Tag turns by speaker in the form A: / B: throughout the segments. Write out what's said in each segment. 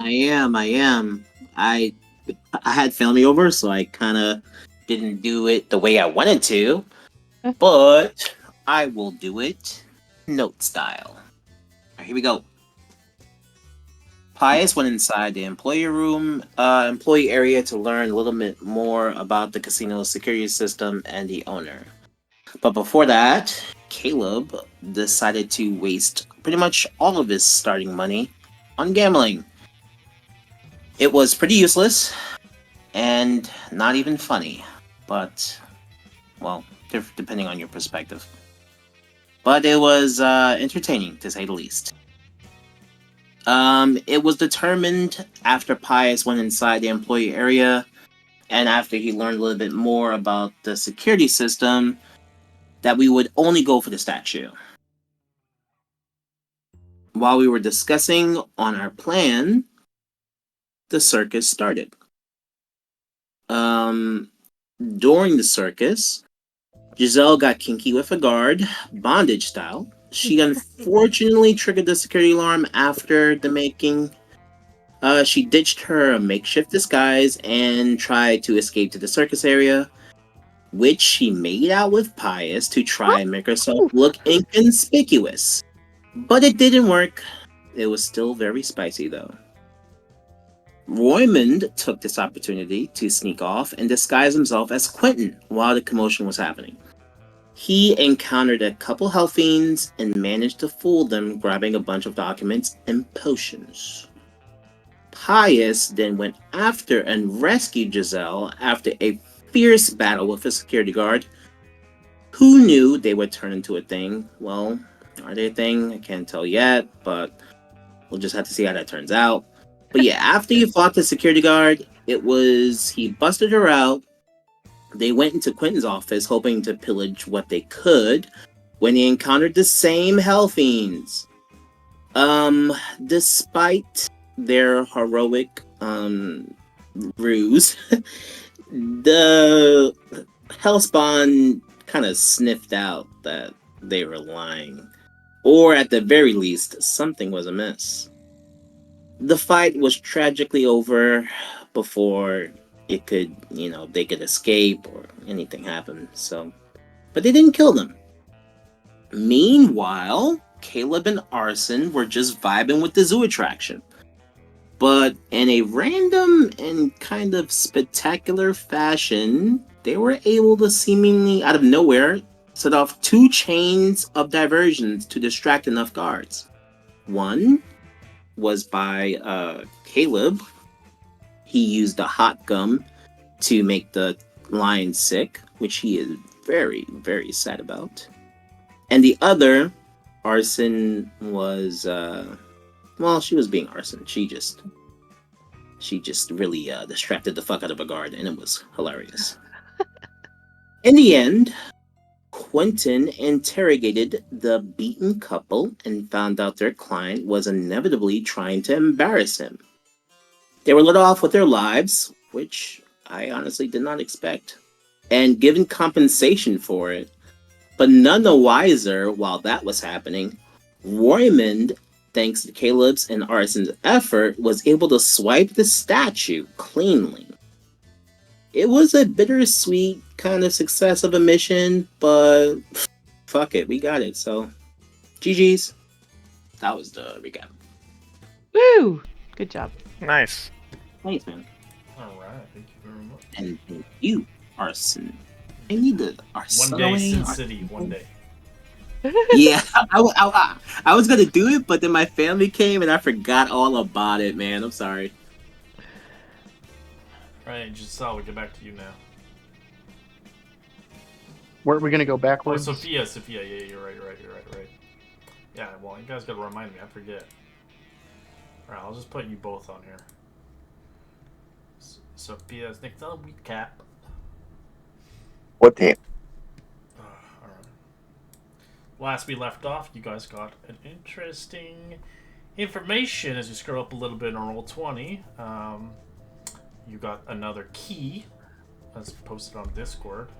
A: I am. I I had family over, so I kind of didn't do it the way I wanted to, but I will do it note style. Here we go. Pius went inside the employee area to learn a little bit more about the casino's security system and the owner. But before that, Caleb decided to waste pretty much all of his starting money on gambling. It was pretty useless and not even funny, but, well, depending on your perspective. But it was entertaining, to say the least. It was determined after Pius went inside the employee area and after he learned a little bit more about the security system that we would only go for the statue. While we were discussing on our plan, the circus started. During the circus, Giselle got kinky with a guard, bondage style. She unfortunately triggered the security alarm after the making. She ditched her makeshift disguise and tried to escape to the circus area, which she made out with Pius to try and make herself look inconspicuous. But it didn't work. It was still very spicy though. Roymond took this opportunity to sneak off and disguise himself as Quentin while the commotion was happening. He encountered a couple health fiends and managed to fool them, grabbing a bunch of documents and potions. Pius then went after and rescued Giselle after a fierce battle with a security guard. Who knew they would turn into a thing? Well, are they a thing? I can't tell yet, but we'll just have to see how that turns out. But yeah, after he fought the security guard, he busted her out. They went into Quentin's office hoping to pillage what they could when they encountered the same hell fiends. Despite their heroic ruse, the Hellspawn kind of sniffed out that they were lying. Or at the very least, something was amiss. The fight was tragically over before they could escape or anything happen. But they didn't kill them. Meanwhile, Caleb and Arson were just vibing with the zoo attraction. But in a random and kind of spectacular fashion, they were able to seemingly out of nowhere set off 2 chains of diversions to distract enough guards. One was by Caleb. He used a hot gum to make the lion sick, which he is very, very sad about. And the other, Arson, was she was being Arson. She just really distracted the fuck out of a guard, and it was hilarious. In the end, Quentin interrogated the beaten couple and found out their client was inevitably trying to embarrass him. They were let off with their lives, which I honestly did not expect, and given compensation for it. But none the wiser while that was happening, Roymond, thanks to Caleb's and Arson's effort, was able to swipe the statue cleanly. It was a bittersweet kind of success of a mission, but fuck it, we got it. So, GG's. That was the recap.
B: Woo! Good job.
C: Nice.
A: Thanks, man.
D: All right, thank you very much.
A: And thank you, Arson. I need the Arson.
D: One day, Sin City, one day.
A: Yeah, I was gonna do it, but then my family came and I forgot all about it, man. I'm sorry.
D: Right, Giselle, we'll get back to you now.
E: Where are we gonna go
D: Oh,
E: backwards?
D: Sophia, yeah, you're right. Yeah, well, you guys gotta remind me, I forget. Alright, I'll just put you both on here. Sophia's next on recap.
F: What the?
D: Alright. Last we left off, you guys got an interesting information as you scroll up a little bit on Roll20. You got another key that's posted on Discord,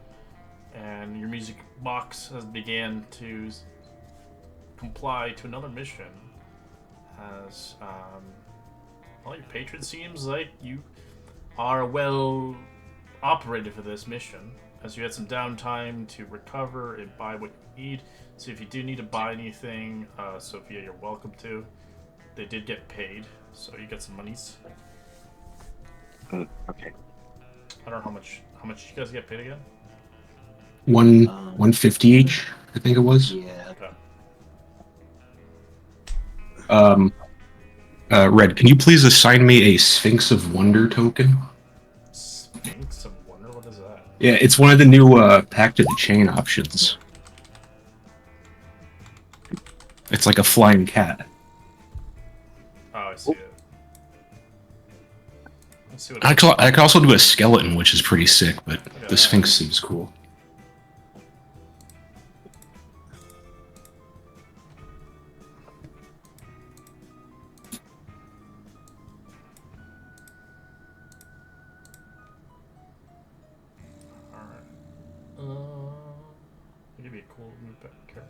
D: and your music box has began to comply to another mission. Has Well, your patron seems like you are well operated for this mission, as you had some downtime to recover and buy what you need. So if you do need to buy anything, Sophia, you're welcome to. They did get paid, so you get some monies.
F: Okay.
D: I don't know how much you guys get paid again.
C: One
A: Um,
C: 150 each, I think it was.
A: Yeah.
D: Okay.
C: Red, can you please assign me a Sphinx of Wonder token?
D: Sphinx of Wonder, what is that?
C: Yeah, it's one of the new Pact of the Chain options. It's like a flying cat.
D: Oh, I see it. Let's see what.
C: I could also do a skeleton, which is pretty sick, but
D: Yeah.
C: the Sphinx seems cool.
D: I'll give you a cool new character.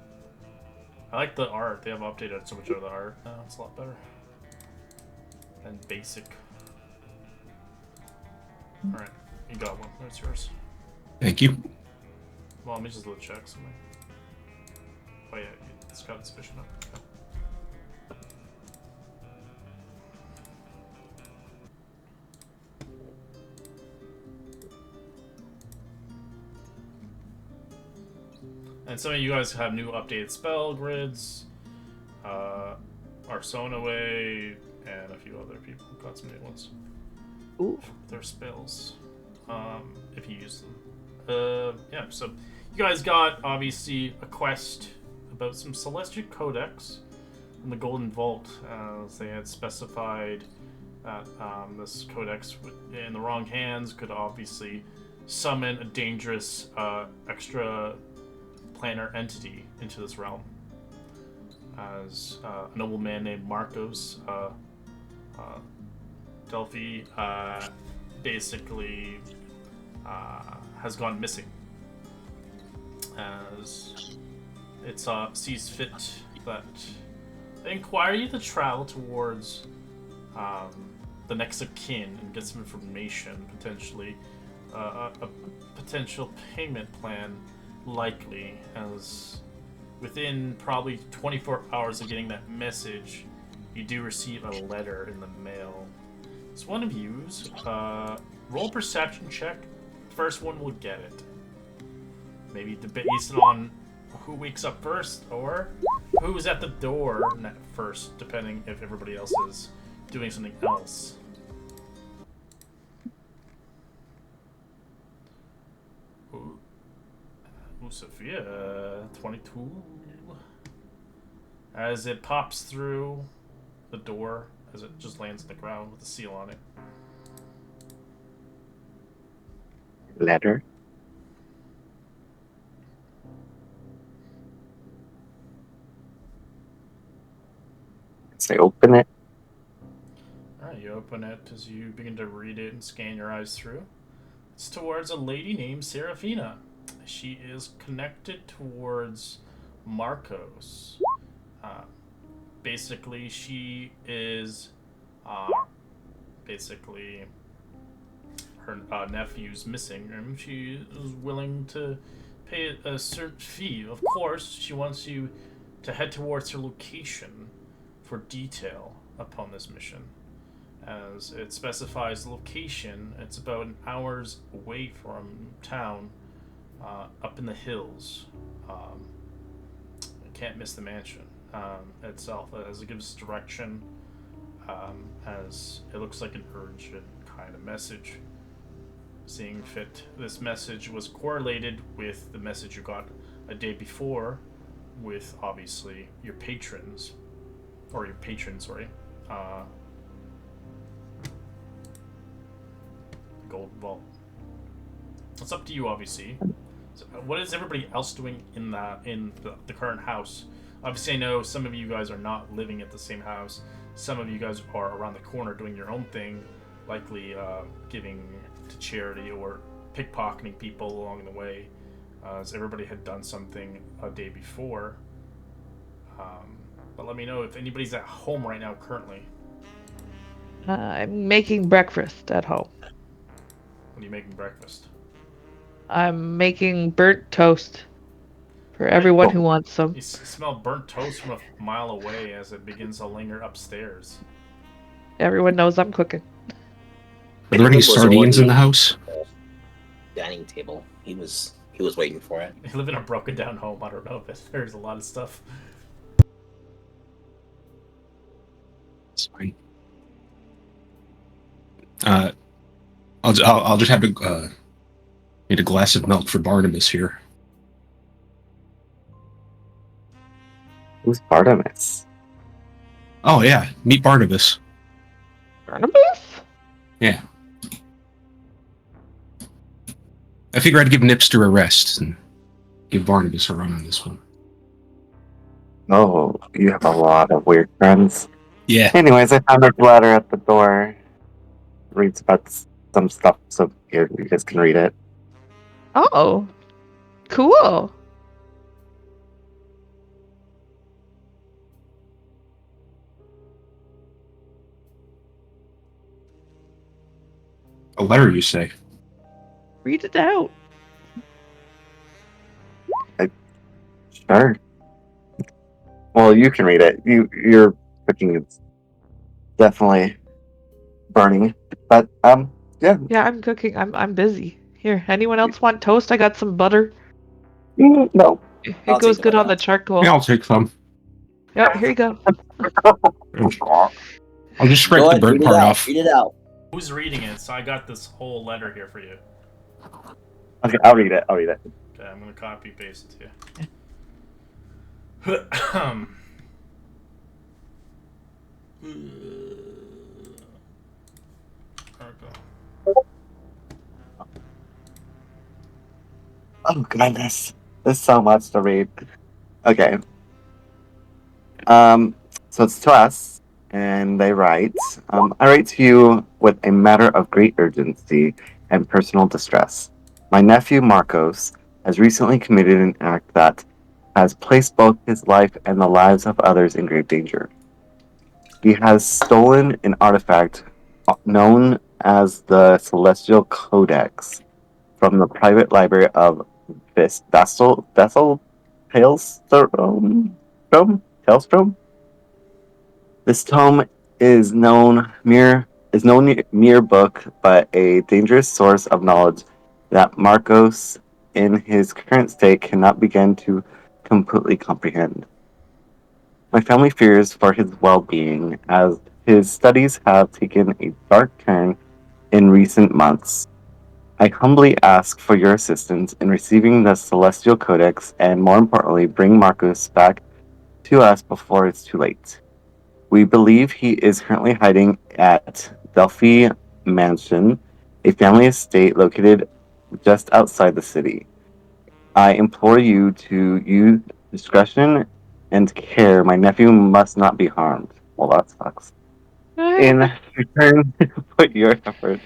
D: I like the art. They have updated so much of the art now. It's a lot better. And basic. Alright, you got one. That's yours.
C: Thank you.
D: Well, let me just look check something. Oh yeah, it's got its vision up. Okay. And some of you guys have new updated spell grids. Arsonaway and a few other people got some new ones.
B: Ooh.
D: Their spells, if you use them. Yeah, so you guys got obviously a quest about some Celestial Codex in the Golden Vault, as they had specified that this codex in the wrong hands could obviously summon a dangerous extra planar entity into this realm. As a nobleman named Marcos Delphi basically has gone missing, as it sees fit that they inquire you to travel towards the next of kin and get some information, potentially a potential payment plan, likely, as within probably 24 hours of getting that message, you do receive a letter in the mail. So one of yous, roll a perception check. First one will get it. Maybe based on who wakes up first, or who's at the door first, depending if everybody else is doing something else. Ooh, Sophia, 22. As it pops through the door, as it just lands on the ground with a seal on it.
F: Letter. As I open it,
D: Alright, you open it as you begin to read it and scan your eyes through. It's towards a lady named Serafina. She is connected towards Marcos. Basically, she is basically her nephew's missing, and she is willing to pay a certain fee. Of course, she wants you to head towards her location for detail upon this mission. As it specifies the location, it's about an hour's away from town, up in the hills. Can't miss the mansion itself, as it gives direction, as it looks like an urgent kind of message. Seeing fit, this message was correlated with the message you got a day before, with obviously your patrons, or your patron, sorry. Gold Vault. It's up to you, obviously. So what is everybody else doing in the current house? Obviously, I know some of you guys are not living at the same house. Some of you guys are around the corner doing your own thing, likely giving to charity or pickpocketing people along the way, as everybody had done something a day before. But let me know if anybody's at home right now currently.
B: I'm making breakfast at home.
D: When you making breakfast?
B: I'm making burnt toast for
D: I,
B: everyone who wants some.
D: you smell burnt toast from a mile away as it begins to linger upstairs.
B: Everyone knows I'm cooking.
C: Are there any
A: Caleb was
C: sardines in the
A: already
C: house?
A: at the dining table. He was waiting for it.
D: You live in a broken down home. I don't know if there's a lot of stuff.
C: It's fine. I'll just have to need a glass of milk for Barnabas here.
F: Who's Barnabas?
C: Oh yeah, meet Barnabas.
B: Barnabas?
C: Yeah. I figure I'd give Nipster a rest and give Barnabas a run on this one.
F: Oh, you have a lot of weird friends.
C: Yeah.
F: Anyways, I found a letter at the door. Reads about some stuff, so here you guys can read it.
B: Oh, cool.
C: A letter, you say?
B: Read it out.
F: Sure. Well, you can read it. Your cooking is definitely burning, but yeah.
B: Yeah, I'm cooking. I'm busy. Here, anyone else want toast? I got some butter.
F: No.
B: It
A: I'll
B: goes
A: take the
B: good
A: butter.
B: on the charcoal.
C: Yeah, I'll take some.
B: Yep, here you go.
C: I'll just scrape
A: Go
C: the
A: ahead,
C: burnt
A: read it
C: part
A: out.
C: off.
A: Read it out.
D: Who's reading it? So I got this whole letter here for you.
F: Okay, I'll read it.
D: Okay, I'm gonna copy paste it to you.
F: Oh goodness, there's so much to read. Okay. So it's to us, and they write, I write to you with a matter of great urgency and personal distress. My nephew Marcos has recently committed an act that has placed both his life and the lives of others in grave danger. He has stolen an artifact known as the Celestial Codex from the private library of Vessel Tailstrom. This tome is no mere book, but a dangerous source of knowledge that Marcos, in his current state, cannot begin to completely comprehend. My family fears for his well-being, as his studies have taken a dark turn in recent months. I humbly ask for your assistance in receiving the Celestial Codex and, more importantly, bring Marcos back to us before it's too late. We believe he is currently hiding at Delphi Mansion, a family estate located just outside the city. I implore you to use discretion and care. My nephew must not be harmed. Well, that sucks. In return for your efforts,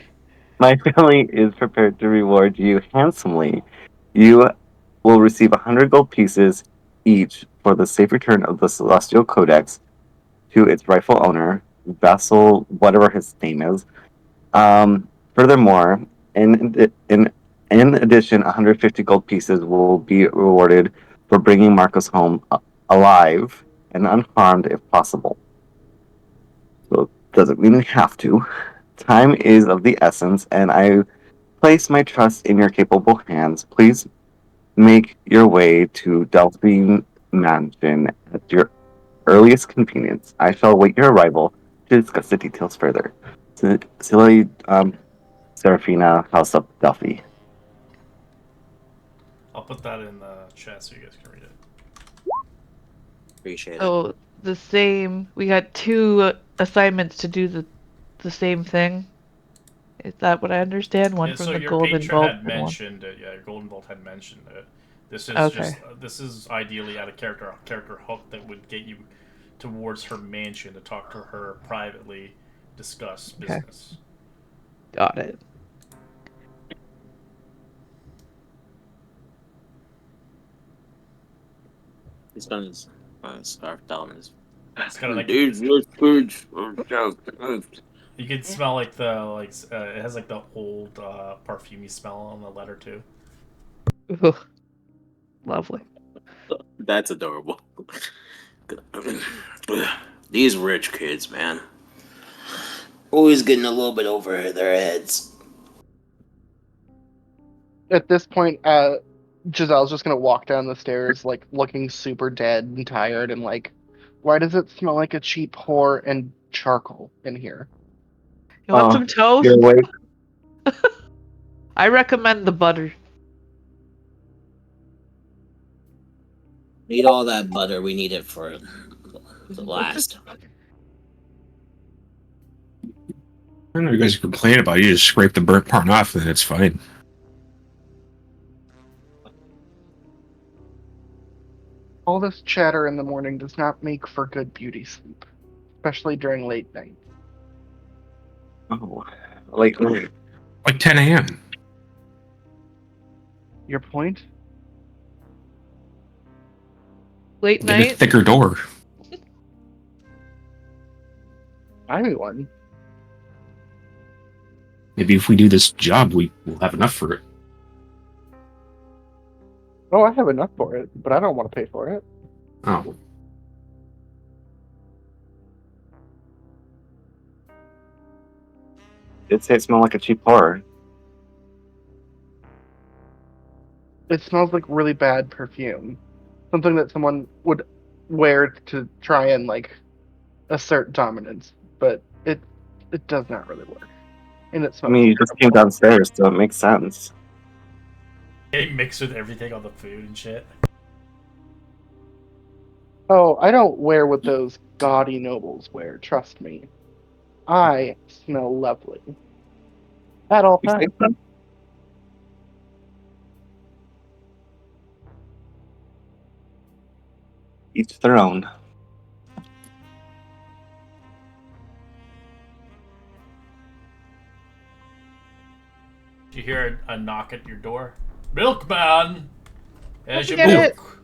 F: my family is prepared to reward you handsomely. You will receive 100 gold pieces each for the safe return of the Celestial Codex to its rightful owner, Vassal, whatever his name is. Furthermore, in addition, 150 gold pieces will be rewarded for bringing Marcos home alive and unharmed if possible. So it doesn't mean we have to. Time is of the essence, and I place my trust in your capable hands. Please make your way to Delphi Mansion at your earliest convenience. I shall await your arrival to discuss the details further. Silly Serafina, House of Delphi.
D: I'll put that in the chat so you guys can read it.
A: Appreciate it.
B: So the same. We got two assignments to do the same thing. Is that what I understand? One
D: Yeah,
B: from
D: so
B: the
D: your
B: Golden
D: patron
B: Vault
D: had
B: and one.
D: mentioned it. Yeah, your Golden Vault had mentioned it. This is
B: Okay.
D: this is ideally at a character hook that would get you towards her mansion to talk to her privately, discuss
B: Okay.
D: business.
B: Got it.
A: He's got his scarf down his.
D: It's kind of like
A: These page.
D: You can smell like it has like the old perfumey smell on the letter too.
B: Ooh, lovely.
A: That's adorable. These rich kids, man. Always getting a little bit over their heads.
E: At this point, Giselle's just gonna walk down the stairs, like looking super dead and tired, and like, why does it smell like a cheap whore and charcoal in here?
B: You want
F: Oh,
B: some toast?
F: you're awake?
B: I recommend the butter.
A: Need all that butter. We need it for the last.
C: I know you guys complain about it. You just scrape the burnt part off, and it's fine.
E: All this chatter in the morning does not make for good beauty sleep, especially during late night.
F: Oh, like
C: Like 10 a.m.
E: Your point?
B: Late
C: Get a
B: night.
C: thicker door.
E: I knew one.
C: Maybe if we do this job, we will have enough for it.
E: Oh, I have enough for it, but I don't want to pay for it.
C: Oh,
F: it'd say it smelled like a cheap whore.
E: It smells like really bad perfume. Something that someone would wear to try and like assert dominance, but it does not really work. And it
F: I
E: smells
F: mean, you just came
E: terrible.
F: downstairs, so it makes sense.
D: It mixed with everything on the food and shit.
E: Oh, I don't wear what those gaudy nobles wear, trust me. I smell lovely. At all
F: You
E: times.
F: think so? Each their own.
D: You hear a knock at your door. Milkman! There's your
B: Get it.
D: milk.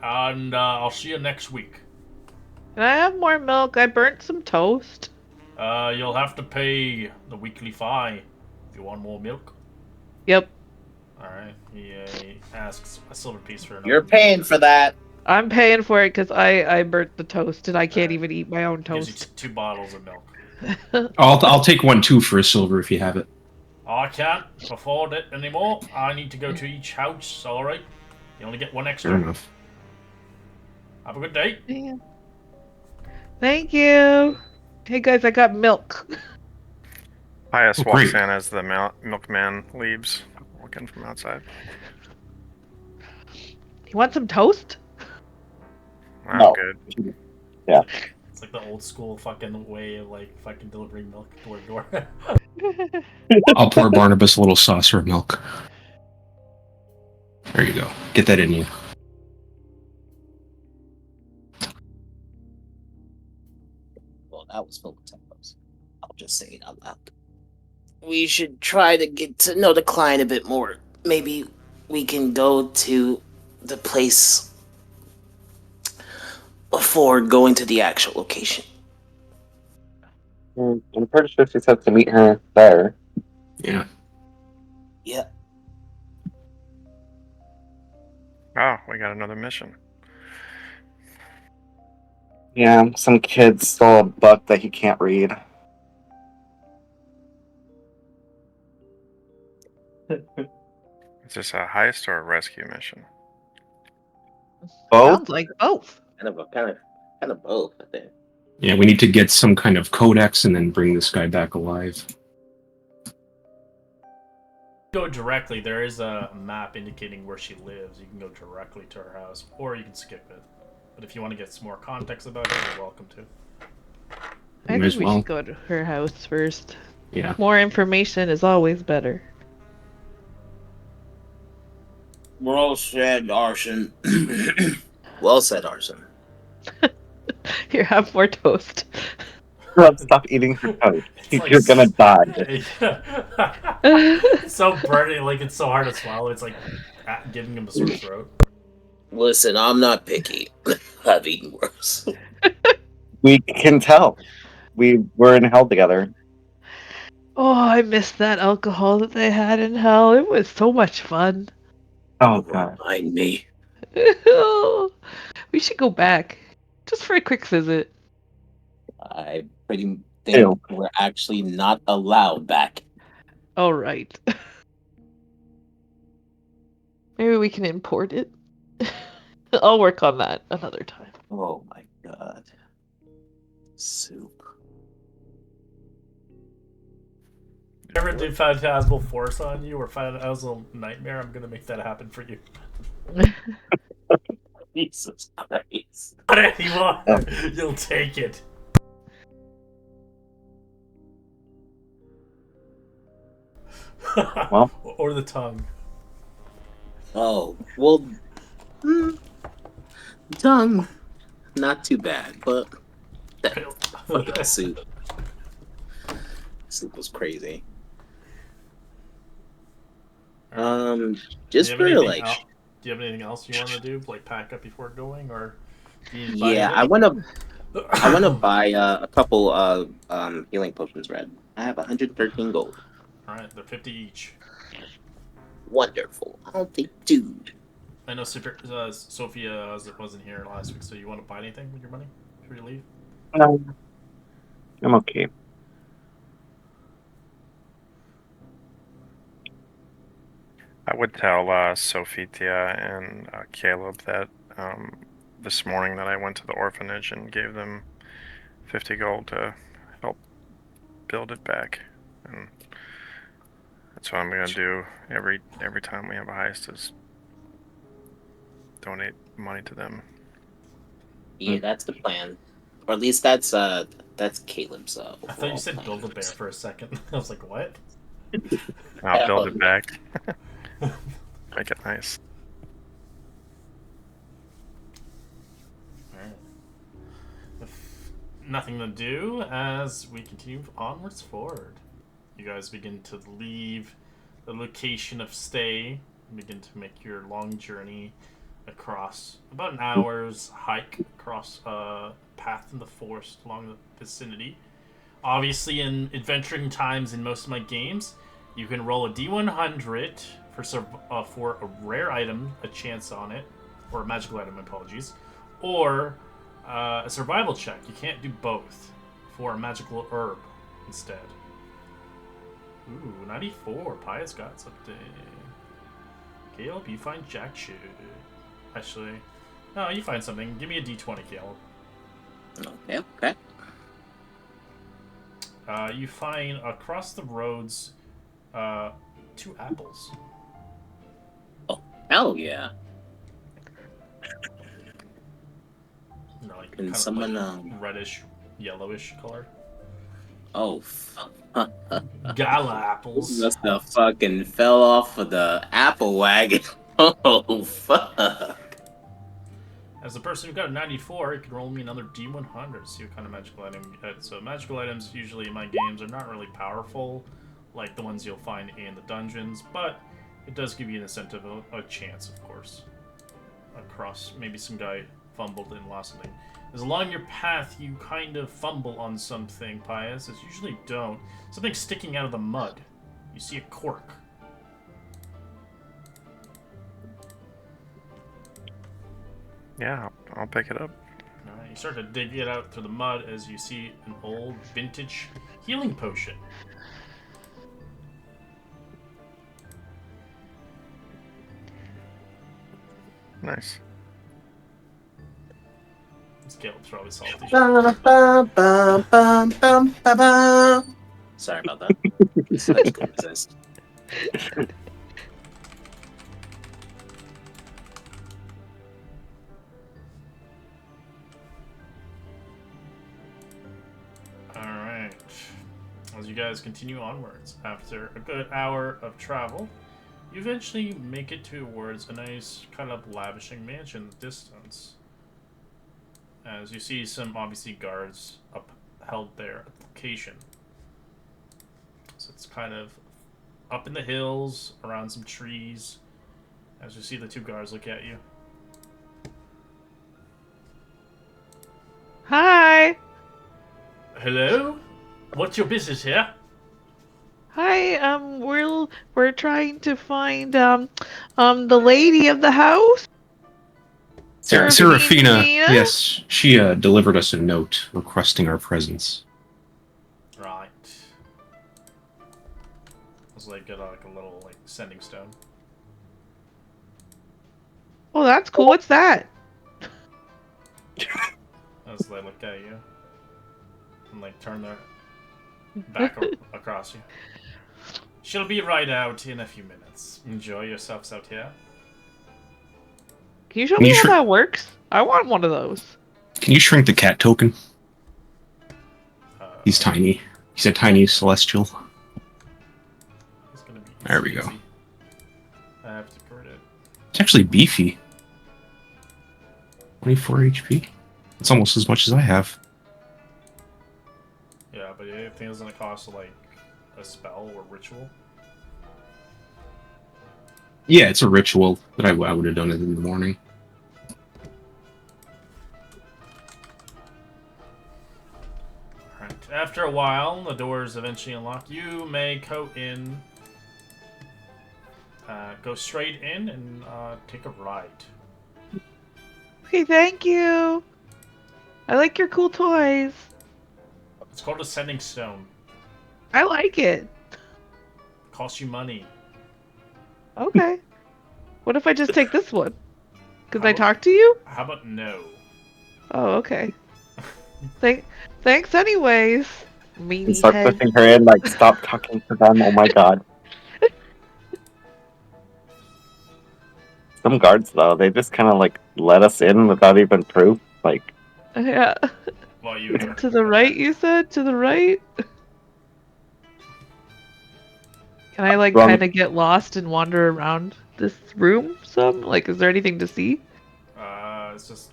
D: And I'll see you next week.
B: Can I have more milk? I burnt some toast.
D: You'll have to pay the weekly fee if you want more milk.
B: Yep.
D: Alright. He asks a silver piece for another.
A: You're paying for that.
B: I'm paying for it because I burnt the toast and I can't
D: Alright.
B: even eat my own
D: Gives you
B: toast.
D: 2 bottles of milk.
C: I'll take one too for a silver if you have it.
D: I can't afford it anymore. I need to go to each house, alright? You only get 1
C: Fair
D: extra.
C: enough.
D: Have a good day.
B: Yeah. Thank you. Hey guys, I got milk.
G: Pius
C: Oh,
G: walks
C: great.
G: in as the milkman leaves, walking from outside.
B: You want some toast?
G: I'm
F: No.
G: good.
D: It's like the old school fucking way of like fucking delivering milk door to door.
C: I'll pour Barnabas a little saucer of milk. There you go. Get that in you.
A: Well, that was filled with typos. I'll just say it out loud. We should try to get to know the client a bit more. Maybe we can go to the place before going to the actual location.
F: I'm pretty sure she said to meet her there.
C: Yeah.
A: Yeah.
G: Oh, we got another mission.
F: Yeah, some kid stole a book that he can't read.
G: Is this a heist or a rescue mission?
F: Both?
B: Sounds like both.
A: Kind of both, I think.
C: Yeah, we need to get some kind of codex and then bring this guy back alive.
D: Go directly. There is a map indicating where she lives. You can go directly to her house, or you can skip it. But if you want to get some more context about her, you're welcome to.
B: I
C: Might
B: think
C: as
B: we
C: well.
B: should go to her house first.
C: Yeah.
B: More information is always better.
A: Well said, Arson. Well said, Arson.
B: Here, have more toast.
F: Stop eating her toast.
D: It's
F: You're gonna die.
D: It's so burning, like it's so hard to swallow. It's like giving him a sore throat.
A: Listen, I'm not picky. I've eaten worse.
F: We can tell. we were in hell together.
B: Oh, I missed that alcohol that they had in hell. It was so much fun.
F: Oh god.
A: Remind me.
B: We should go back. Just for a quick visit.
A: I pretty think
F: Ew.
A: we're actually not allowed back.
B: All right. Maybe we can import it. I'll work on that another time.
A: Oh my god. Soup.
D: Ever do Phantasmal Force on you or Phantasmal Nightmare? I'm gonna make that happen for you.
A: Jesus Christ.
D: Not anymore.
F: Oh.
D: You'll take it.
F: Well.
D: Or the tongue.
A: Oh, well, tongue, not too bad, but that fucking soup. Soup was crazy. Just for like,
D: Do you have anything else you want to do? Like pack up before going, or do you need to buy
A: yeah,
D: anything?
A: I wanna buy a couple healing potions, Red. I have 113 gold.
D: Alright, they're 50 each.
A: Wonderful. I'll take 2.
D: I know Sophia wasn't here last week, so you want to buy anything with your money before you leave?
F: No, I'm okay.
G: I would tell Sophia and Caleb that this morning that I went to the orphanage and gave them 50 gold to help build it back. And that's what I'm gonna do every time we have a heist is donate money to them.
A: Yeah, that's the plan. Or at least that's Caleb's
D: I thought you
A: overall
D: said
A: plan.
D: build a bear for a second. I was like, what?
G: I'll build it back. Make it nice.
D: Alright. If nothing to do as we continue onwards forward. You guys begin to leave the location of stay and begin to make your long journey across about an hour's hike across a path in the forest along the vicinity. Obviously, in adventuring times in most of my games, you can roll a D100 for a rare item, a chance on it, or a magical item, apologies, or a survival check. You can't do both for a magical herb instead. Ooh, 94. Pious got something. Caleb, you find jack shit. Actually, no, you find something. Give me a D20, Caleb.
A: Okay.
D: You find across the roads 2 apples.
A: Hell yeah.
D: You know, like
A: Can
D: kind of
A: someone
D: like reddish, yellowish color.
A: Oh, fuck.
D: Gala apples.
A: Must have fucking fell off of the apple wagon. Oh, fuck.
D: As the person who got a 94, you can roll me another D100 to see what kind of magical item you get. So magical items usually in my games are not really powerful, like the ones you'll find in the dungeons, but it does give you an incentive, a chance, of course. Across, maybe some guy fumbled and lost something. As along your path you kind of fumble on something, Pious, as you usually don't. Something sticking out of the mud. You see a cork.
G: Yeah, I'll pick it up.
D: Alright, you start to dig it out through the mud as you see an old vintage healing potion.
G: Nice.
D: This Caleb's probably salty.
A: Sorry about that. I just couldn't resist.
D: Alright. As you guys continue onwards, after a good hour of travel, you eventually make it towards a nice, kind of lavishing mansion in the distance. As you see some, obviously, guards upheld there at the location. So it's kind of up in the hills, around some trees, as you see the 2 guards look at you.
B: Hi.
D: Hello? What's your business here?
B: Hi, we're trying to find the lady of the house,
C: Serafina,
B: Serafina.
C: yes, she delivered us a note requesting our presence.
D: Right. Let's like get like a little like sending stone.
B: Oh, that's cool. What's that?
D: As they look at you and like turn their back across you. She'll be right out in a few minutes. Enjoy yourselves out here.
B: Can you show
C: Can
B: me
C: you
B: how
C: shr-
B: that works? I want one of those.
C: Can you shrink the cat token?
D: Uh,
C: He's tiny. He's a tiny celestial.
D: It's gonna be
C: There we go.
D: easy. I have to crit it.
C: It's actually beefy. 24 HP. It's almost as much as I have.
D: Yeah, but I think it's gonna cost like a spell or ritual.
C: Yeah, it's a ritual that I would have done it in the morning.
D: Alright. After a while, the doors eventually unlock. You may go in. Go straight in and take a ride.
B: Okay, thank you. I like your cool toys.
D: It's called a sending stone.
B: I like it.
D: Costs you money.
B: Okay. What if I just take this one? Could
D: How
B: I
D: about-
B: talk to you?
D: How about no?
B: Oh, okay. Thanks anyways.
F: And
B: Meanie
F: start
B: head.
F: pushing her in, like, stop talking to them. Oh my god. Some guards, though, they just kind of, like, let us in without even proof. Like,
B: Yeah.
D: Well, you
B: To the right, you said? To the right? Can I like
F: Wrong.
B: kind of get lost and wander around this room some? Like, is there anything to see?
D: It's just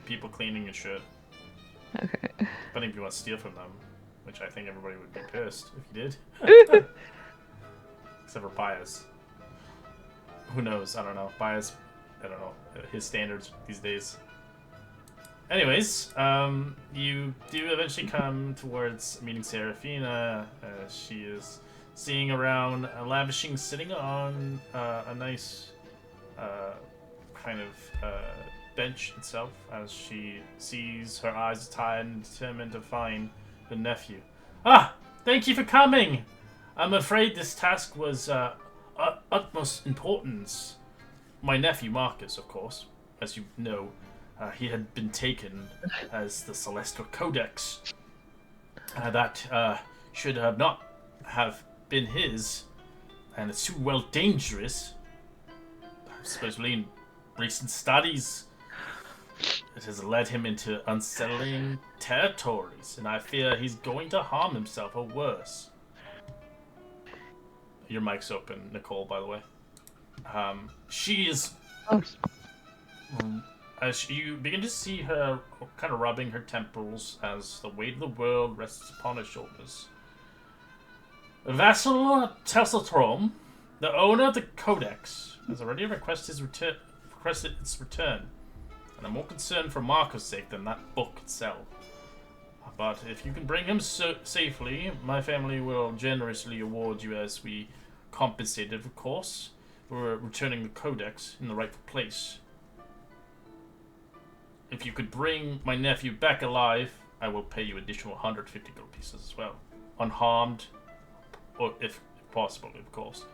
D: people cleaning and shit.
B: Okay.
D: Depending if you want to steal from them, which I think everybody would be pissed if you did. Except for Pius. Who knows? I don't know. Pius, I don't know. His standards these days. Anyways, you do eventually come towards meeting Serafina. She is seeing around, lavishing, sitting on a nice kind of bench itself as she sees her eyes tied and determined to find the nephew. Ah! Thank you for coming! I'm afraid this task was utmost importance. My nephew, Marcus, of course, as you know, he had been taken as the Celestial Codex. That should have not have been his, and it's too well dangerous, especially in recent studies. It has led him into unsettling territories, and I fear he's going to harm himself or worse. Your mic's open, Nicole, by the way. She is... As you begin to see her kind of rubbing her temples as the weight of the world rests upon her shoulders. Vassal Tesseltrom, the owner of the Codex, has already requested its return, and I'm more concerned for Marco's sake than that book itself. But if you can bring him safely, my family will generously award you as we compensated, of course, for returning the Codex in the rightful place. If you could bring my nephew back alive, I will pay you additional 150 gold pieces as well. Unharmed, or if possible, of course.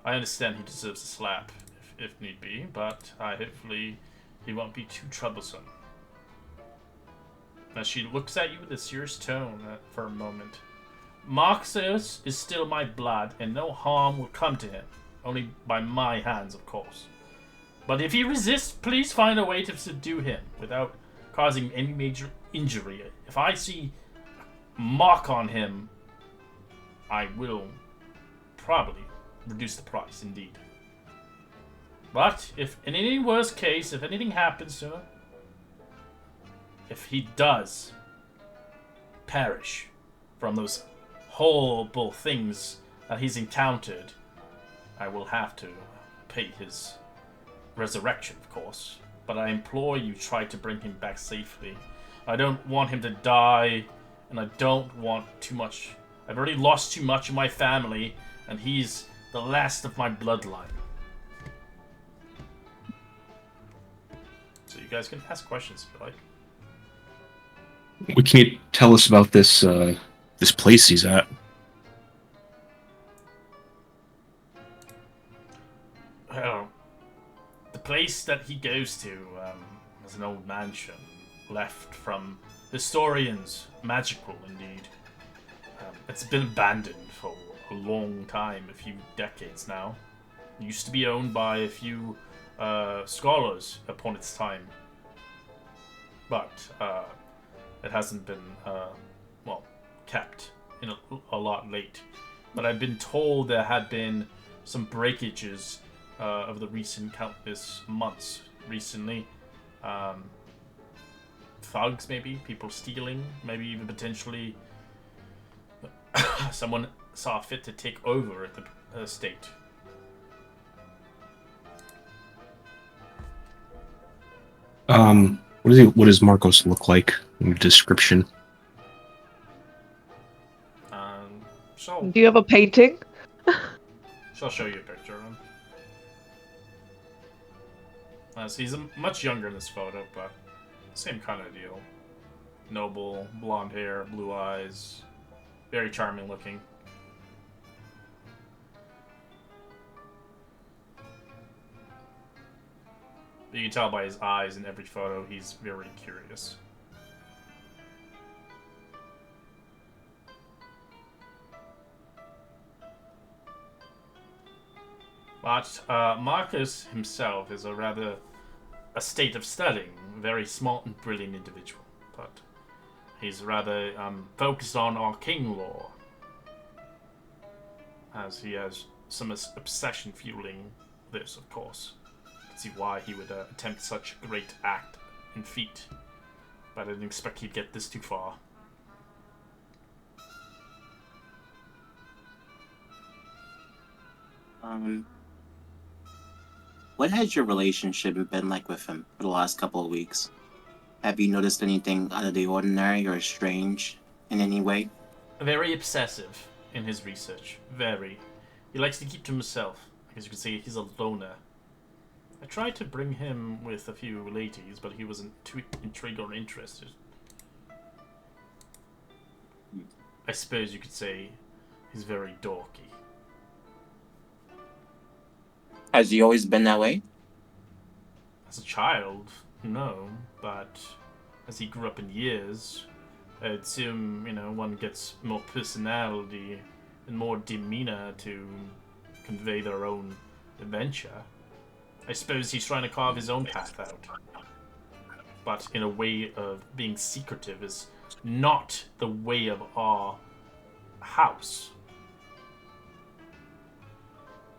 D: I understand he deserves a slap, if need be, but hopefully he won't be too troublesome. As she looks at you with a serious tone for a moment. Marcus is still my blood, and no harm will come to him. Only by my hands, of course. But if he resists, please find a way to subdue him without causing any major injury. If I see a mark on him, I will probably reduce the price, indeed. But if in any worst case, if anything happens to him, if he does perish from those horrible things that he's encountered, I will have to pay his resurrection, of course. But I implore you, try to bring him back safely. I don't want him to die and I don't want too much. I've already lost too much of my family, and he's the last of my bloodline. So you guys can ask questions if you like.
C: What can you tell us about this this place he's at?
D: Well, the place that he goes to is an old mansion left from historians, magical indeed. It's been abandoned for a long time, a few decades now. It used to be owned by a few scholars upon its time, but it hasn't been kept in a lot late. But I've been told there had been some breakages of the recent countless months recently. Thugs, maybe people stealing, maybe even potentially someone saw fit to take over at the estate.
C: What does Marcos look like in the description?
D: So
B: Do you have a painting?
D: I'll show you a picture of him. So he's much younger in this photo, but same kind of deal. Noble, blonde hair, blue eyes, very charming looking. But you can tell by his eyes in every photo, he's very curious. But Marcus himself is a state of studying, very smart and brilliant individual. But he's rather focused on arcane lore, as he has some obsession fueling this, of course. You can see why he would attempt such a great act and feat, but I didn't expect he'd get this too far.
A: What has your relationship been like with him for the last couple of weeks? Have you noticed anything out of the ordinary or strange in any way?
D: Very obsessive in his research. Very. He likes to keep to himself. As you can see, he's a loner. I tried to bring him with a few ladies, but he wasn't too intrigued or interested. I suppose you could say he's very dorky.
A: Has he always been that way?
D: As a child, no, but as he grew up in years, I assume, one gets more personality and more demeanor to convey their own adventure. I suppose he's trying to carve his own path out. But in a way of being secretive is not the way of our house.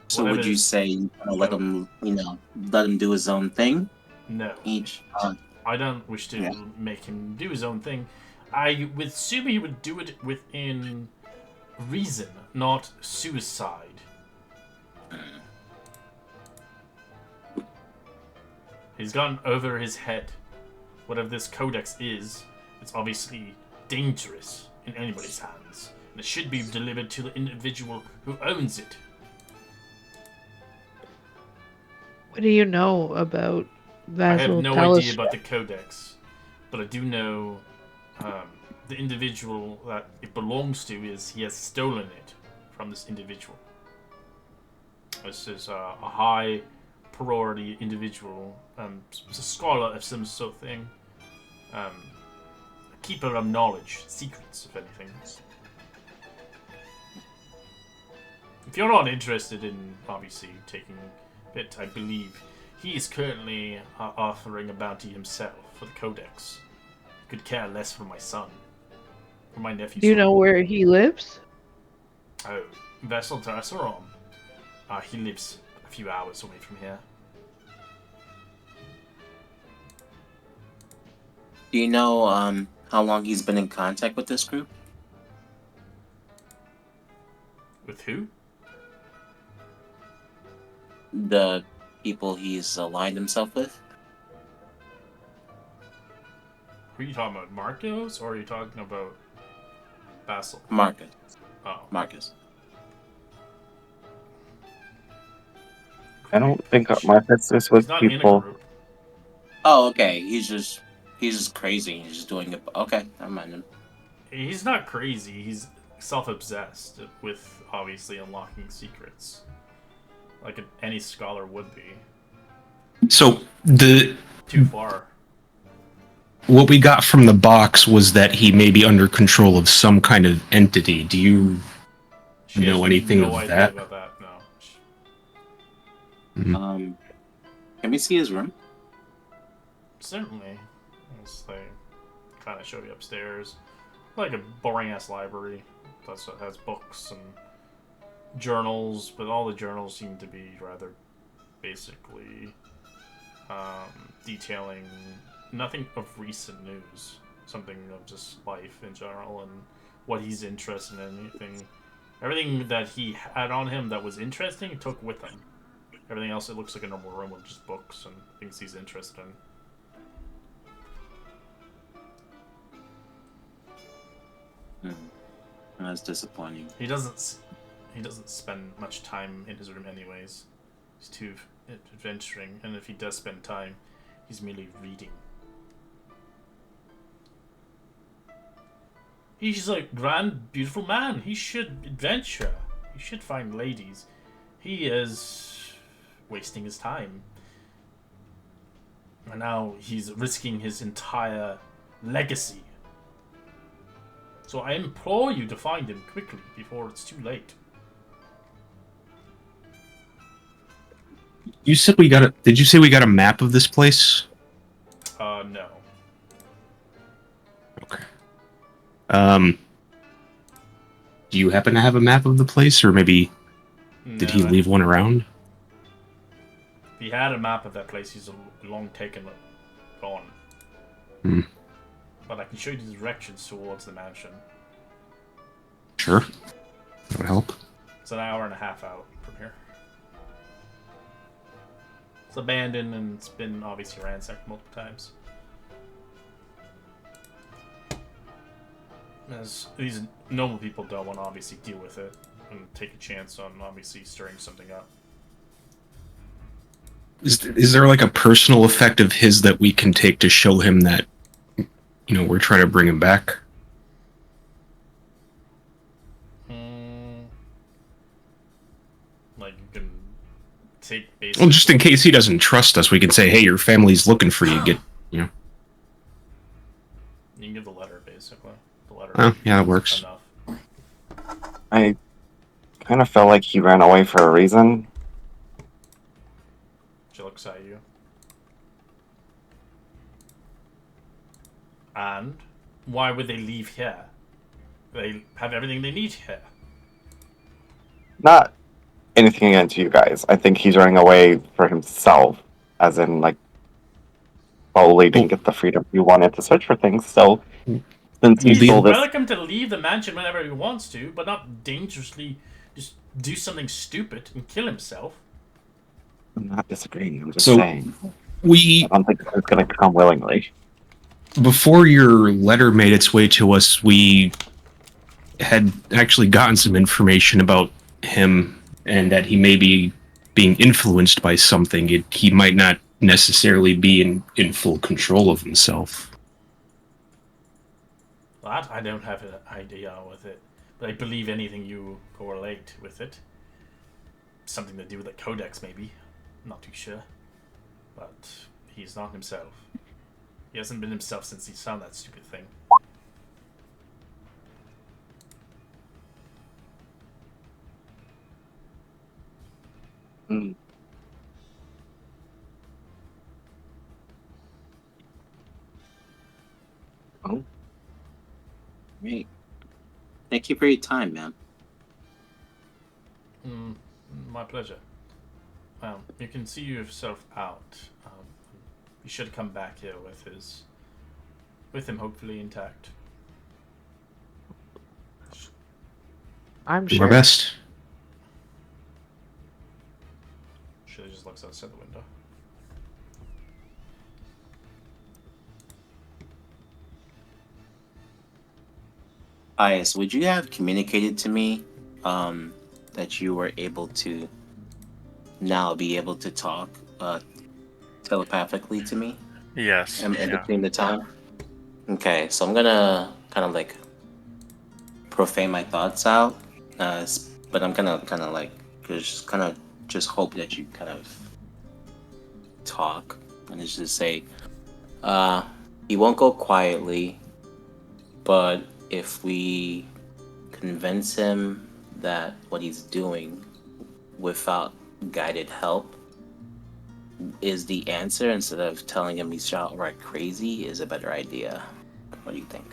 A: So would you say you let him, let him do his own thing?
D: No.
A: Each.
D: I don't wish to make him do his own thing. I would assume he would do it within reason, not suicide. He's gone over his head. Whatever this codex is, it's obviously dangerous in anybody's hands. And it should be delivered to the individual who owns it.
B: What do you know about
D: I have
B: Vassal
D: no idea about the codex, but I do know the individual that it belongs to he has stolen it from this individual. This is a high priority individual, a scholar of some sort of thing, a keeper of knowledge, secrets, if anything. If you're not interested in, obviously, taking it, I believe he is currently offering a bounty himself for the codex. Could care less for my son, for my nephew.
B: Do you know where he lives?
D: Oh, Vessel Tarsarom. He lives a few hours away from here.
A: Do you know how long he's been in contact with this group?
D: With who?
A: The people he's aligned himself with?
D: Who are you talking about? Marcos? Or are you talking about Basil.
A: Marcus.
D: Oh.
A: Marcus.
F: I don't think
D: He's
F: Marcus is with
D: not in a
F: people.
D: group.
A: Oh, okay. He's just crazy. He's just doing it. Okay, never mind him.
D: He's not crazy. He's self-obsessed with obviously unlocking secrets, like any scholar would be.
C: So the
D: Too far.
C: what we got from the box was that he may be under control of some kind of entity. Do you
D: She
C: know
D: has
C: anything
D: no
C: of
D: idea
C: that?
D: about that. No.
A: Can we see his room?
D: Certainly. It's like kind of show you upstairs, like a boring ass library. That's what has books and journals, but all the journals seem to be rather basically detailing nothing of recent news, something of just life in general and what he's interested in. Everything that he had on him that was interesting, he took with him. Everything else, it looks like a normal room with just books and things he's interested in.
A: That's disappointing.
D: He doesn't spend much time in his room anyways. He's too adventuring, and if he does spend time, he's merely reading. He's a grand, beautiful man. He should adventure. He should find ladies. He is wasting his time. And now he's risking his entire legacy. So I implore you to find him quickly before it's too late.
C: You said we got a. Did you say we got a map of this place?
D: No.
C: Okay. Do you happen to have a map of the place, or maybe did he
D: No,
C: leave one around?
D: If he had a map of that place, he's long taken it, gone.
C: Hmm.
D: But I can show you the directions towards the mansion.
C: Sure. That would help.
D: It's an hour and a half out from here. It's abandoned and it's been obviously ransacked multiple times. As these normal people don't want to obviously deal with it and take a chance on obviously stirring something up.
C: Is there like a personal effect of his that we can take to show him that, we're trying to bring him back?
D: Like you can take basically.
C: Well, just in case he doesn't trust us, we can say, "Hey, your family's looking for you.
D: You can give the letter basically. The letter.
C: Oh, yeah, that works.
D: Enough.
F: I kind of felt like he ran away for a reason.
D: She looks at you. And why would they leave here? They have everything they need here.
F: Not anything against you guys. I think he's running away for himself, as in, like, probably didn't get the freedom he wanted to search for things. So, since he
D: He's
F: stole this,
D: welcome to leave the mansion whenever he wants to, but not dangerously just do something stupid and kill himself.
F: I'm not disagreeing. I'm just
C: So-
F: saying.
C: We
F: I don't think it's going to come willingly.
C: Before your letter made its way to us, we had actually gotten some information about him and that he may be being influenced by something. He might not necessarily be in full control of himself.
D: That I don't have an idea with it, but I believe anything you correlate with it. Something to do with the codex, maybe. Not too sure. But he's not himself. He hasn't been himself since he found that stupid thing.
F: Mm. Oh,
A: Great. Thank you for your time, man.
D: My pleasure. You can see yourself out. You should come back here with him hopefully intact.
B: I'm
C: Do
B: sure.
C: our best.
D: She just looks outside the window.
A: Pius, would you have communicated to me that you were able to now be able to talk telepathically to me
G: Yes.
A: in
G: Yeah.
A: between the time? Okay, so I'm gonna kind of like profane my thoughts out, but I'm gonna kind of like just hope that you kind of talk and just say, uh, he won't go quietly, but if we convince him that what he's doing without guided help is the answer instead of telling him he's outright crazy is a better idea. What do you think?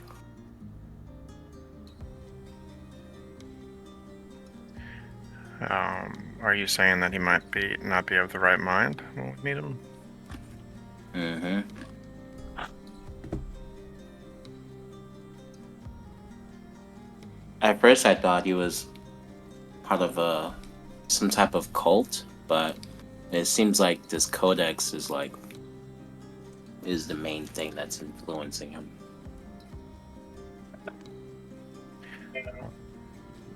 G: Are you saying that he might not be of the right mind when we meet him?
A: Mm-hmm. At first, I thought he was part of some type of cult, but it seems like this codex is the main thing that's influencing him.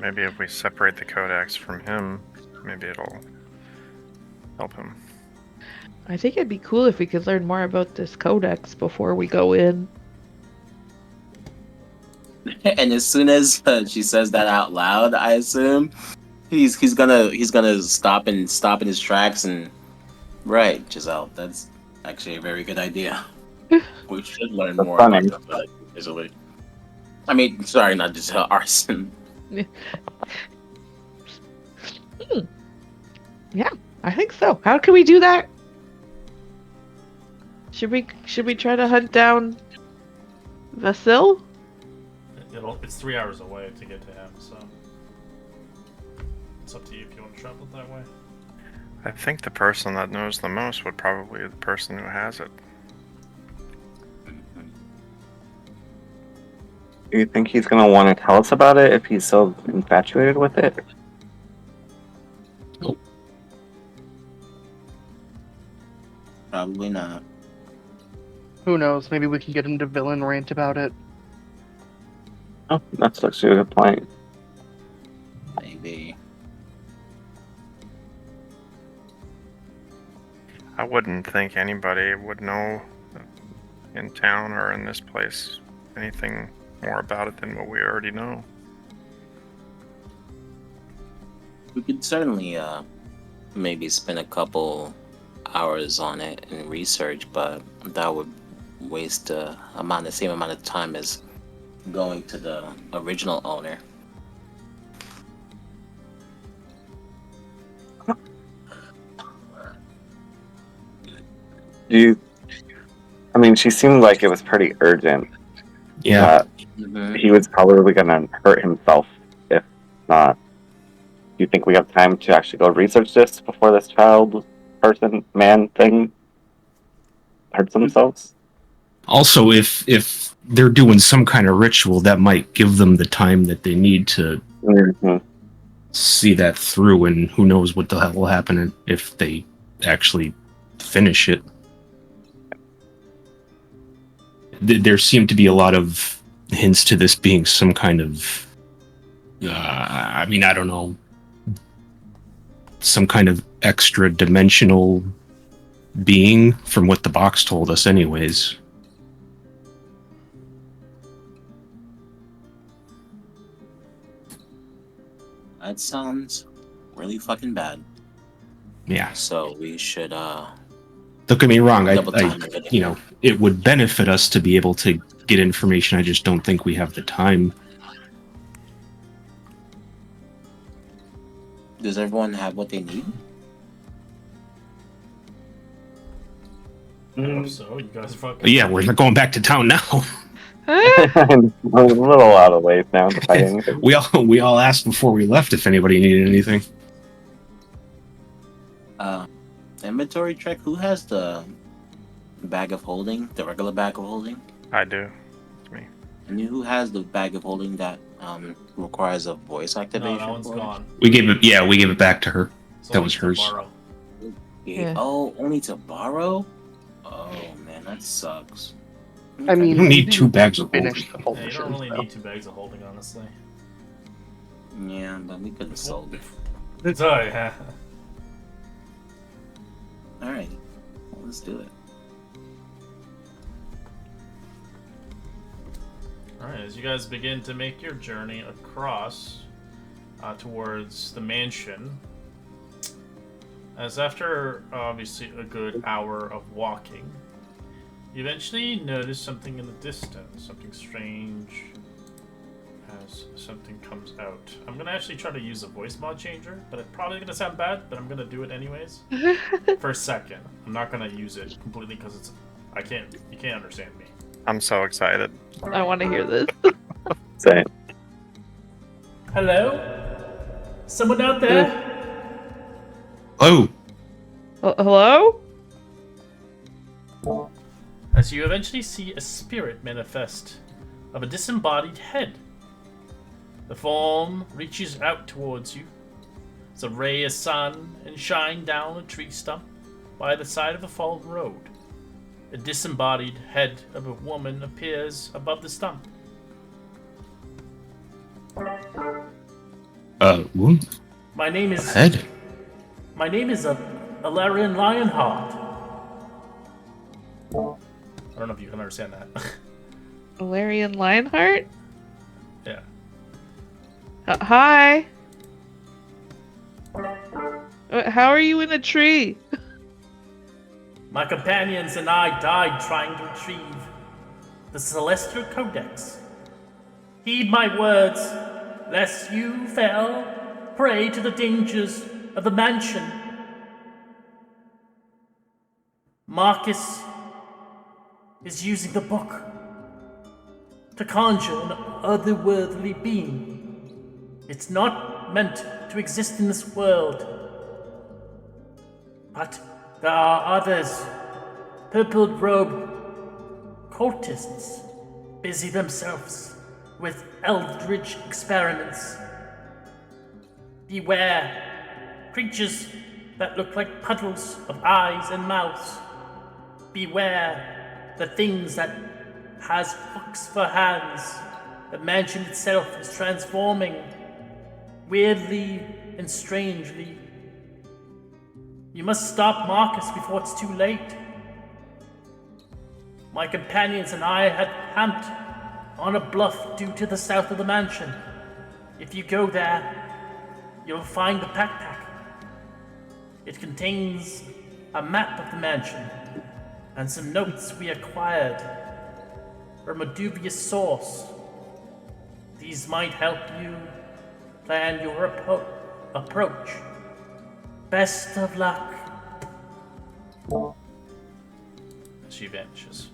G: Maybe if we separate the codex from him, maybe it'll help him.
B: I think it'd be cool if we could learn more about this codex before we go in.
A: And as soon as she says that out loud, I assume he's gonna stop in his tracks and right, Giselle. That's actually a very good idea. We should learn
F: That's
A: more about
F: funny.
A: the codex easily. I mean, sorry, not Giselle, Arson.
B: Yeah, I think so. How can we do that? Should we try to hunt down Vasil?
D: It's 3 hours away to get to him, so it's up to you if you want to travel that way.
G: I think the person that knows the most would probably be the person who has it.
F: Do you think he's gonna want to tell us about it if he's so infatuated with it?
A: Probably not.
E: Who knows? Maybe we can get him to villain rant about it.
F: Oh, that's actually a good point.
A: Maybe.
G: I wouldn't think anybody would know in town or in this place anything more about it than what we already know.
A: We could certainly maybe spend a couple hours on it in research, but that would waste the same amount of time as going to the original owner.
F: Do you? I mean, she seemed like it was pretty urgent.
C: Yeah.
F: That
A: Mm-hmm.
F: he was probably gonna hurt himself if not. Do you think we have time to actually go research this before this man thing hurts themselves?
C: Also, if they're doing some kind of ritual, that might give them the time that they need to
F: Mm-hmm.
C: see that through, and who knows what the hell will happen if they actually finish it. There seem to be a lot of hints to this being some kind of, I mean, I don't know, some kind of extra dimensional being from what the box told us anyways.
A: That sounds really fucking bad.
C: Yeah.
A: So we should
C: Don't get me wrong,
A: double time it.
C: you know, it would benefit us to be able to get information. I just don't think we have the time.
A: Does everyone have what they need?
D: I hope so. You guys fucking.
C: But yeah, we're not going back to town now.
F: I'm a little out of ways now to fight anything.
C: we all asked before we left if anybody needed anything.
A: Inventory check. Who has the bag of holding? The regular bag of holding?
G: I do. It's me.
A: And who has the bag of holding that requires a voice
D: No,
A: activation?
D: that one's
A: for it?
D: gone.
C: We gave it back to her.
D: So
C: That
D: only
C: was
D: to
C: hers.
D: borrow.
A: Yeah.
B: Yeah.
A: Oh, only to borrow? Oh man, that sucks.
E: I
A: Okay.
E: mean,
C: You don't need
E: we
C: two
E: didn't
C: bags of
E: finish
C: holding.
E: the whole
D: Yeah, you
E: mission.
D: don't really
E: so.
D: need 2 bags of holding, honestly.
A: Yeah, but we could have sold it.
D: So, yeah.
A: Alright. Well, let's do it.
D: Alright, as you guys begin to make your journey across towards the mansion, as after obviously a good hour of walking, you eventually notice something in the distance, something strange as something comes out. I'm gonna actually try to use a voice mod changer, but it's probably gonna sound bad, but I'm gonna do it anyways. For a second. I'm not gonna use it completely because you can't understand me.
G: I'm so excited.
B: I want to hear this.
F: Same.
D: Hello? Someone out there?
C: Oh,
B: Hello?
D: As you eventually see a spirit manifest of a disembodied head. The form reaches out towards you as a ray of sun and shine down a tree stump by the side of a fallen road. A disembodied head of a woman appears above the stump.
C: what?
D: My name is
C: Head?
D: Alarian Lionheart. I don't know if you can understand that.
B: Valerian Lionheart?
D: Yeah.
B: Hi. How are you in a tree?
D: My companions and I died trying to retrieve the Celestial Codex. Heed my words, lest you fell prey to the dangers of the mansion. Marcus is using the book to conjure an otherworldly being. It's not meant to exist in this world. But there are others, purple-robed cultists, busy themselves with eldritch experiments. Beware, creatures that look like puddles of eyes and mouths. Beware, the things that has hooks for hands. The mansion itself is transforming, weirdly and strangely. You must stop Marcus before it's too late. My companions and I had camped on a bluff due to the south of the mansion. If you go there, you'll find a backpack. It contains a map of the mansion and some notes we acquired from a dubious source. These might help you plan your approach. Best of luck. She vanishes.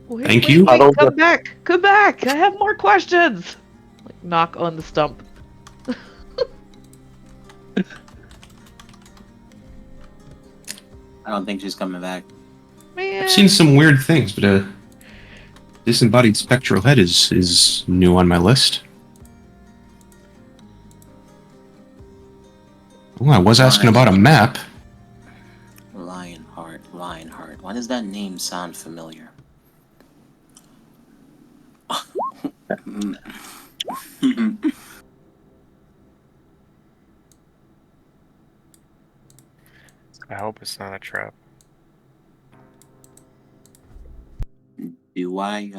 B: Wait,
C: Thank
B: wait,
C: you.
B: Wait,
F: Huddle
B: come
F: the-
B: back. Come back. I have more questions. Like knock on the stump.
A: I don't think she's coming back.
B: Man.
C: I've seen some weird things, but a disembodied spectral head is new on my list. Oh, I was asking about a map.
A: Lionheart. Why does that name sound familiar?
G: I hope it's not a trap.
A: Do I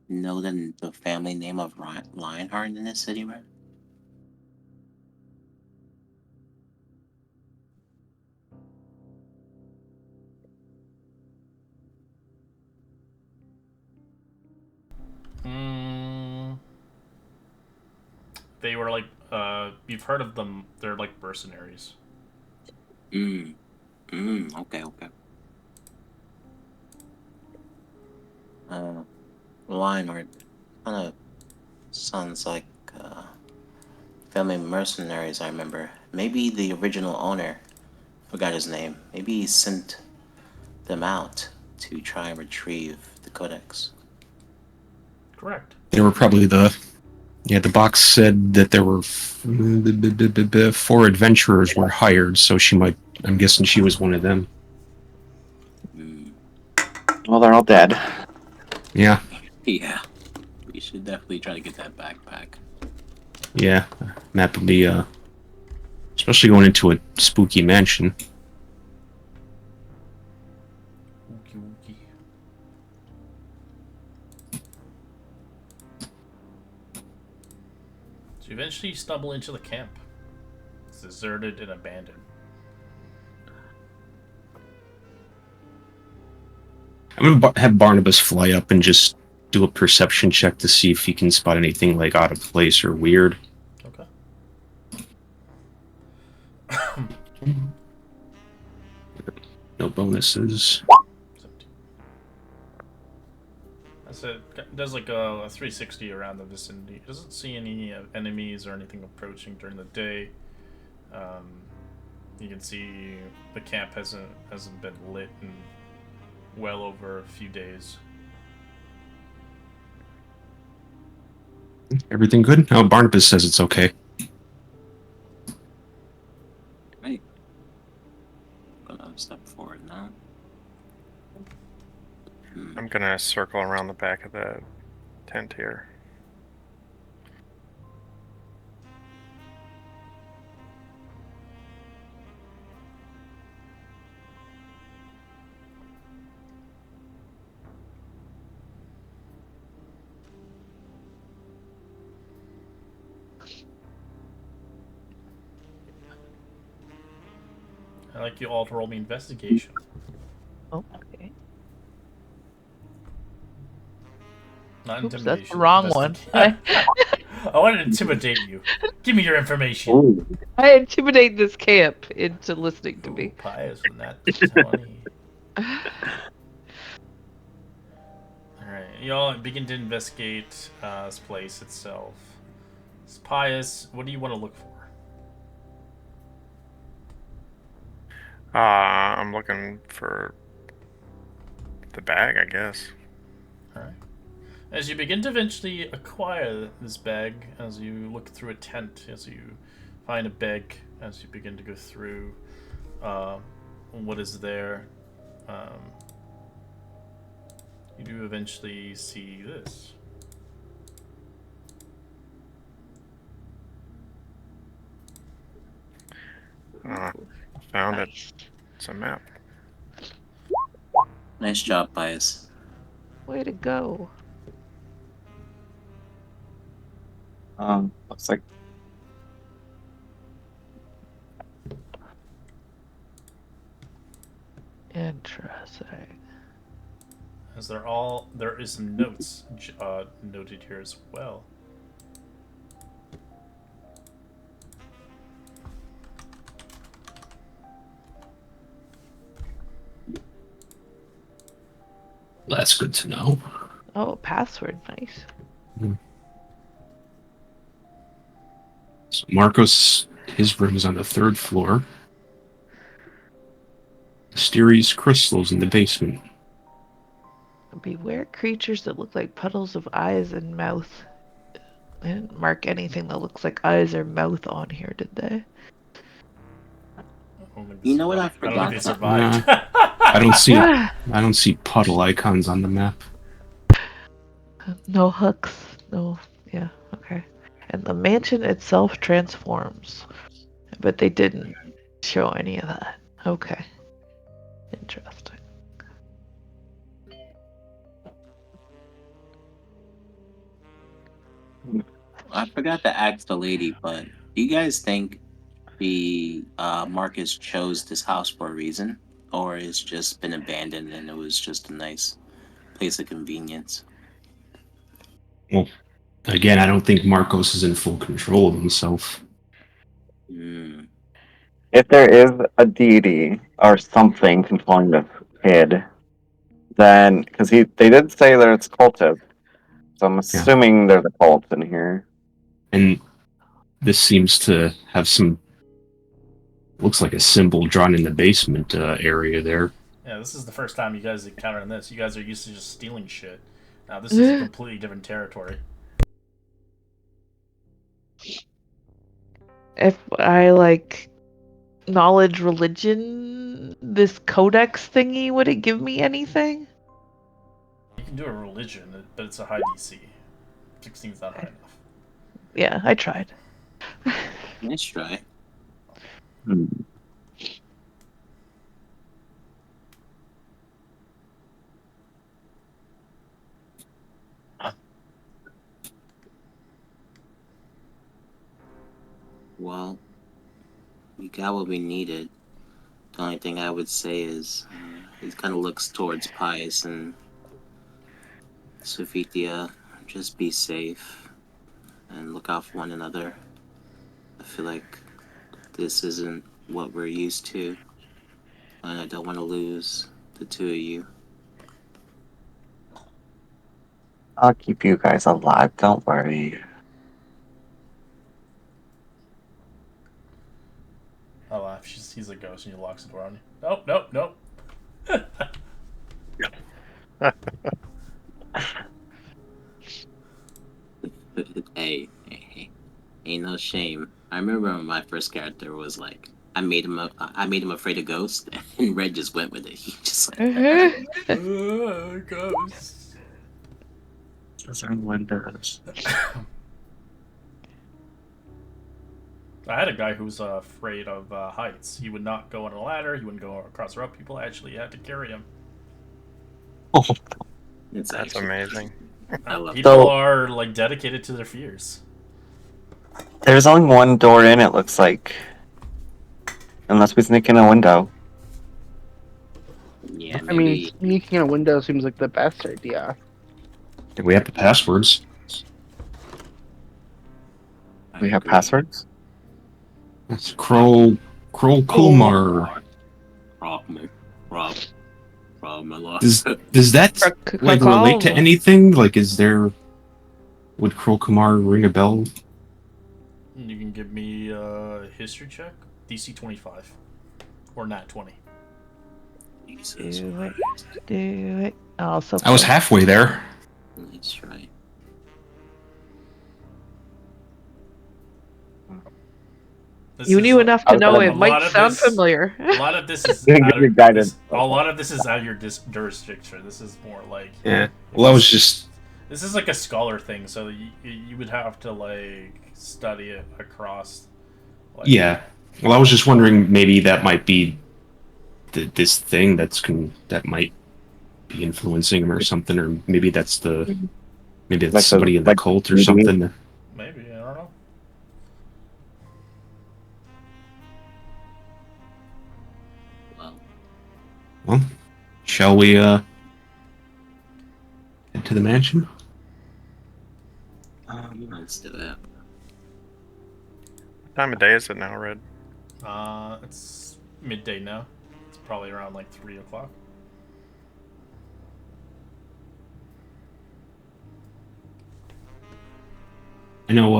A: know the family name of Lionheart in this city, right?
D: They were like, you've heard of them, they're like mercenaries.
A: Okay. Lionheart kind of sounds like family mercenaries, I remember. Maybe the original owner, forgot his name, maybe he sent them out to try and retrieve the codex.
D: Correct.
C: They were probably the box said that there were 4 adventurers were hired, so I'm guessing she was one of them.
F: Well, they're all dead.
C: Yeah,
A: Yeah. We should definitely try to get that backpack.
C: yeah. Map would be especially going into a spooky mansion.
D: Ookie wookie. So you eventually stumble into the camp. It's deserted and abandoned.
C: I'm gonna have Barnabas fly up and just do a perception check to see if he can spot anything like out of place or weird.
D: Okay.
C: No bonuses.
D: That's it. Does like a 360 around the vicinity. It doesn't see any enemies or anything approaching during the day. You can see the camp hasn't been lit in well over a few days.
C: Everything good? Oh, Barnabas says it's okay.
A: Right. Gonna step forward now.
G: I'm gonna circle around the back of the tent here.
D: I like you all to roll me investigation.
B: Oh, okay.
D: Not
B: Oops,
D: intimidation.
B: that's the wrong one.
D: I want to intimidate you. Give me your information.
F: Ooh.
B: I intimidate this camp into listening to
D: Ooh,
B: me.
D: pies with that 20. Alright, you all begin to investigate this place itself. It's pious. What do you want to look for?
G: I'm looking for the bag, I guess.
D: Alright. As you begin to eventually acquire this bag, as you look through a tent, as you find a bag, as you begin to go through what is there, you do eventually see this.
G: Found it.
B: Nice.
G: It's a map.
A: Nice job, Pius.
B: Way to go.
F: Looks like
B: Interesting.
D: As there is some notes noted here as well.
C: That's good to know.
B: Oh, password. Nice.
C: So Marcos, his room is on the 3rd floor. Mysterious crystals in the basement.
B: Beware creatures that look like puddles of eyes and mouth. They didn't mark anything that looks like eyes or mouth on here, did they?
A: You know what I
D: I don't think they
A: forgot?
D: survived.
C: I don't see puddle icons on the map.
B: No hooks. No. Yeah. Okay. And the mansion itself transforms, but they didn't show any of that. Okay. Interesting.
A: I forgot to ask the lady, but do you guys think the Marcus chose this house for a reason, or it's just been abandoned and it was just a nice place of convenience?
C: Well, again, I don't think Marcos is in full control of himself.
A: Hmm.
F: if there is a deity or something controlling this kid, then because they did say there's cultists, so I'm assuming there's a cult in here.
C: And this seems to have some. Looks like a symbol drawn in the basement area there.
D: Yeah, this is the first time you guys encountering this. You guys are used to just stealing shit. Now this is a completely different territory.
B: If I like knowledge religion, this codex thingy, would it give me anything?
D: can do a religion, but it's a high DC. 16's not high enough.
B: Yeah, I tried.
A: Nice try.
F: Hmm.
A: Well, we got what we needed. The only thing I would say is he kind of looks towards Pius and Sophia. Just be safe and look out for one another. I feel like this isn't what we're used to, and I don't want to lose the two of you.
F: I'll keep you guys alive. Don't worry.
D: I laugh. He's a ghost and he locks the door on you. Nope.
A: Hey, ain't no shame. I remember when my first character was like, I made him afraid of ghosts, and Red just went with it. He just like,
D: Ghosts.
F: Those are windows.
D: I had a guy who was afraid of heights. He would not go on a ladder. He wouldn't go across the rope. People actually had to carry him.
F: Oh,
A: it's
G: That's
A: actually,
G: amazing.
A: I love
D: People
F: So-
D: are like dedicated to their fears.
F: there's only one door in, it looks like. Unless we sneak in a window.
A: Yeah,
E: I mean,
A: maybe.
E: sneaking in a window seems like the best idea.
C: Do we have the passwords?
A: I
F: We have
A: agree.
F: passwords?
C: It's Kroll Kulmar.
A: Rob, my lost.
C: Does that like relate to anything? Like, would Kroll Kumar ring a bell?
D: You can give me a history check. DC 25. Or nat 20.
A: Jesus
B: Do it.
A: Christ.
B: Do it. Also,
C: I was halfway there.
A: Nice try.
D: This
B: You
D: is
B: knew enough to
F: was
B: know
F: gonna-
B: it
D: a lot
B: might
D: of
B: sound
D: this-
B: familiar.
D: A lot of this is
F: Gonna give
D: out
F: you
D: of,
F: guidance.
D: a lot of this is out of your jurisdiction. This is more like
C: Yeah. Well, I was just.
D: this is like a scholar thing, so you would have to like study it across. Like,
C: Yeah. Well, I was just wondering maybe that might be this thing that might be influencing him or something, or maybe that's
F: Like
C: somebody in the
F: like
C: cult or
F: maybe-
C: something.
D: maybe I don't know.
A: Well,
C: Well, shall we head to the mansion?
A: let's do that.
G: What time of day is it now, Red?
D: It's midday now. It's probably around like 3 o'clock.
C: I know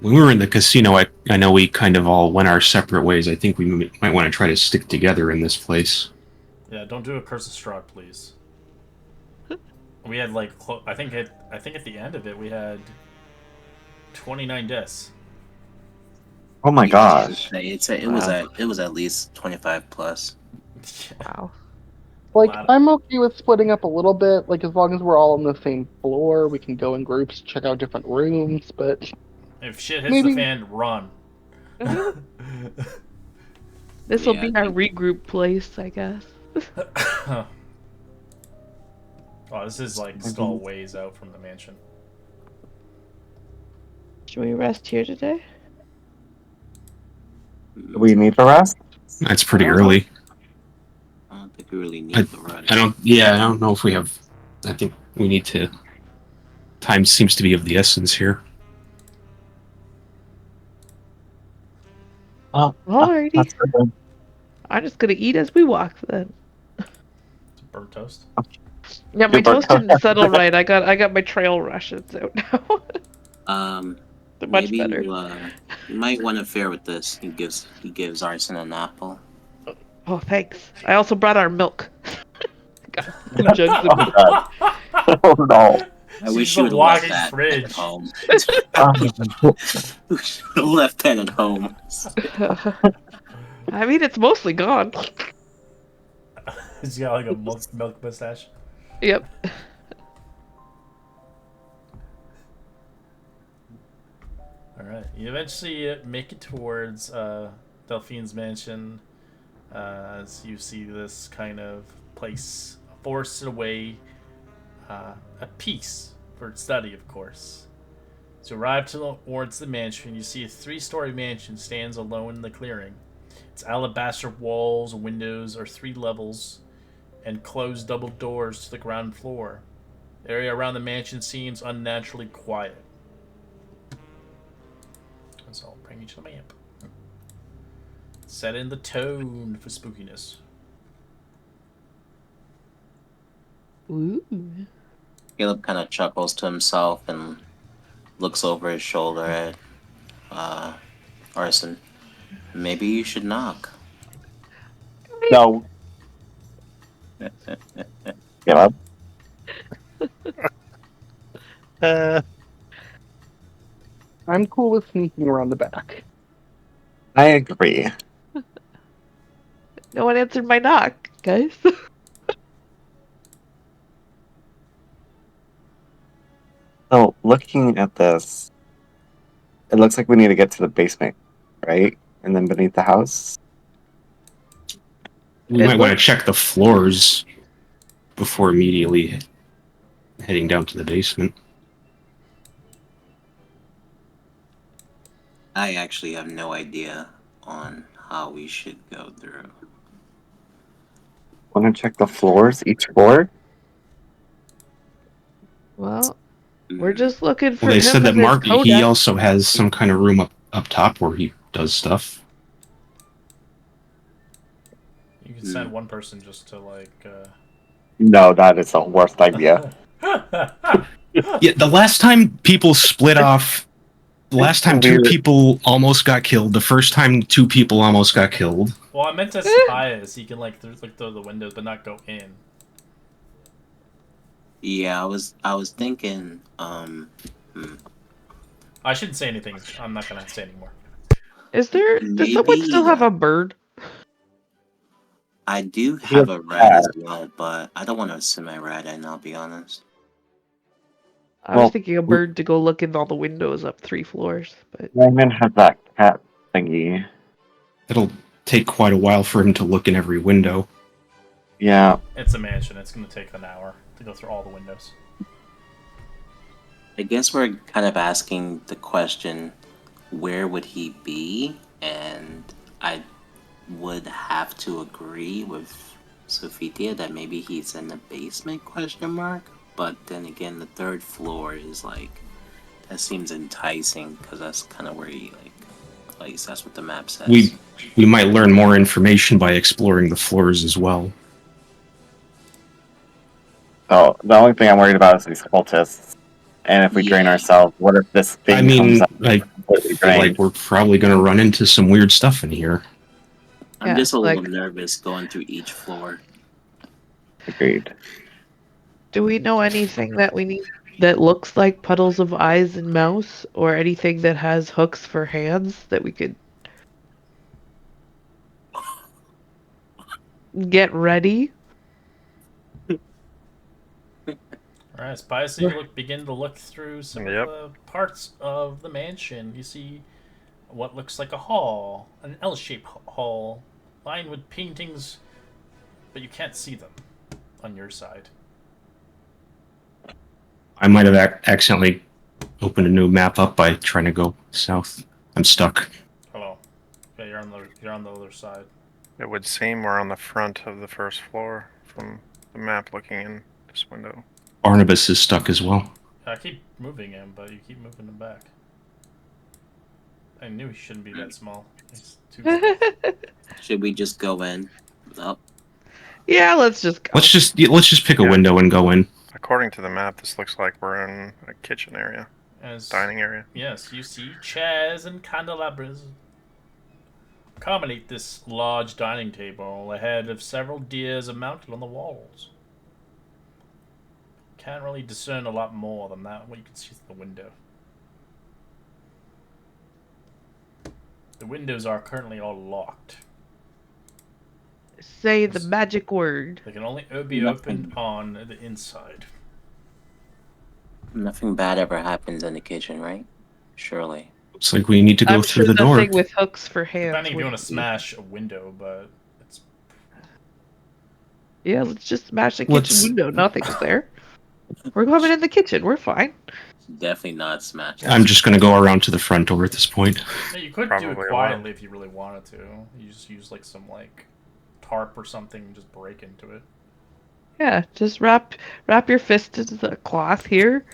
C: when we were in the casino, I know we kind of all went our separate ways. I think we might want to try to stick together in this place.
D: Yeah, don't do a curse of Strahd, please. We had like I think at the end of it we had 29 deaths.
F: Oh my gosh.
A: It was at least 25 plus.
B: Wow.
E: Like,
D: Lot of-
E: I'm okay with splitting up a little bit. Like, as long as we're all on the same floor, we can go in groups, check out different rooms. But
D: If shit hits
E: Maybe-
D: the fan, run.
B: This will
A: Yeah,
B: be our regroup place, I guess.
D: Oh, this is like still ways out from the mansion.
B: Should we rest here today?
F: Do we need to rest?
C: That's pretty early.
A: I don't think we really need the run.
C: I don't know if we have. I think we need to. Time seems to be of the essence here.
F: Oh,
B: Alrighty.
F: that's good.
B: I'm just gonna eat as we walk then.
D: It's a burnt toast.
B: Yeah, my
F: Super
B: toast didn't settle right. I got my trail rations out now. They're much
A: Maybe
B: better.
A: you might want to fare with this. He gives Arson an apple.
B: Oh, thanks. I also brought our milk. Got some jugs of
F: Oh
B: milk.
F: god. Oh no.
A: I
D: She's
A: wish
D: the
A: you would have left
D: walking
A: that
D: fridge.
A: at home.
F: Oh,
A: You should have left that at home.
B: I mean, it's mostly gone.
D: He's got like a milk mustache.
B: Yep.
D: All right. You eventually make it towards Delphine's mansion as you see this kind of place forested away a piece for study, of course. As you arrive towards the mansion, you see a 3-story mansion stands alone in the clearing. Its alabaster walls and windows are 3 levels and closed double doors to the ground floor. The area around the mansion seems unnaturally quiet. So I'll bring you to the map. Set in the tone for spookiness.
B: Ooh.
A: Caleb kind of chuckles to himself and looks over his shoulder at Arson. Maybe you should knock.
F: No. Caleb.
E: I'm cool with sneaking around the back.
F: I agree.
B: No one answered my knock, guys.
F: So, looking at this, it looks like we need to get to the basement, right? And then beneath the house.
C: We
B: It
C: might want to
B: looks-
C: check the floors before immediately heading down to the basement.
A: I actually have no idea on how we should go through.
F: Want to check the floors, each floor?
B: Well, we're just looking for
C: Well, they
B: him
C: said that
B: and his
C: Mark, he
B: codex.
C: also has some kind of room up top where he does stuff.
D: You can send one person just to like.
F: No, that is the worst idea.
C: Yeah, the last time people split off, the last time 2 people almost got killed, the first time 2 people almost got killed.
D: Well, I meant to spy it so you can like through the windows but not go in.
A: Yeah, I was thinking.
D: I shouldn't say anything. I'm not gonna say anymore.
B: Does someone still have a bird?
A: I do have a rat as well, but I don't want to send my rat in. I'll be honest.
B: I was thinking a bird to go look in all the windows up 3 floors, but
F: Raymond has that cat thingy.
C: It'll take quite a while for him to look in every window.
F: Yeah.
D: It's a mansion. It's gonna take an hour to go through all the windows.
A: I guess we're kind of asking the question, where would he be? And I would have to agree with Sophia that maybe he's in the basement, question mark. But then again, the 3rd floor is like, that seems enticing because that's kind of where he like, at least that's what the map says.
C: We might learn more information by exploring the floors as well.
F: Oh, the only thing I'm worried about is these cultists. And if we drain ourselves, what if this thing comes up completely
C: feel like we're probably going to run into some weird stuff in here.
A: I'm just a little nervous going through each floor.
F: Agreed.
B: do we know anything that we need that looks like puddles of eyes and mouths, or anything that has hooks for hands that we could get ready?
D: Alright, spies, so you begin to look through some of the parts of the mansion. You see what looks like a hall, an L-shaped hall, lined with paintings, but you can't see them on your side.
C: I might have accidentally opened a new map up by trying to go south. I'm stuck.
D: Hello. Okay, you're on the other side.
G: It would seem we're on the front of the first floor from the map looking in this window.
C: Barnabas is stuck as well.
D: I keep moving him, but you keep moving him back. I knew he shouldn't be that small. He's too small.
A: Should we just go in? Up.
B: Yeah, let's just go.
C: Let's just pick a window and go in.
G: According to the map, this looks like we're in a kitchen area, dining area.
D: Yes, you see chairs and candelabras accommodate this large dining table. Ahead of several deers are mounted on the walls. Can't really discern a lot more than that, what you can see through the window. The windows are currently all locked.
B: Say the magic word.
D: They can only be opened on the inside.
A: Nothing bad ever happens in the kitchen, right? Surely.
C: Looks like we need to go
B: I'm
C: through
B: sure
C: the door.
B: thing with hooks for hands.
D: Depending if you want
B: wouldn't
D: to
B: be-
D: smash a window, but it's
B: Yeah, let's just smash the
C: Let's-
B: kitchen window. Nothing's there. We're coming in the kitchen. We're fine.
A: Definitely not smash.
C: I'm just going to go around to the front door at this point.
D: yeah, you could do
G: Probably
D: it
G: will.
D: quietly if you really wanted to. You just use like some like tarp or something and just break into it.
B: Yeah, just wrap your fist into the cloth here.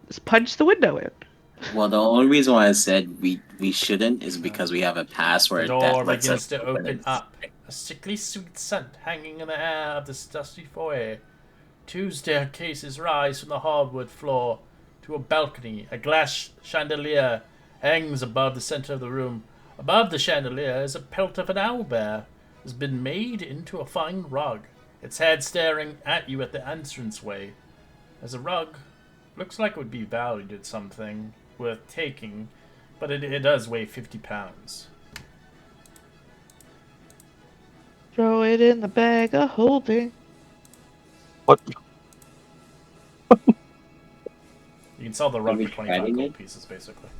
B: Just punch the window in.
A: Well, the only reason why I said we shouldn't is because we have a
D: The
A: password
D: door
A: that lets
D: begins
A: us
D: to open
A: it.
D: up. A sickly sweet scent hanging in the air of this dusty foyer. Two staircases rise from the hardwood floor to a balcony. A glass chandelier hangs above the center of the room. Above the chandelier is a pelt of an owlbear. It has been made into a fine rug. Its head staring at you at the entranceway. As a rug, looks like it would be valued at something worth taking, but it does weigh 50 pounds.
B: Throw it in the bag of holding.
F: What?
D: You can sell the rug
A: we
D: for 25
A: fighting
D: gold
A: it?
D: pieces, basically.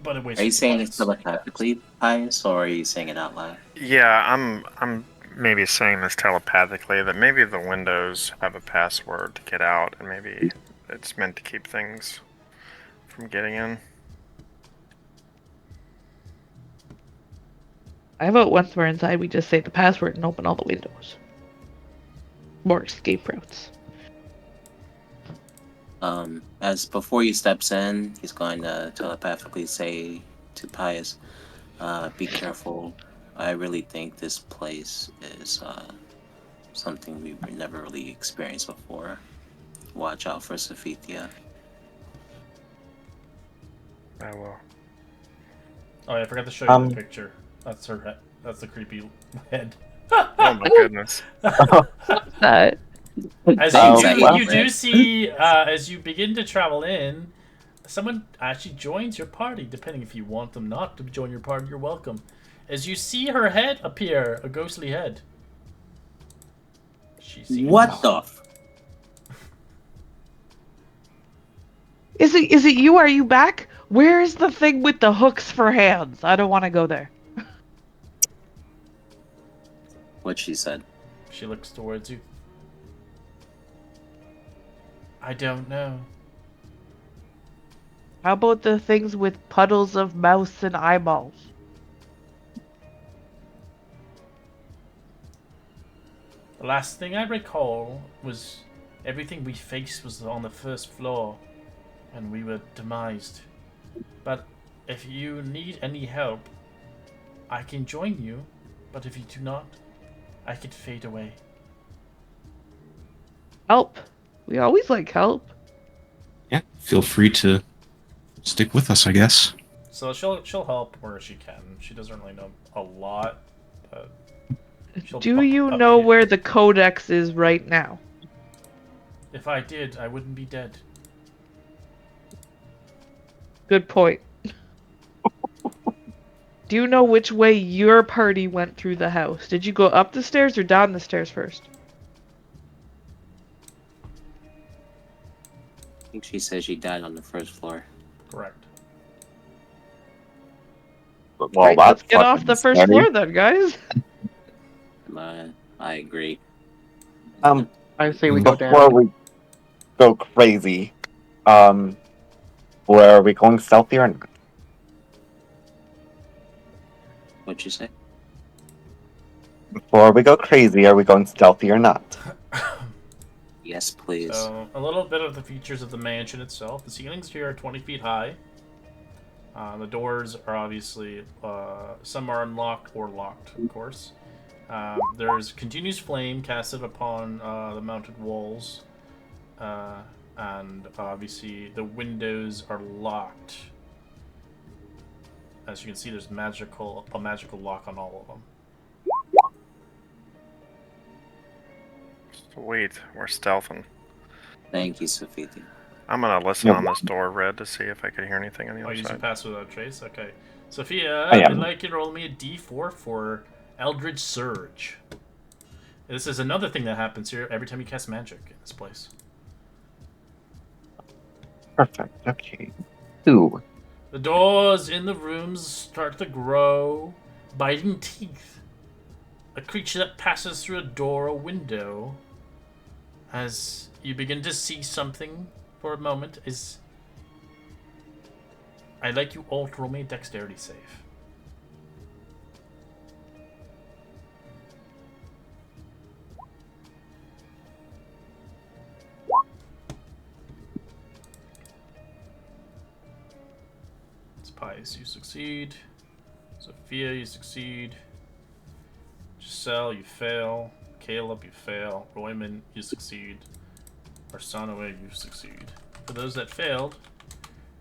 D: But it weighs
A: Are you
D: 50
A: saying
D: pounds.
A: it's telepathically, Pius, or are you saying it out loud?
G: Yeah, I'm maybe saying this telepathically that maybe the windows have a password to get out, and maybe it's meant to keep things from getting in.
B: I vote once we're inside, we just say the password and open all the windows. More escape routes.
A: As before he steps in, he's going to telepathically say to Pius, be careful. I really think this place is something we were never really experienced before. Watch out for Sophia.
G: I will.
D: Oh, yeah, I forgot to show you the picture. That's her head. That's the creepy head.
G: Oh my goodness.
B: That
D: As
A: Thanks,
D: you do see, as you begin to travel in, someone actually joins your party. Depending if you want them not to join your party, you're welcome. As you see her head appear, a ghostly head. She seems
A: What the?
B: is it you? Are you back? Where is the thing with the hooks for hands? I don't want to go there.
A: What she said.
D: She looks towards you. I don't know.
B: How about the things with puddles of mouse and eyeballs?
D: The last thing I recall was everything we faced was on the first floor, and we were demised. But if you need any help, I can join you. But if you do not, I could fade away.
B: Help. We always like help.
C: Yeah, feel free to stick with us, I guess.
D: So she'll help where she can. She doesn't really know a lot, but she'll
B: Do you know where the codex is right now?
D: If I did, I wouldn't be dead.
B: Good point. Do you know which way your party went through the house? Did you go up the stairs or down the stairs first?
A: I think she said she died on the first floor.
D: Correct.
F: Well,
B: Right,
F: that's
B: let's get off
F: fucking
B: the first
F: scary.
B: floor then, guys.
A: I agree.
E: I say we go
F: Before
E: down.
F: we go crazy, where are we going stealthy or not?
A: What'd you say?
F: Before we go crazy, are we going stealthy or not?
A: Yes, please.
D: So, a little bit of the features of the mansion itself. The ceilings here are 20 feet high. The doors are obviously, some are unlocked or locked, of course. There's continuous flame casted upon the mounted walls. And obviously the windows are locked. As you can see, there's a magical lock on all of them.
G: Sweet, we're stealthing.
A: Thank you, Sophia.
G: I'm gonna listen on this door, Red, to see if I can hear anything on the
D: Oh,
G: other
D: using
G: side.
D: pass without trace? Okay. Sophia,
F: I am.
D: I'd like you to roll me a d4 for Eldritch Surge. This is another thing that happens here every time you cast magic in this place.
F: Perfect. Okay. 2.
D: The doors in the rooms start to grow, biting teeth. A creature that passes through a door or window, as you begin to see something for a moment, is... I'd like you all to roll me a dexterity save. Pies, you succeed. Sophia, you succeed. Giselle, you fail. Caleb, you fail. Royman, you succeed. Arsanoe, you succeed. For those that failed,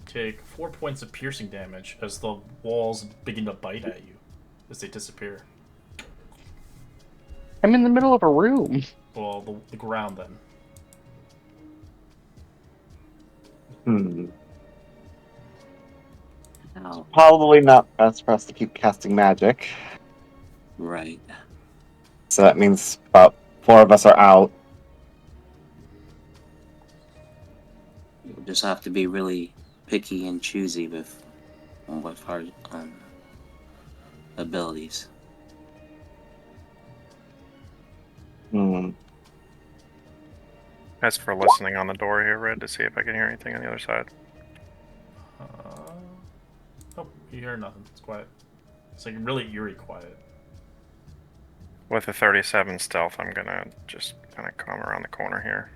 D: take 4 points of piercing damage as the walls begin to bite at you as they disappear.
E: I'm in the middle of a room.
D: Well, the ground then.
A: Ow.
F: Probably not best for us to keep casting magic.
A: Right.
F: So that means about 4 of us are out.
A: You'll just have to be really picky and choosy with what part abilities.
G: As for listening on the door here, Red, to see if I can hear anything on the other side.
D: Oh, you hear nothing. It's quiet. It's like really eerie quiet.
G: With a 37 stealth, I'm gonna just kind of come around the corner here.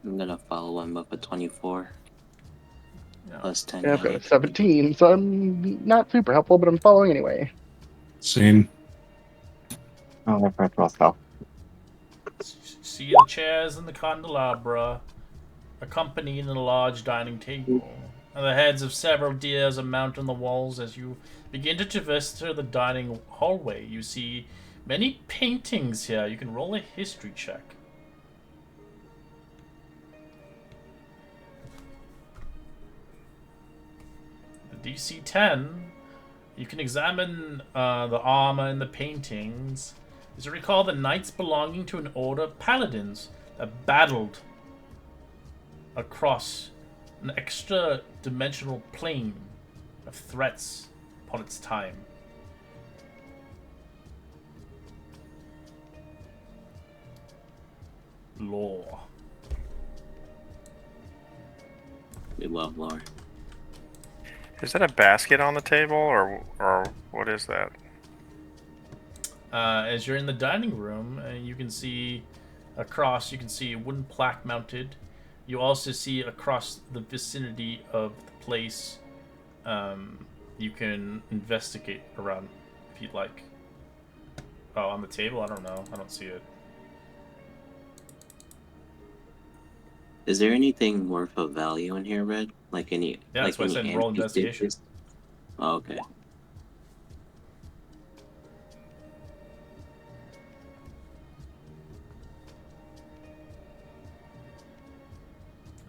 A: I'm gonna follow him with a 24.
D: No.
A: Plus 10.
E: And I've got a 17, so I'm not super helpful, but I'm following anyway.
C: Same.
F: Oh, I forgot to roll stealth.
D: See the chairs and the candelabra, accompanied in a large dining table, and the heads of several deers are mounted on the walls. As you begin to traverse through the dining hallway, you see many paintings here. You can roll a history check. The DC 10, you can examine the armor and the paintings. As you recall, the knights belonging to an order of paladins that battled across an extra-dimensional plane of threats upon its time. Lore.
A: We love lore.
G: Is that a basket on the table, or what is that?
D: As you're in the dining room, you can see across, you can see a wooden plaque mounted. You also see across the vicinity of the place, you can investigate around if you'd like. Oh, on the table? I don't know. I don't see it.
A: Is there anything worth of value in here, Red? Like any?
D: Yeah,
A: like
D: that's why I
A: any
D: said roll
A: antique
D: investigation.
A: pieces? Oh, okay.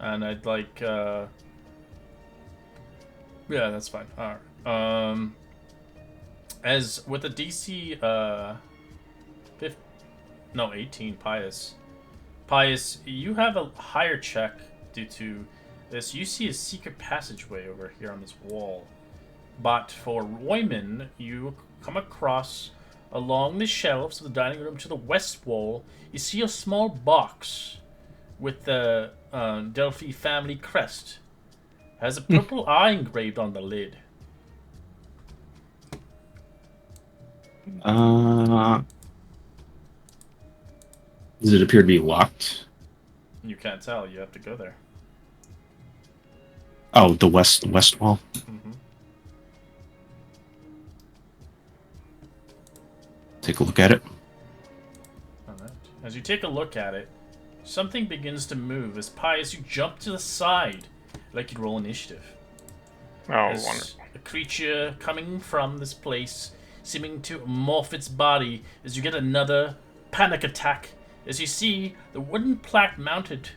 D: And I'd like, yeah, that's fine. Alright. As with the DC, 18, Pious. Pious, you have a higher check due to this. You see a secret passageway over here on this wall. But for Royman, you come across along the shelves of the dining room to the west wall. You see a small box with the Delphi family crest. Has a purple eye engraved on the lid.
C: Does it appear to be locked?
D: You can't tell. You have to go there.
C: Oh, the west wall.
D: Mm-hmm.
C: Take a look at it.
D: Alright. As you take a look at it, something begins to move as Pius, you jump to the side like you'd roll initiative.
G: Oh,
D: As
G: wonderful.
D: a creature coming from this place, seeming to morph its body, as you get another panic attack, as you see the wooden plaque mounted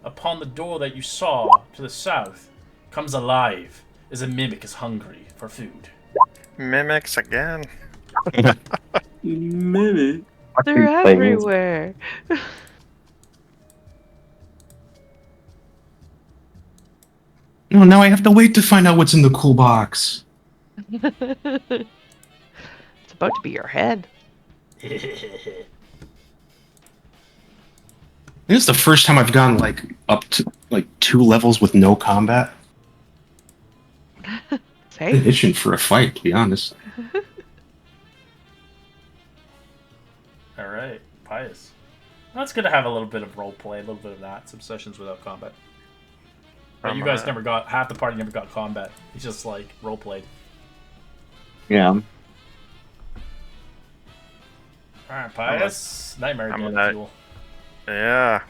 D: upon the door that you saw to the south comes alive as a mimic is hungry for food.
G: Mimics again.
A: Maybe.
B: They're
F: Things.
B: everywhere.
C: No, now I have to wait to find out what's in the cool box.
B: It's about to be your head.
C: This is the first time I've gone like up to like 2 levels with no combat.
B: Say.
C: Been itching for a fight, to be honest.
D: All right, Pious. That's good to have a little bit of role play, a little bit of that. Some sessions without combat. But you guys never got half the party never got combat. It's just like role played.
F: Yeah.
D: All right, Pious. Nightmare again, fuel.
G: Yeah.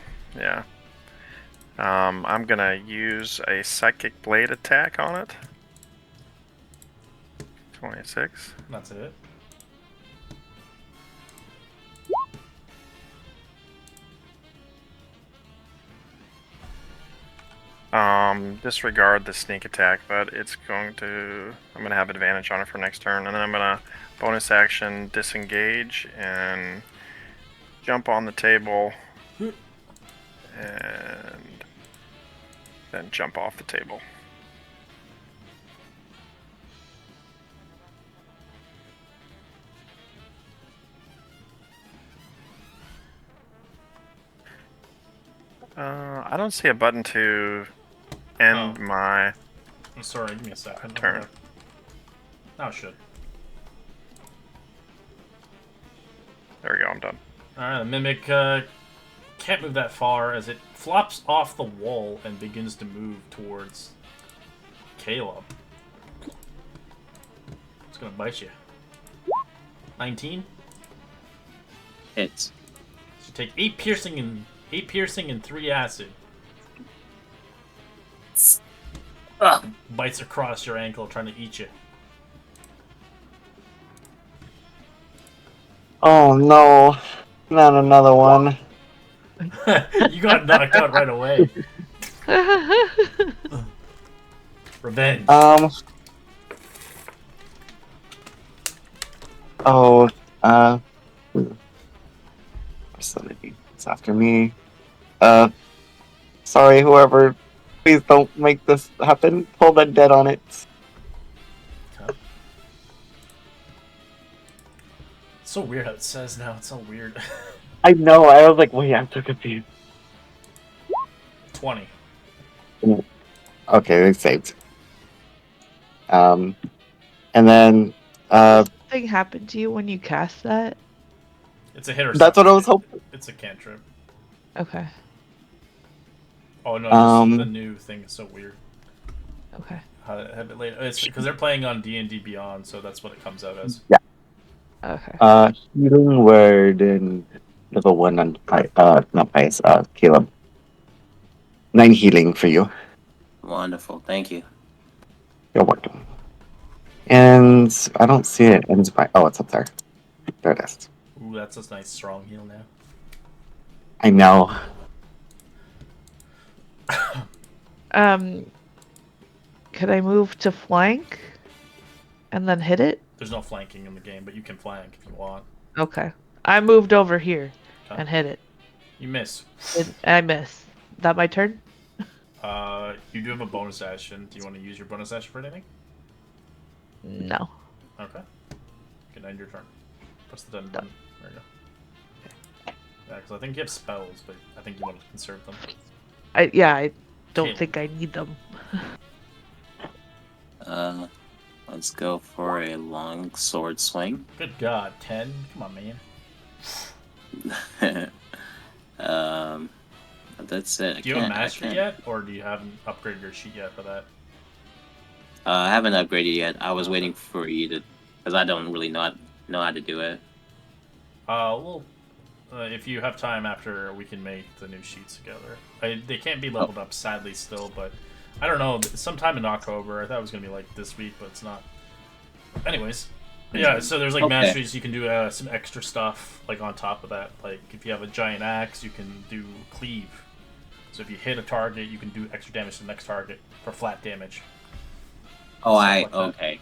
G: I'm gonna use a psychic blade attack on it. 26.
D: That's it.
G: Disregard the sneak attack, but it's going to. I'm gonna have advantage on it for next turn, and then I'm gonna bonus action disengage and jump on the table, and then jump off the table. I don't see a button to end my
D: I'm sorry, give me a second.
G: turn.
D: Now it should.
G: There we go, I'm done.
D: Alright, the Mimic can't move that far as it flops off the wall and begins to move towards Caleb. It's gonna bite you. 19?
A: Hits.
D: So take 8 piercing and 3 acid.
A: Ugh.
D: Bites across your ankle trying to eat you.
F: Oh no, not another one.
D: You got knocked out right away. Revenge.
F: Oh, somebody, it's after me. Sorry, whoever. Please don't make this happen. Pull the dead on it.
D: It's so weird how it says now. It's so weird.
F: I know. I was like, wait, I'm so confused.
D: 20.
F: Okay, they saved. And then
B: Thing happened to you when you cast that?
D: It's a hit or
F: that's what I was hoping.
D: It's a cantrip.
B: Okay.
D: Oh no, this, the new thing is so weird.
B: Okay.
D: Have it later. It's because they're playing on D&D Beyond, so that's what it comes out as.
F: Yeah.
B: Okay.
F: Healing word and level 1 on not Pius, Caleb. 9 healing for you.
A: Wonderful. Thank you.
F: You're welcome. And I don't see it ends by. Oh, it's up there. There it is.
D: Ooh, that's a nice strong heal now.
F: I know.
B: Could I move to flank and then hit it?
D: There's no flanking in the game, but you can flank if you want.
B: Okay. I moved over here and hit it.
D: You miss.
B: I miss. That my turn?
D: You do have a bonus action. Do you want to use your bonus action for anything?
B: No.
D: Okay. You can end your turn. Press the done button. There you go. Yeah, because I think you have spells, but I think you want to conserve them.
B: I don't
D: Okay.
B: think I need them.
A: Let's go for a long sword swing.
D: Good God, 10? Come on, man.
A: That's it.
D: Do you have a mastery yet, or do you haven't upgraded your sheet yet for that?
A: I haven't upgraded yet. I was waiting for you to, because I don't really know how to do it.
D: Well, if you have time after, we can make the new sheets together. They can't be leveled up, sadly, still, but I don't know. Sometime in October. I thought it was gonna be like this week, but it's not. Anyways, yeah. So there's like
A: Okay.
D: masteries. You can do some extra stuff like on top of that. Like if you have a giant axe, you can do cleave. So if you hit a target, you can do extra damage to the next target for flat damage.
A: Oh,
D: Stuff like that.
A: okay.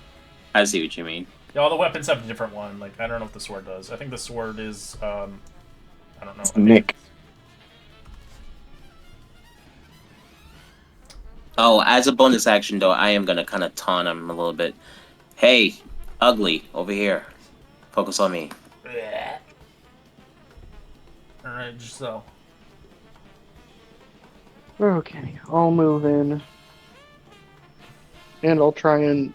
A: I see what you mean.
D: Yeah, all the weapons have a different one. Like I don't know what the sword does. I think the sword is I don't know. I think
F: Nick.
A: Oh, as a bonus action though, I am gonna kind of taunt him a little bit. Hey, ugly, over here. Focus on me.
D: Alright, just so.
E: Okay, I'll move in. And I'll try and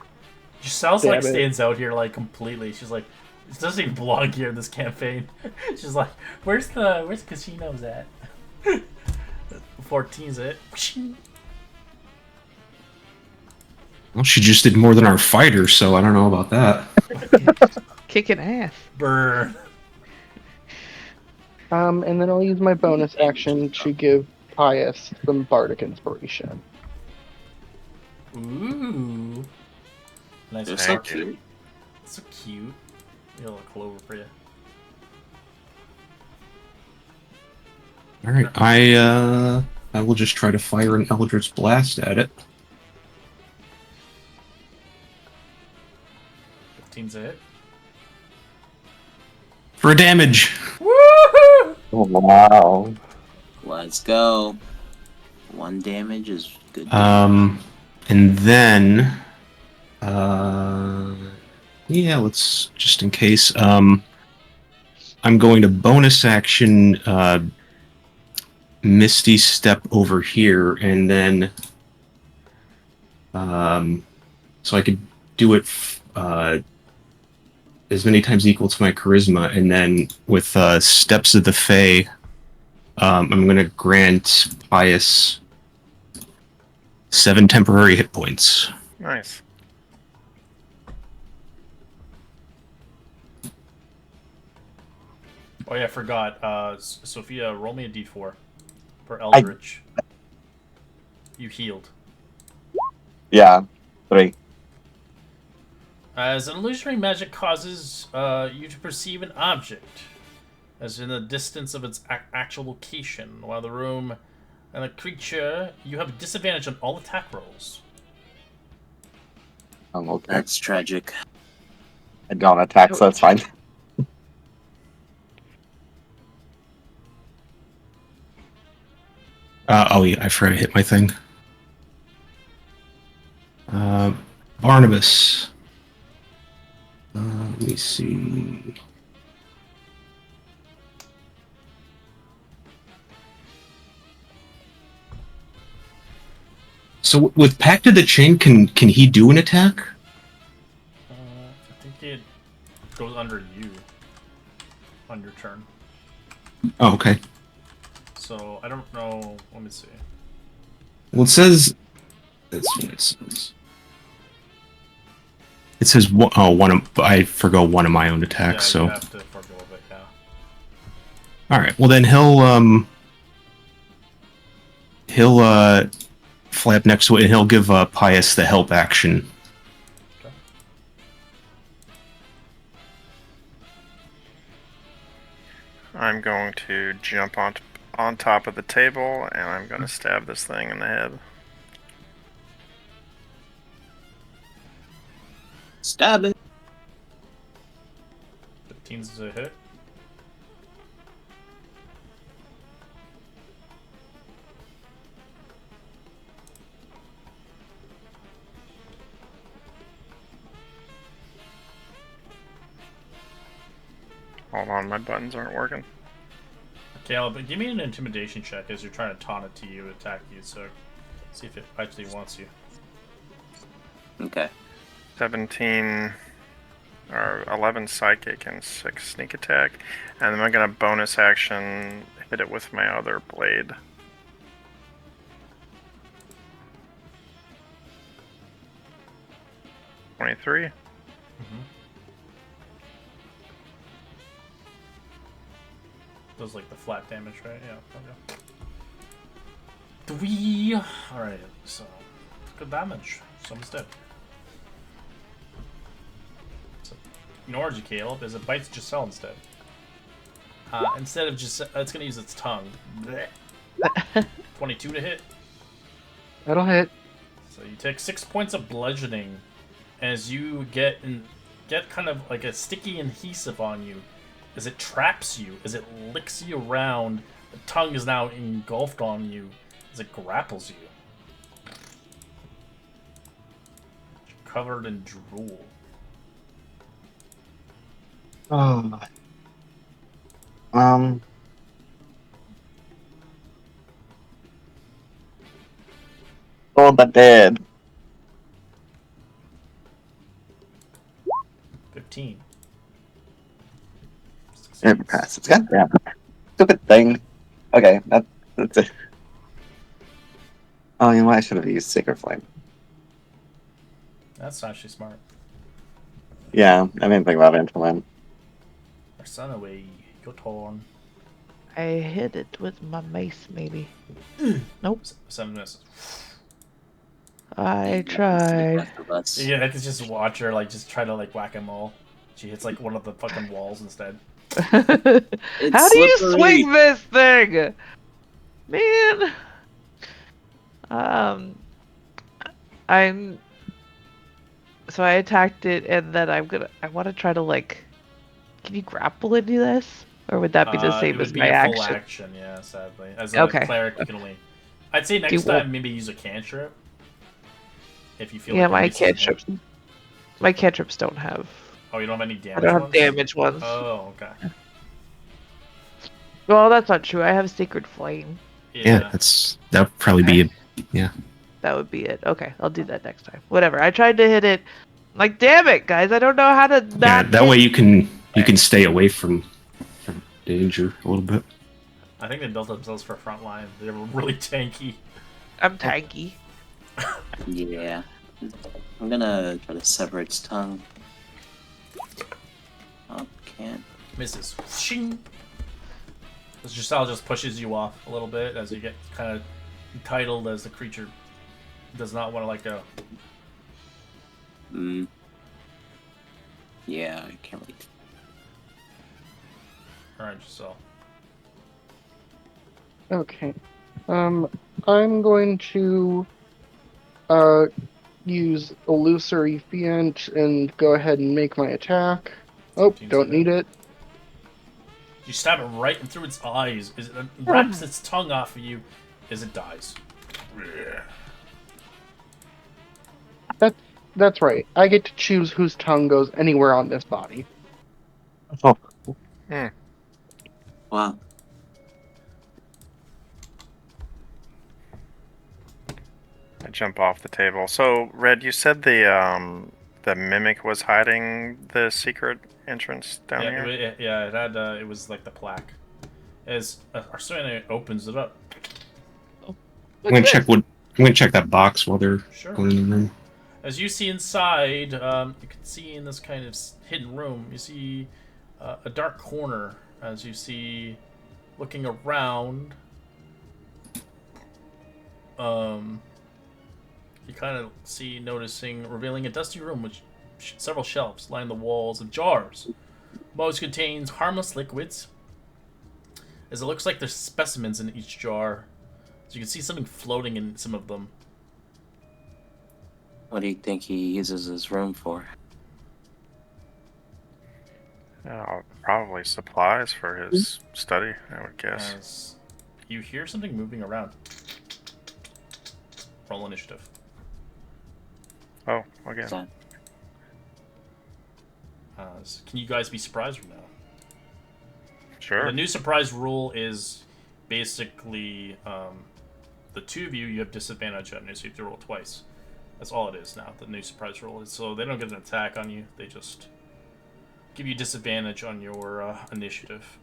D: Giselle's like
E: stab it.
D: stands out here like completely. She's like, she doesn't even belong here in this campaign. She's like, where's casinos at? 14's it.
C: Well, she just did more than our fighter, so I don't know about that.
B: Kicking ass.
D: Burn.
E: And then I'll use my bonus action to give Pius some bardic inspiration.
D: Ooh. Nice.
A: They're so
G: Thank you.
A: cute.
D: So cute. Got a little clover for you.
C: All right, I will just try to fire an Eldritch Blast at it.
D: 15's it.
C: For damage.
D: Woohoo!
F: Oh, wow.
A: Let's go. 1 damage is good.
C: And then, yeah, let's just in case. I'm going to bonus action Misty Step over here, and then, so I could do it as many times equal to my charisma, and then with Steps of the Fae, I'm going to grant Pius 7 temporary hit points.
G: Nice.
D: Oh yeah, I forgot. Sophia, roll me a d4 for Eldritch. You healed.
F: Yeah, 3.
D: As an illusionary magic causes you to perceive an object as in the distance of its actual location, while the room and a creature, you have a disadvantage on all attack rolls.
F: Okay.
A: That's tragic.
F: I don't attack, so that's fine.
C: Oh yeah, I forgot to hit my thing. Barnabas. Let me see. So with Pact of the Chain, can he do an attack?
D: I think it goes under you on your turn.
C: Oh, okay.
D: So I don't know. Let me see.
C: Well, it says. That's what it says. It says I forgo one of my own attacks.
D: Yeah, you
C: So
D: have to forgo it. Yeah.
C: all right. Well, then he'll fly up next to it, and he'll give Pius the help action.
D: Okay.
G: I'm going to jump on top of the table, and I'm going to stab this thing in the head.
A: Stab it.
D: 15's a hit.
G: Hold on, my buttons aren't working.
D: Caleb, give me an intimidation check as you're trying to taunt it to you, attack you, so see if it actually wants you.
A: Okay.
G: 17 or 11 psychic and 6 sneak attack, and then I'm gonna bonus action hit it with my other blade. $23.
D: Does like the flat damage, right? Yeah. Okay. 3. Alright, so good damage. Someone's dead. So, ignores you, Caleb, as it bites Giselle instead. Instead of Giselle, it's gonna use its tongue. Blech. 22 to hit.
E: That'll hit.
D: So you take 6 points of bludgeoning as you get kind of like a sticky adhesive on you, as it traps you, as it licks you around. The tongue is now engulfed on you as it grapples you. covered in drool.
F: Oh. Oh, that did.
D: 15.
F: It passes. Goddamn. Stupid thing. Okay, that's it. Oh, you know what? I should have used Sacred Flame.
D: That's actually smart.
F: Yeah, I didn't think about it until then.
D: Son away. Your turn.
B: I hit it with my mace, maybe. Nope.
D: 7 misses.
B: I
A: The
B: tried.
A: rest of us.
D: Yeah, I could just watch her like just try to like whack them all. She hits like one of the fucking walls instead.
A: It's
B: How do you
A: slippery.
B: swing this thing? Man. I'm so I attacked it and then I want to try to like, can you grapple into this? Or would that be the
D: It
B: same
D: would
B: as
D: be
B: my
D: a full
B: action?
D: action, yeah, sadly. As a
B: Okay.
D: cleric, you can only. I'd say
B: Do
D: next
B: you want-
D: time maybe use a cantrip. If you feel
B: Yeah,
D: like you're
B: my
D: missing it.
B: cantrips don't have.
D: Oh, you don't have any
B: I
D: damage
B: don't have
D: ones?
B: damage ones.
D: Oh, okay.
B: Well, that's not true. I have Sacred Flame.
C: Yeah, that'd probably be it.
B: That would be it. Okay, I'll do that next time. Whatever. I tried to hit it. Like, damn it, guys! I don't know how to
C: Yeah,
B: not.
C: that
B: hit.
C: way you can stay away from danger a little bit.
D: I think they built themselves for frontline. They were really tanky.
B: I'm tanky.
A: Yeah. I'm gonna try to sever its tongue. Oh, can't.
D: Misses. Shing. This Giselle just pushes you off a little bit as you get kind of entitled as the creature does not want to let go.
A: Yeah, I can't really.
D: Alright, Giselle.
E: Okay. I'm going to use Illusory Fiend and go ahead and make my attack. Oh,
D: 17's
E: don't
D: to hit.
E: need it.
D: You stab it right in through its eyes. As it wraps its tongue off of you as it dies.
E: That's right. I get to choose whose tongue goes anywhere on this body.
F: Oh,
A: Wow.
G: I jump off the table. So, Red, you said the mimic was hiding the secret entrance down here.
D: It had it was like the plaque. As Arsena opens it up.
C: I'm gonna check that box while they're
D: Sure.
C: going in the room.
D: As you see inside, you can see in this kind of hidden room, you see a dark corner. As you see, looking around, you kind of see revealing a dusty room with several shelves lining the walls of jars. Most contains harmless liquids, as it looks like there's specimens in each jar. So you can see something floating in some of them.
A: What do you think he uses his room for?
G: Probably supplies for his study, I would guess.
D: As you hear something moving around. Roll initiative.
G: Oh, again.
A: That
D: Can you guys be surprised or no?
G: Sure.
D: The new surprise rule is basically the two of you have disadvantage on initiative to roll twice. That's all it is now. The new surprise rule is so they don't get an attack on you. They just give you disadvantage on your initiative.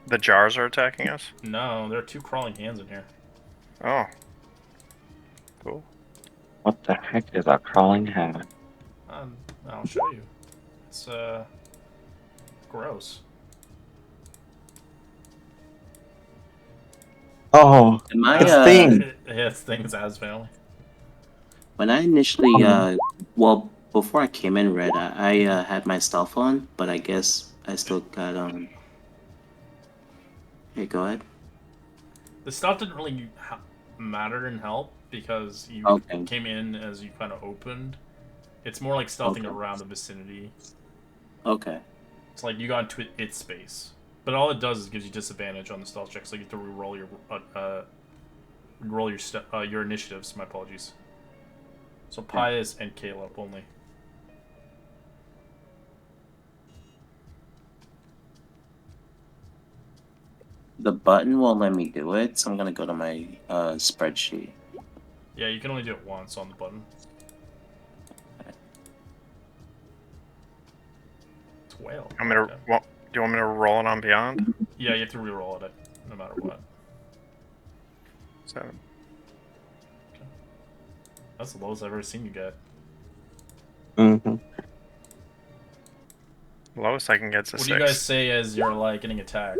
G: The jars are attacking us?
D: No, there are two crawling hands in here.
G: Oh. Cool.
F: what the heck is a crawling hand?
D: I'll show you. It's gross.
F: Oh,
A: Am I,
F: it's thing.
D: Yeah, it's things as family.
A: when I initially, well, before I came in, Red, I had my stealth on, but I guess I still got, Hey, go ahead.
D: The stuff didn't really matter and help because you
A: Okay.
D: came in as you kind of opened. It's more like stealthing
A: Okay.
D: around the vicinity.
A: Okay.
D: It's like you got into its space, but all it does is gives you disadvantage on the stealth check, so you have to re-roll your your initiatives. My apologies. So Pius and Caleb only.
A: The button won't let me do it, so I'm gonna go to my spreadsheet.
D: Yeah, you can only do it once on the button. It's whale.
G: Do you want me to roll it on Beyond?
D: Yeah, you have to re-roll it no matter what.
G: 7.
D: That's the lowest I've ever seen you get.
F: Mm-hmm.
G: Lowest I can get is a
D: What
G: 6.
D: do you guys say as you're like getting attacked?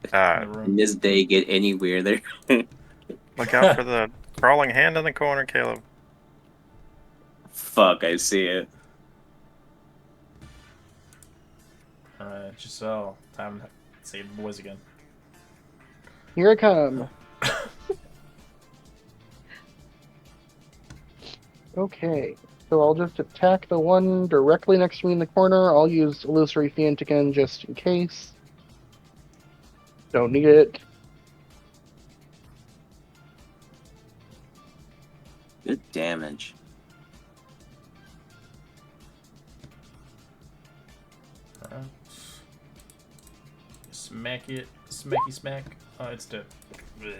D: In the room?
A: Can this day get any weirder?
G: Look out for the crawling hand in the corner, Caleb.
A: Fuck, I see it.
D: Alright, Giselle. Time to save the boys again.
E: Here I come. Okay, so I'll just attack the one directly next to me in the corner. I'll use Illusory Fiend again just in case. Don't need it.
A: Good damage.
D: Alright. Smack it. Smacky smack. Oh, it's dead. Blech.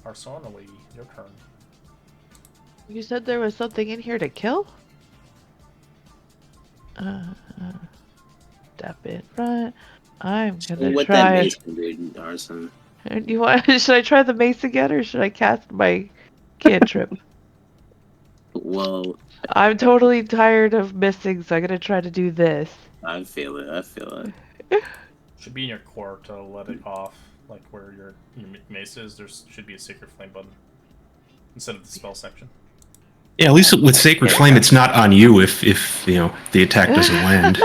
D: Arsona lady, your turn.
B: You said there was something in here to kill? Step in front. I'm gonna
A: What that
B: try.
A: mace can do, Arson.
B: You want? Should I try the mace again, or should I cast my cantrip?
A: Well,
B: I'm totally tired of missing, so I'm gonna try to do this.
A: I feel it. I feel it.
D: Should be in your core to let it off, like where your mace is. There should be a Sacred Flame button instead of the spell section.
C: Yeah, at least with Sacred Flame, it's not on you if you know the attack doesn't land.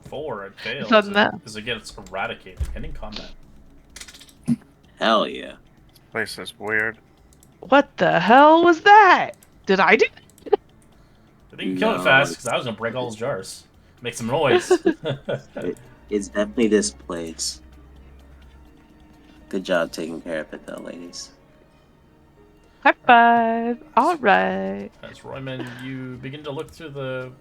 D: 4, it fails.
B: It's on that.
D: Because again, it's eradicated, ending combat.
A: Hell yeah.
G: This place is weird.
B: What the hell was that? Did I do?
D: I think you killed it fast because I was gonna break all those jars, make some noise.
A: It's definitely this place. Good job taking care of it, though, ladies.
B: High five! Alright.
D: As Royman, you begin to look through the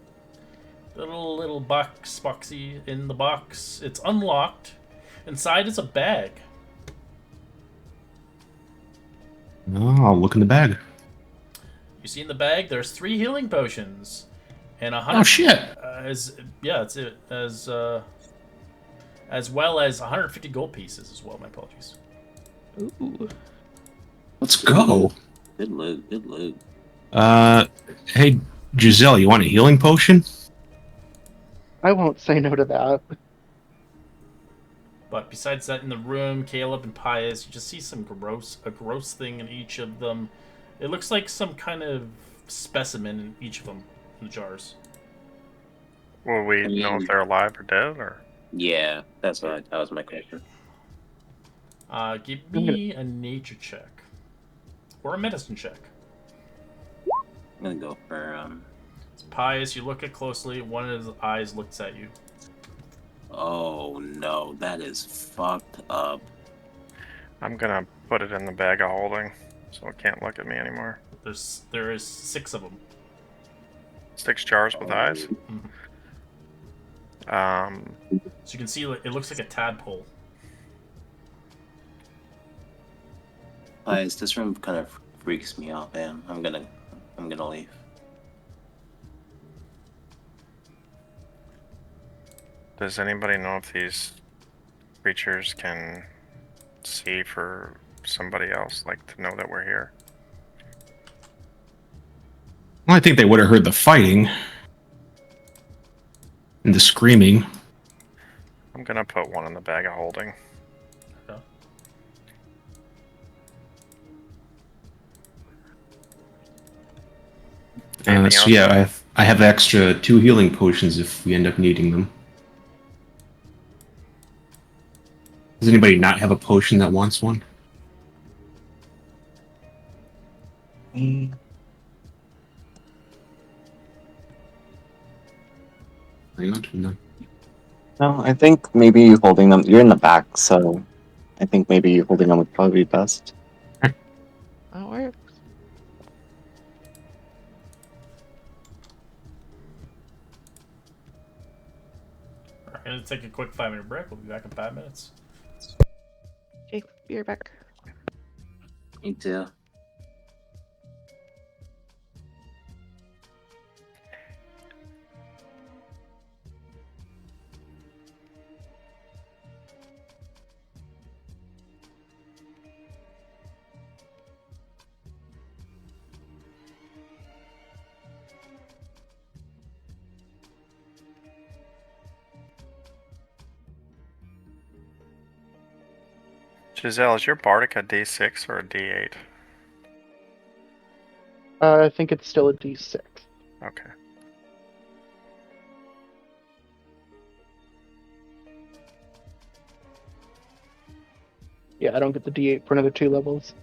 D: little boxy in the box. It's unlocked. Inside is a bag.
C: Oh, I'll look in the bag.
D: You see in the bag there's 3 healing potions, and 100.
C: Oh shit!
D: As well as 150 gold pieces as well. My apologies.
B: Ooh.
C: Let's go.
A: Good loot. Good loot.
C: Hey, Giselle, you want a healing potion?
E: I won't say no to that.
D: But besides that, in the room, Caleb and Pius, you just see a gross thing in each of them. It looks like some kind of specimen in each of them in the jars.
G: Will we know if they're alive or dead, or?
A: Yeah, that was my question.
D: Give me a nature check. Or a medicine check.
A: I'm gonna go for
D: Pius, you look at closely, one of his eyes looks at you.
A: Oh no, that is fucked up.
G: I'm gonna put it in the bag of holding, so it can't look at me anymore.
D: There is 6 of them.
G: 6 jars with eyes.
D: So you can see it looks like a tadpole.
A: This room kind of freaks me out, man. I'm gonna leave.
G: Does anybody know if these creatures can see for somebody else, like to know that we're here?
C: Well, I think they would have heard the fighting and the screaming.
G: I'm gonna put one in the bag of holding.
D: Okay.
C: And so yeah, I have extra 2 healing potions if we end up needing them. Does anybody not have a potion that wants one? Hang on to them.
F: No, I think maybe you holding them. You're in the back, so I think maybe you holding them would probably be best.
B: That works.
D: Alright, gonna take a quick 5-minute break. We'll be back in 5 minutes.
B: Okay, be right back.
A: Me too.
G: Giselle, is your Bardic a D6 or a D8?
E: I think it's still a D6.
G: Okay.
E: Yeah, I don't get the D8 for another 2 levels.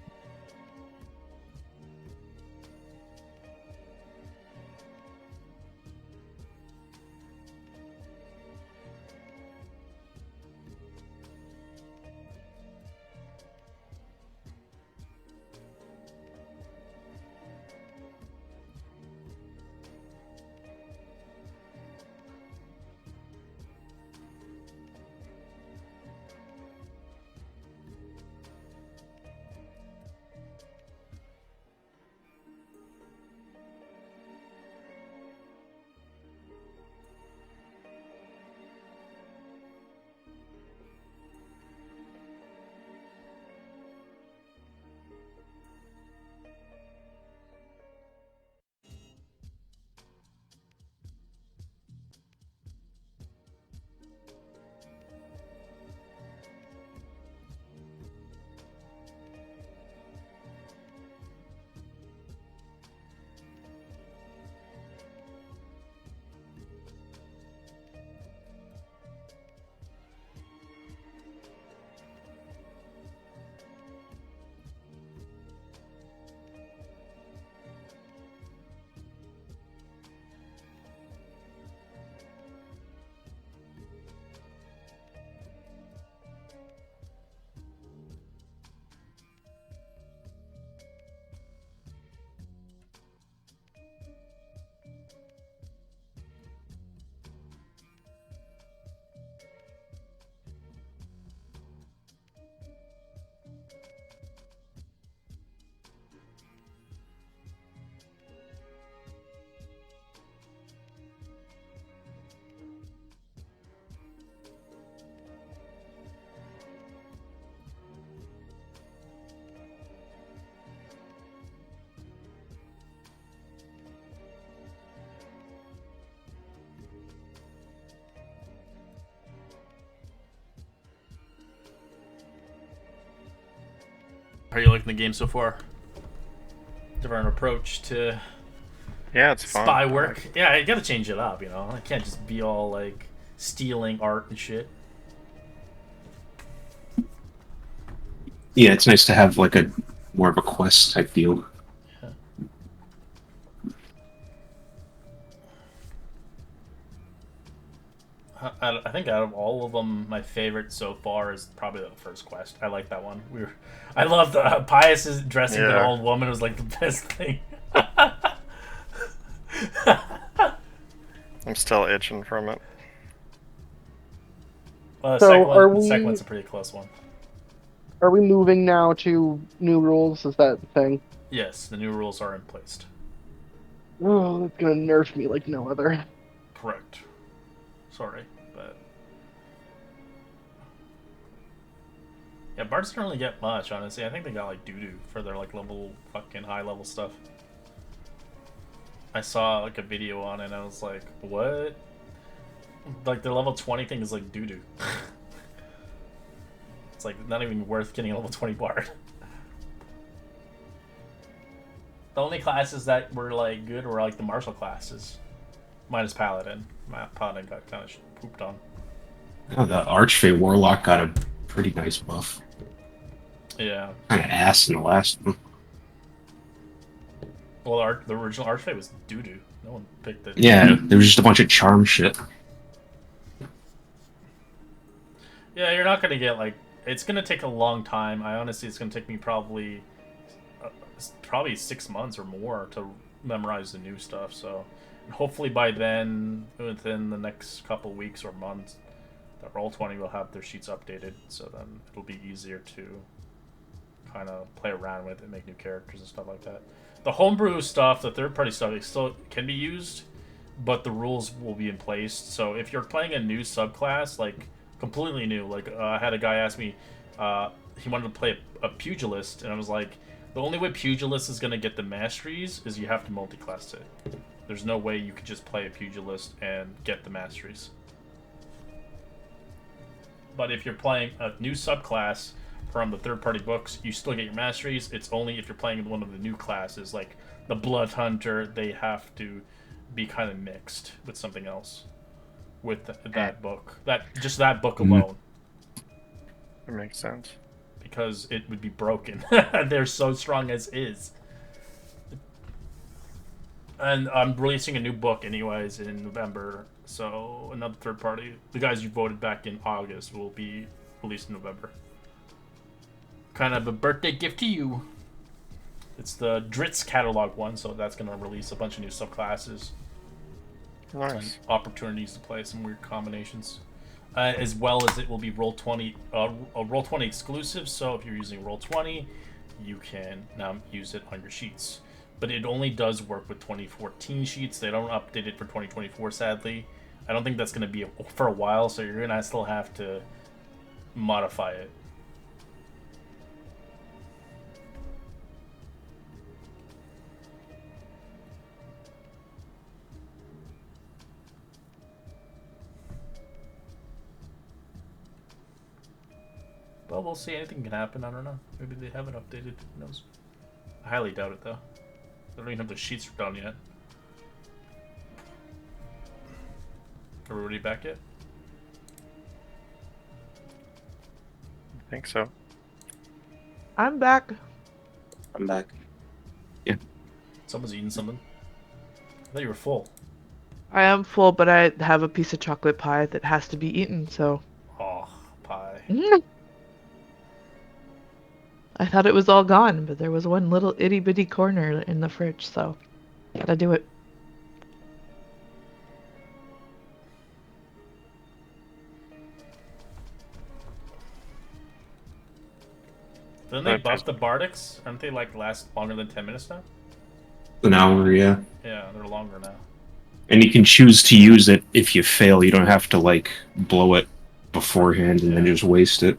D: How are you liking the game so far? Different approach to
G: Yeah, it's fun.
D: spy work. Yeah, you gotta change it up, you know? It can't just be all like stealing art and shit.
C: Yeah, it's nice to have like a more of a quest type deal.
D: I think out of all of them, my favorite so far is probably the first quest. I like that one. I love the Pius is dressing the
G: Yeah.
D: old woman was like the best thing.
G: I'm still itching from it.
D: Well, the
E: So,
D: second
E: are
D: one, the second
E: we-
D: one's a pretty close one.
E: Are we moving now to new rules? Is that the thing?
D: Yes, the new rules are in place.
E: Oh, that's gonna nerf me like no other.
D: Correct. Sorry, but yeah, bards don't really get much, honestly. I think they got like doo-doo for their like level fucking high level stuff. I saw like a video on it and I was like, what? Like their level 20 thing is like doo-doo. It's like not even worth getting a level 20 bard. The only classes that were like good were like the martial classes. Minus Paladin. Paladin got kind of pooped on.
C: Oh, the Archfey Warlock got a pretty nice buff.
D: Yeah.
C: Kind of ass in the last one.
D: Well, the original Archfey was doo-doo. No one picked it.
C: Yeah, there was just a bunch of charm shit.
D: Yeah, you're not gonna get like. It's gonna take a long time. It's gonna take me probably it's probably 6 months or more to memorize the new stuff. So hopefully by then, within the next couple weeks or months, that Roll20 will have their sheets updated. So then it'll be easier to kind of play around with and make new characters and stuff like that. The homebrew stuff, the third-party stuff, it still can be used, but the rules will be in place. So if you're playing a new subclass, like completely new, like I had a guy ask me, he wanted to play a pugilist, and I was like, the only way pugilist is going to get the masteries is you have to multi-class it. There's no way you could just play a pugilist and get the masteries. But if you're playing a new subclass from the third-party books, you still get your masteries. It's only if you're playing one of the new classes, like the Blood Hunter, they have to be kind of mixed with something else with that book. That book alone.
G: That makes sense.
D: Because it would be broken. They're so strong as is. And I'm releasing a new book anyways in November. So another third party. The guys you voted back in August will be released in November. Kind of a birthday gift to you. It's the Dritz catalog one, so that's going to release a bunch of new subclasses.
G: Nice.
D: And opportunities to play some weird combinations. As well as it will be Roll20, a Roll20 exclusive. So if you're using Roll20, you can now use it on your sheets. But it only does work with 2014 sheets. They don't update it for 2024, sadly. I don't think that's going to be for a while, so you're going to still have to modify it. Well, we'll see. Anything can happen. I don't know. Maybe they haven't updated. Who knows? I highly doubt it, though. They don't even have the sheets done yet. Everybody back yet?
G: I think so.
B: I'm back.
A: I'm back.
D: Someone's eating something. I thought you were full.
B: I am full, but I have a piece of chocolate pie that has to be eaten, so.
D: Oh, pie.
B: I thought it was all gone, but there was one little itty bitty corner in the fridge, so gotta do it.
D: Didn't they buff the Bardics? Aren't they like last longer than 10 minutes now?
C: An hour, yeah.
D: Yeah, they're longer now.
C: And you can choose to use it if you fail. You don't have to, like, blow it beforehand and then just waste it.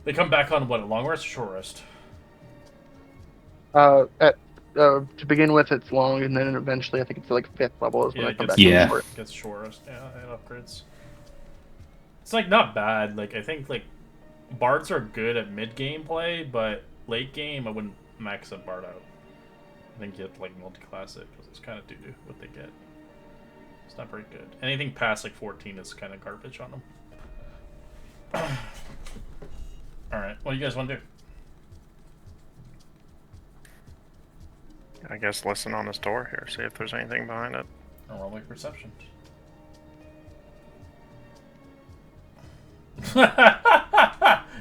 D: They come back on what, a long rest or short rest?
E: To begin with, it's long, and then eventually, I think it's like 5th level is when I come back.
C: Yeah.
E: To
D: It gets short rest. Yeah, it upgrades. It's like not bad. Like I think like bards are good at mid game play, but late game I wouldn't max a bard out. I think you have to like multi-class it because it's kind of doo-doo what they get. It's not very good. Anything past like 14 is kind of garbage on them. Alright, what do you guys want to do?
G: I guess listen on this door here, see if there's anything behind it.
D: I'll roll my perception.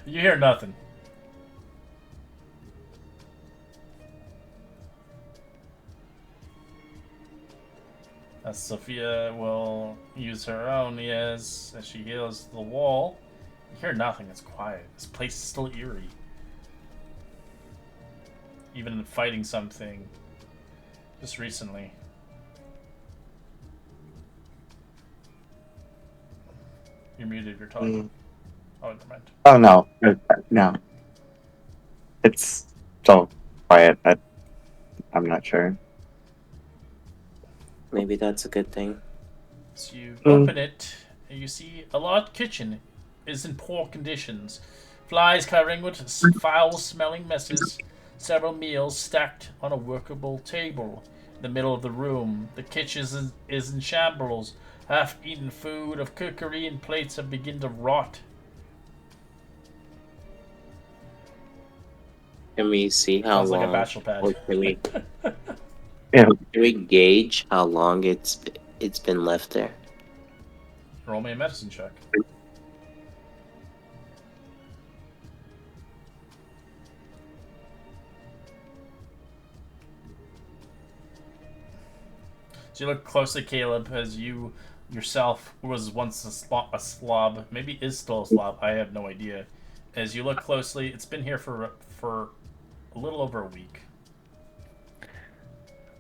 D: You hear nothing. As Sophia will use her own as she heals the wall. You hear nothing, it's quiet. This place is still eerie. Even fighting something just recently. You're muted if you're talking. Oh, never mind.
F: Oh no, no. It's so quiet. I'm not sure.
A: Maybe that's a good thing.
D: So you open it, and you see a large kitchen is in poor conditions. Flies covering with foul-smelling messes. Several meals stacked on a workable table in the middle of the room. The kitchen is in shambles. Half-eaten food of cookery and plates have begun to rot.
A: Can we see how
D: Sounds
A: long?
D: like a bachelor pad.
A: Or can we
F: Yeah.
A: can we gauge how long it's been left there?
D: Roll me a medicine check. So you look closely, Caleb, as you yourself was once a slob, maybe is still a slob. I have no idea. As you look closely, it's been here for a little over a week.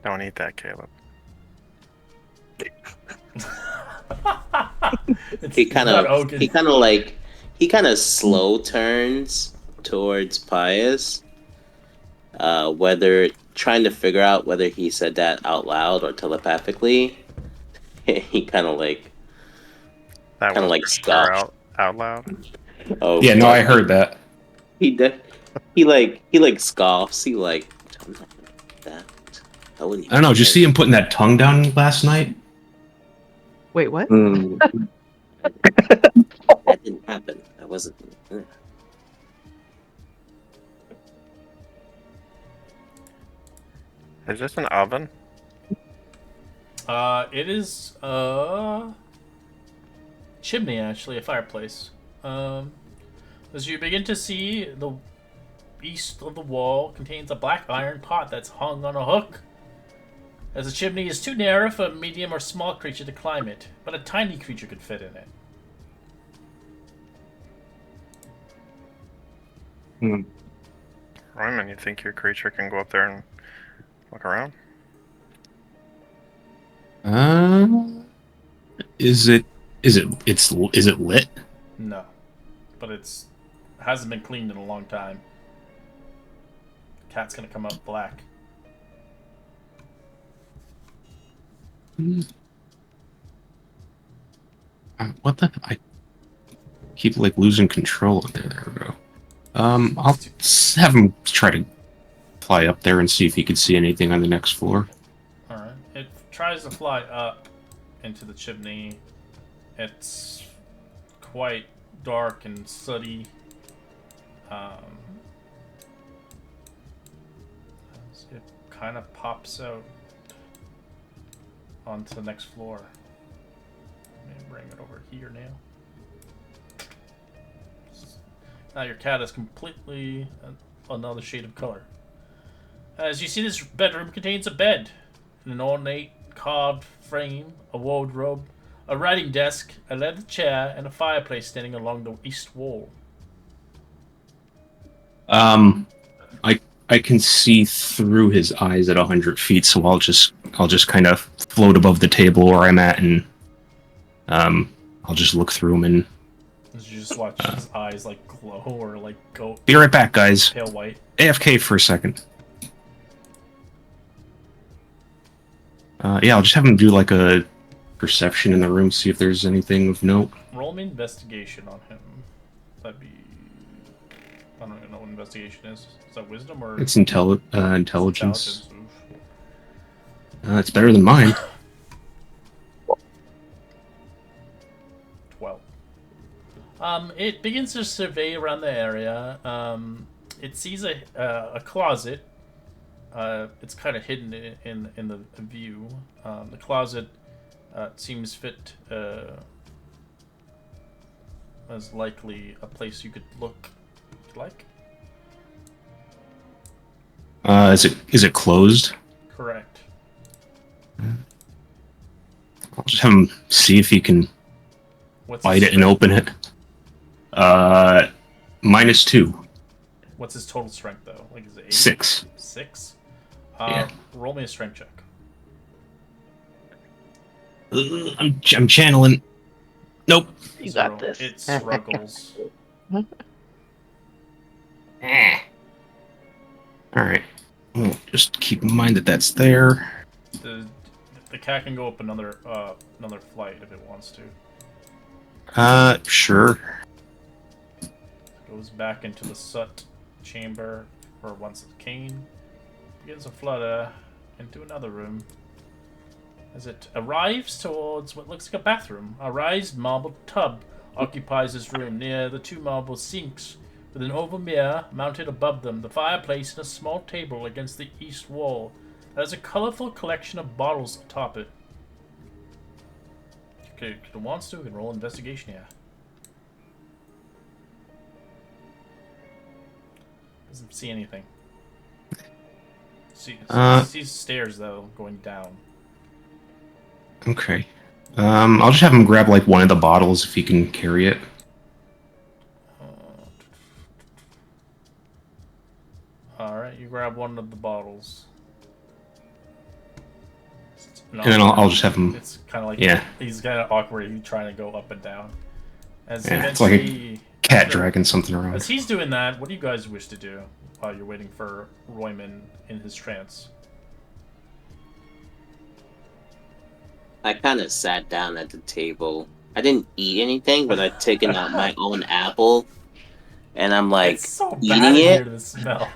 G: Don't eat that, Caleb.
A: He kind of slow turns towards Pius, whether trying to figure out whether he said that out loud or telepathically. He kind of like
G: That was for sure
A: scoffed.
G: out loud.
A: Oh
C: Yeah, no,
A: fuck.
C: I heard that.
A: He scoffs. He like, I'm not gonna do that. I wouldn't.
C: I don't know. Did you see him putting that tongue down last night?
B: Wait, what?
A: That didn't happen. That wasn't.
G: Is this an oven?
D: It is chimney, actually, a fireplace. As you begin to see, the east of the wall contains a black iron pot that's hung on a hook. As the chimney is too narrow for a medium or small creature to climb it, but a tiny creature could fit in it.
G: Roman, you think your creature can go up there and look around?
C: Is it lit?
D: No, but it hasn't been cleaned in a long time. Cat's gonna come up black.
C: What the? I keep like losing control. There we go. I'll have him try to fly up there and see if he can see anything on the next floor.
D: Alright. It tries to fly up into the chimney. It's quite dark and sooty. It kind of pops out onto the next floor. Let me bring it over here now. Now your cat is completely another shade of color. As you see, this bedroom contains a bed, an ornate carved frame, a wardrobe, a writing desk, a leather chair, and a fireplace standing along the east wall.
C: I can see through his eyes at 100 feet, so I'll just kind of float above the table where I'm at, and I'll just look through him and.
D: As you just watch his eyes like glow or like go
C: Be right back, guys.
D: pale white.
C: AFK for a second. Yeah, I'll just have him do like a perception in the room, see if there's anything of note.
D: Roll me investigation on him. That'd be. I don't even know what investigation is. Is that wisdom or?
C: It's intelligence.
D: Intelligence.
C: It's better than mine.
D: 12. It begins to survey around the area. It sees a closet. It's kind of hidden in the view. The closet seems fit as likely a place you could look. If you like.
C: Is it closed?
D: Correct.
C: I'll just have him see if he can
D: What's
C: bite
D: his
C: it and
D: strength?
C: open it. -2.
D: What's his total strength though? Like is it 8?
C: 6.
D: 6?
C: Yeah.
D: Roll me a strength check.
C: I'm channeling. Nope.
B: You got this.
D: It struggles.
C: All right. Well, just keep in mind that that's there.
D: The cat can go up another flight if it wants to.
C: Sure.
D: Goes back into the soot chamber where once the cane begins to flutter into another room. As it arrives towards what looks like a bathroom, a raised marble tub occupies this room near the two marble sinks, with an oval mirror mounted above them, the fireplace, and a small table against the east wall that has a colorful collection of bottles atop it. You Okay, if it wants to, we can roll investigation, yeah. Doesn't see anything. Sees stairs, though, going down.
C: Okay. I'll just have him grab like one of the bottles if he can carry it.
D: Alright, you grab one of the bottles.
C: And then I'll just have him.
D: It's kind of like he's kind of awkward. He's trying to go up and down. As
C: it's like a cat dragging something around.
D: As he's doing that, what do you guys wish to do while you're waiting for Royman in his trance?
A: I kind of sat down at the table. I didn't eat anything, but I'd taken out my own apple, and I'm like
D: it's so
A: eating
D: bad
A: it.
D: Here, the smell.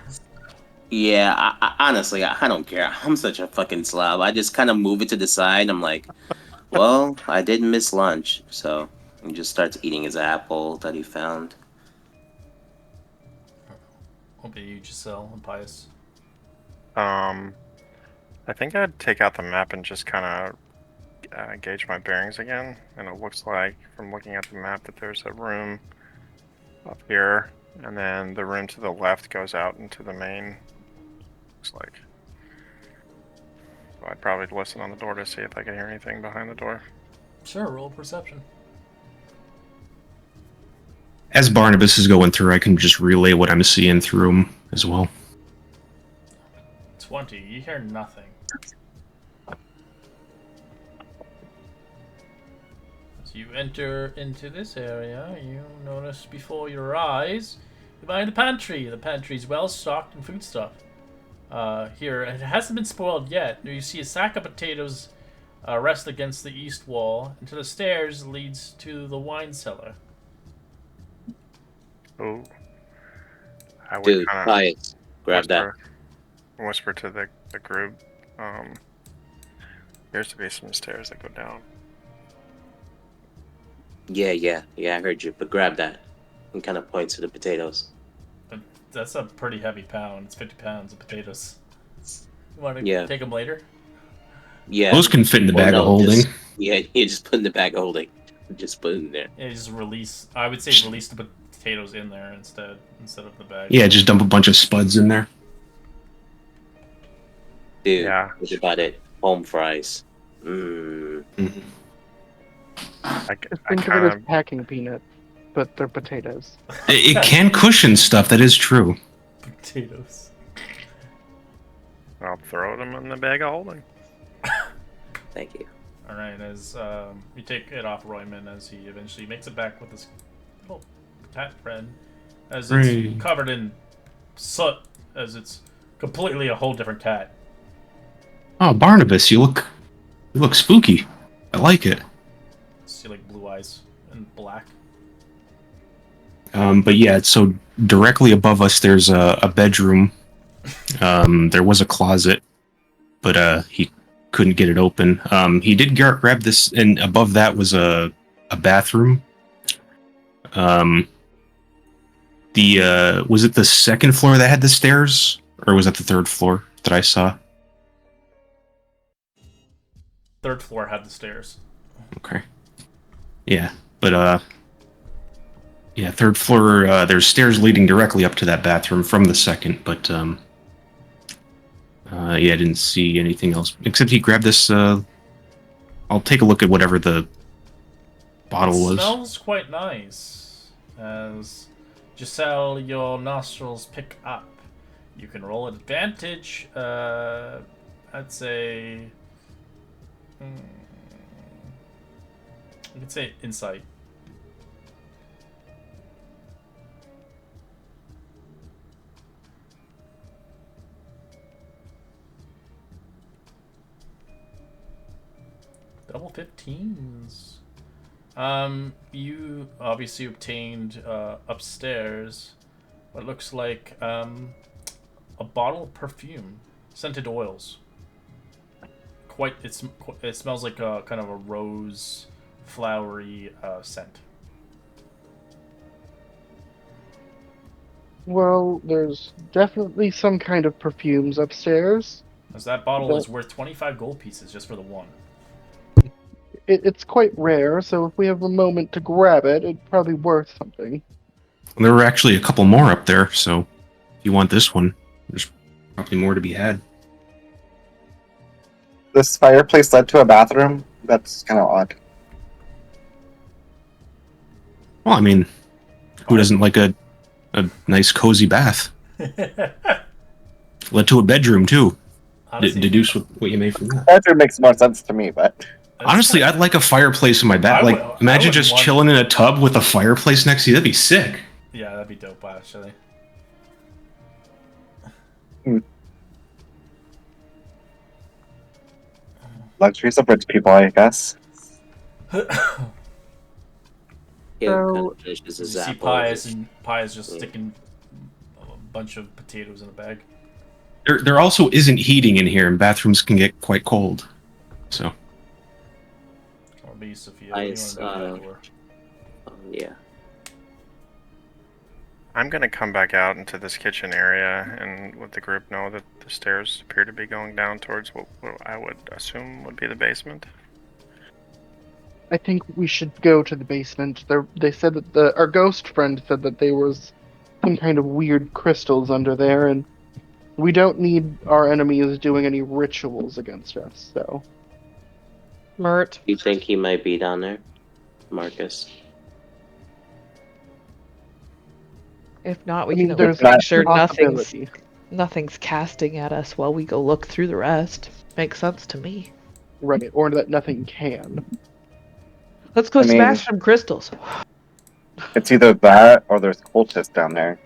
A: Yeah, honestly, I don't care. I'm such a fucking slob. I just kind of move it to the side. I'm like, well, I did miss lunch, so he just starts eating his apple that he found.
D: What about you, Giselle and Pius?
G: I think I'd take out the map and just kind of gauge my bearings again. And it looks like, from looking at the map, that there's a room up here, and then the room to the left goes out into the main. Looks like. So I'd probably listen on the door to see if I can hear anything behind the door.
D: Sure, roll perception.
C: As Barnabas is going through, I can just relay what I'm seeing through him as well.
D: 20. You hear nothing. As you enter into this area, you notice before your eyes, you're behind the pantry. The pantry's well stocked in foodstuff. Here, it hasn't been spoiled yet. You see a sack of potatoes rest against the east wall, and to the stairs leads to the wine cellar.
G: Oh. I would
A: Dude,
G: kind
A: Pius, grab that.
G: Whisper to the group. Appears to be some stairs that go down.
A: Yeah, I heard you, but grab that. And kind of points to the potatoes.
D: That's a pretty heavy pound. It's 50 pounds of potatoes. You want to take them later?
A: Yeah.
C: Those can fit in the bag of holding.
A: You just put in the bag of holding. Just put it in there.
D: Yeah, just release. I would say release the potatoes in there instead of the bag.
C: Yeah, just dump a bunch of spuds in there.
A: Dude, what about it? Home fries.
E: Just think of it as packing peanuts, but they're potatoes.
C: It can cushion stuff, that is true.
D: Potatoes.
G: I'll throw them in the bag of holding.
A: Thank you.
D: Alright, as you take it off Royman as he eventually makes it back with his little cat friend, as it's covered in soot, as it's completely a whole different cat.
C: Oh, Barnabas, you look spooky. I like it.
D: See, like blue eyes and black.
C: But yeah, so directly above us, there's a bedroom. There was a closet, but he couldn't get it open. He did grab this, and above that was a bathroom. Was it the second floor that had the stairs, or was that the third floor that I saw?
D: Third floor had the stairs.
C: Okay. Yeah, but yeah, third floor. There's stairs leading directly up to that bathroom from the second, but yeah, I didn't see anything else except he grabbed this. I'll take a look at whatever the bottle was.
D: Smells quite nice. As Giselle, your nostrils pick up. You can roll advantage. I'd say. You could say insight. Double 15s. You obviously obtained upstairs what looks like a bottle of perfume, scented oils. It smells like a kind of a rose, flowery scent.
E: Well, there's definitely some kind of perfumes upstairs.
D: As that bottle is worth 25 gold pieces just for the one.
E: it's quite rare, so if we have a moment to grab it, it'd probably be worth something.
C: There were actually a couple more up there, so if you want this one, there's probably more to be had.
F: This fireplace led to a bathroom. That's kind of odd.
C: Well, I mean, who doesn't like a nice cozy bath? Led to a bedroom too.
D: Honestly,
C: Deduce what you made from that.
F: Bedroom makes more sense to me, but
C: Honestly, I'd like a fireplace in my bath.
D: I
C: Like,
D: would-
C: imagine
D: I
C: just
D: wouldn't
C: chilling in a tub with a fireplace next to you. That'd be sick.
D: yeah, that'd be dope, actually.
F: luxuries of rich people, I guess.
A: Yeah,
E: So-
A: kind of finishes
D: You
A: his
D: see
A: apple.
D: Pius, and Pius just
A: Yeah.
D: sticking a bunch of potatoes in a bag.
C: There also isn't heating in here, and bathrooms can get quite cold. So
D: Or be Sophia. What do you want
A: Pius,
D: to do with that door?
A: yeah.
G: I'm gonna come back out into this kitchen area and let the group know that the stairs appear to be going down towards what I would assume would be the basement.
E: I think we should go to the basement. They said that our ghost friend said that there was some kind of weird crystals under there, and we don't need our enemies doing any rituals against us. So
B: Mert.
A: You think he might be down there, Marcus?
B: If not, we
E: I mean,
B: can at
E: there's
B: least make sure
E: a possibility.
B: nothing's casting at us while we go look through the rest. Makes sense to me.
E: Right, or that nothing can.
B: Let's go
F: I mean-
B: smash some crystals.
F: It's either that or there's cultists down there.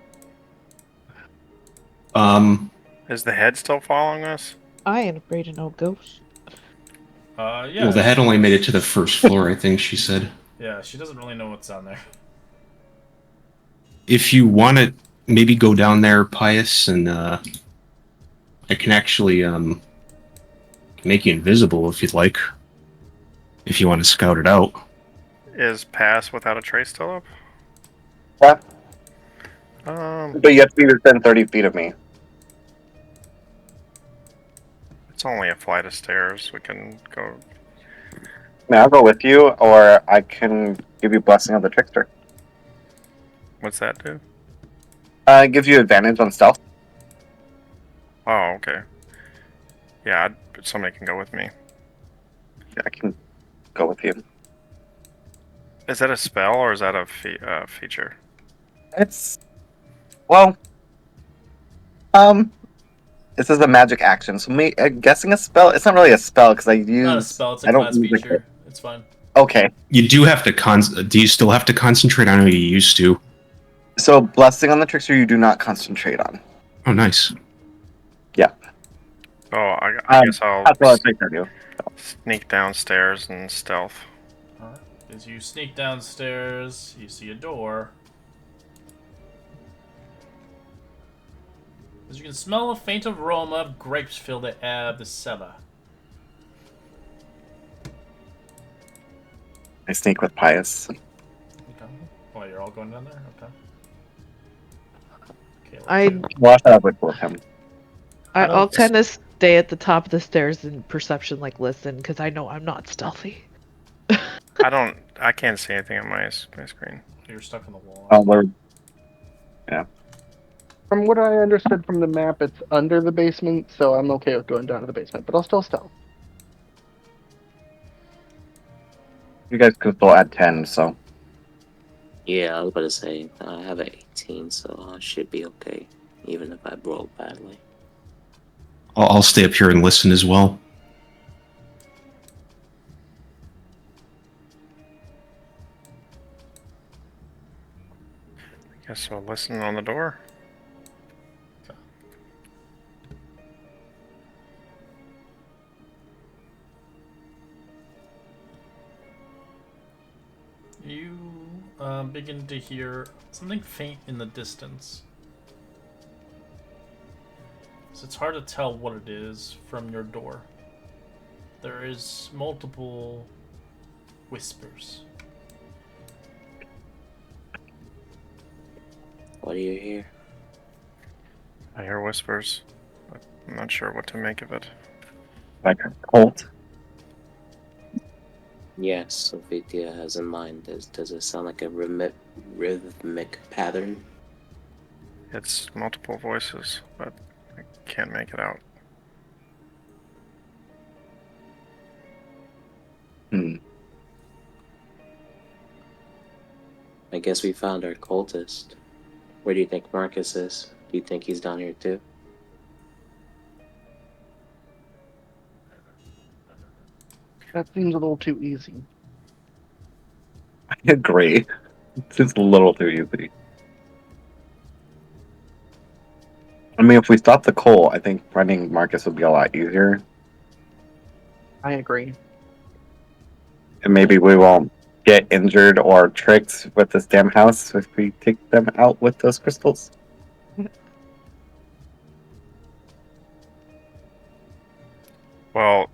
G: Is the head still following us?
B: I ain't afraid of no ghosts.
D: Yeah.
C: well, the head only made it to the first floor, I think she said.
D: Yeah, she doesn't really know what's down there.
C: If you want to maybe go down there, Pius, and I can actually make you invisible if you'd like. If you want to scout it out.
G: Is pass without a trace still up?
F: Yeah,
G: Um,
F: but you have to be within 30 feet of me.
G: it's only a flight of stairs. We can go.
F: I mean, I'll go with you, or I can give you Blessing of the Trickster.
G: What's that do?
F: Gives you advantage on stealth.
G: Oh, okay. Yeah, somebody can go with me.
F: Yeah, I can go with you.
G: Is that a spell or is that a feature?
F: It's this is a magic action, so me guessing a spell. It's not really a spell because I use.
D: Not a spell, it's a
F: I don't
D: class
F: use it.
D: feature. It's fine.
F: Okay,
C: You do have to do you still have to concentrate? I know you used to.
F: so Blessing on the Trickster you do not concentrate on.
C: Oh, nice.
G: Oh, I guess I'll
F: That's what I do.
G: sneak downstairs and stealth.
D: Alright. As you sneak downstairs, you see a door. As you can smell a faint aroma of grapes fill the air of the cellar.
F: I sneak with Pius.
D: Okay. Oh, you're all going down there? Okay. Okay,
B: I
F: Watch out with him.
B: I'll tend to stay at the top of the stairs in perception, like listen, because I know I'm not stealthy.
G: I can't see anything on my screen.
D: You're stuck on the wall.
E: From what I understood from the map, it's under the basement, so I'm okay with going down to the basement, but I'll still stealth.
F: You guys can still add 10, so
A: Yeah, I was about to say I have an 18, so I should be okay, even if I roll badly.
C: I'll stay up here and listen as well.
G: Guess I'll listen on the door.
D: You begin to hear something faint in the distance. So it's hard to tell what it is from your door. There is multiple whispers.
A: What do you hear?
G: I hear whispers, but I'm not sure what to make of it.
F: like a cult.
A: Yes, Sophia has in mind. Does it sound like a rhythmic pattern?
G: It's multiple voices, but I can't make it out.
F: Hmm.
A: I guess we found our cultist. Where do you think Marcus is? Do you think he's down here too?
E: That seems a little too easy.
F: I agree. It's just a little too easy. I mean, if we stop the coal, I think finding Marcus would be a lot easier.
E: I agree.
F: And maybe we won't get injured or tricked with this damn house if we take them out with those crystals.
G: Well,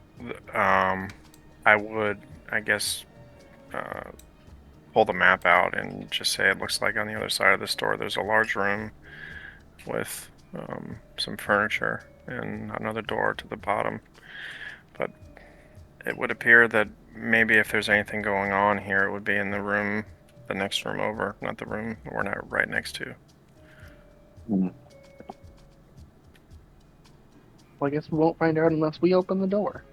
G: I would, I guess, uh, pull the map out and just say it looks like on the other side of the store there's a large room with some furniture and another door to the bottom. But it would appear that maybe if there's anything going on here, it would be in the room, the next room over, not the room we're not right next to.
F: Hmm.
E: Well, I guess we won't find out unless we open the door.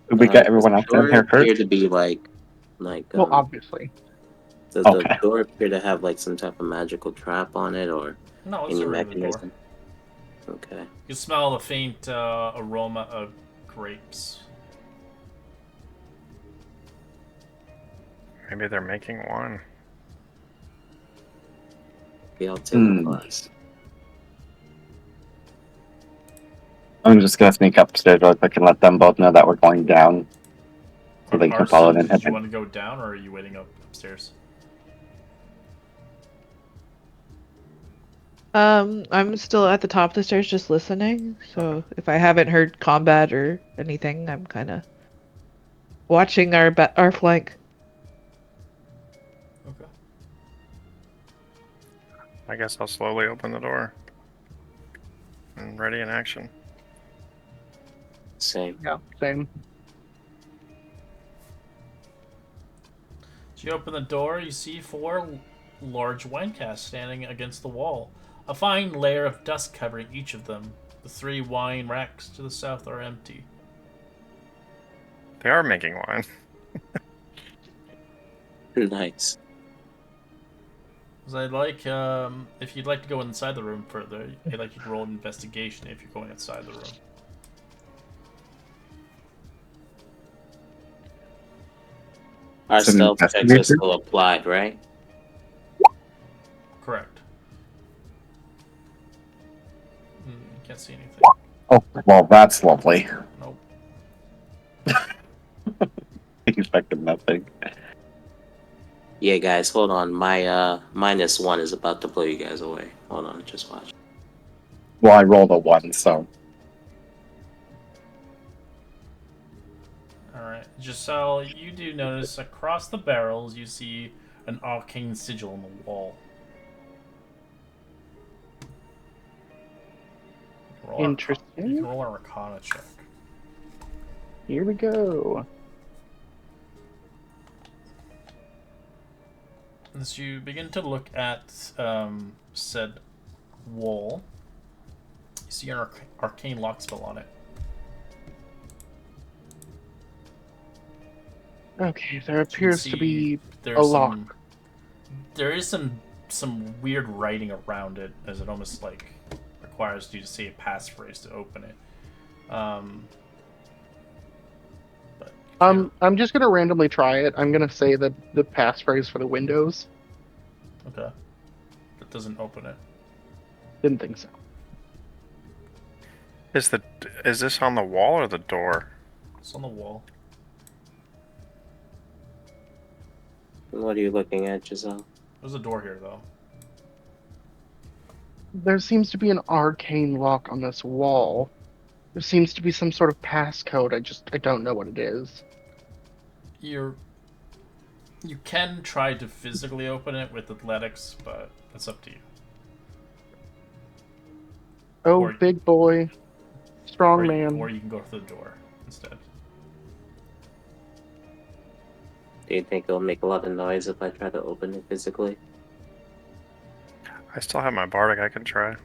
F: Did we get
A: Does
F: everyone
A: the
F: else in
A: door
F: here
A: appear
F: first?
A: to be
E: Well, obviously.
A: does the
F: Okay.
A: door appear to have like some type of magical trap on it or
D: No, it's
A: any
D: a regular door.
A: mechanism? Okay.
D: You smell the faint aroma of grapes.
G: Maybe they're making wine.
A: Yeah, I'll take a
F: Hmm.
A: class.
F: I'm just gonna sneak upstairs real quick and let them both know that we're going down, so they can follow
D: Arson,
F: in.
D: did you want to go down or are you waiting upstairs?
B: I'm still at the top of the stairs just listening. So if I haven't heard combat or anything, I'm kind of watching our flank.
D: Okay.
G: I guess I'll slowly open the door. And ready in action.
A: Same.
E: Yeah, same.
D: As you open the door, you see four large wine casks standing against the wall. A fine layer of dust covering each of them. The three wine racks to the south are empty.
G: They are making wine.
A: Nice.
D: As I'd like, if you'd like to go inside the room further, I'd like you to roll an investigation if you're going inside the room.
A: Our
F: Some
A: stealth checks are
F: investigator?
A: still applied, right?
D: Correct. You can't see anything.
F: Oh, well, that's lovely.
D: Nope.
F: Expected nothing.
A: Yeah, guys, hold on. My -1 is about to blow you guys away. Hold on, just watch.
F: Well, I rolled a 1, so.
D: Alright. Giselle, you do notice across the barrels you see an arcane sigil on the wall. You can
E: Interesting.
D: roll an Arcana check.
E: Here we go.
D: As you begin to look at said wall, you see an arcane lock spell on it.
E: Okay, there
D: As you can
E: appears to
D: see,
E: be a
D: there's
E: lock.
D: there is some weird writing around it, as it almost like requires you to say a passphrase to open it. But
E: I'm just gonna randomly try it. I'm gonna say the passphrase for the windows.
D: okay, that doesn't open it.
E: Didn't think so.
G: Is this on the wall or the door?
D: It's on the wall.
A: What are you looking at, Giselle?
D: There's a door here though.
E: There seems to be an arcane lock on this wall. There seems to be some sort of passcode. I don't know what it is.
D: You can try to physically open it with athletics, but it's up to you.
E: Oh,
D: Or-
E: big boy, strong
D: Or
E: man.
D: you can go through the door instead.
A: Do you think it'll make a lot of noise if I try to open it physically?
G: I still have my bardic. I can try.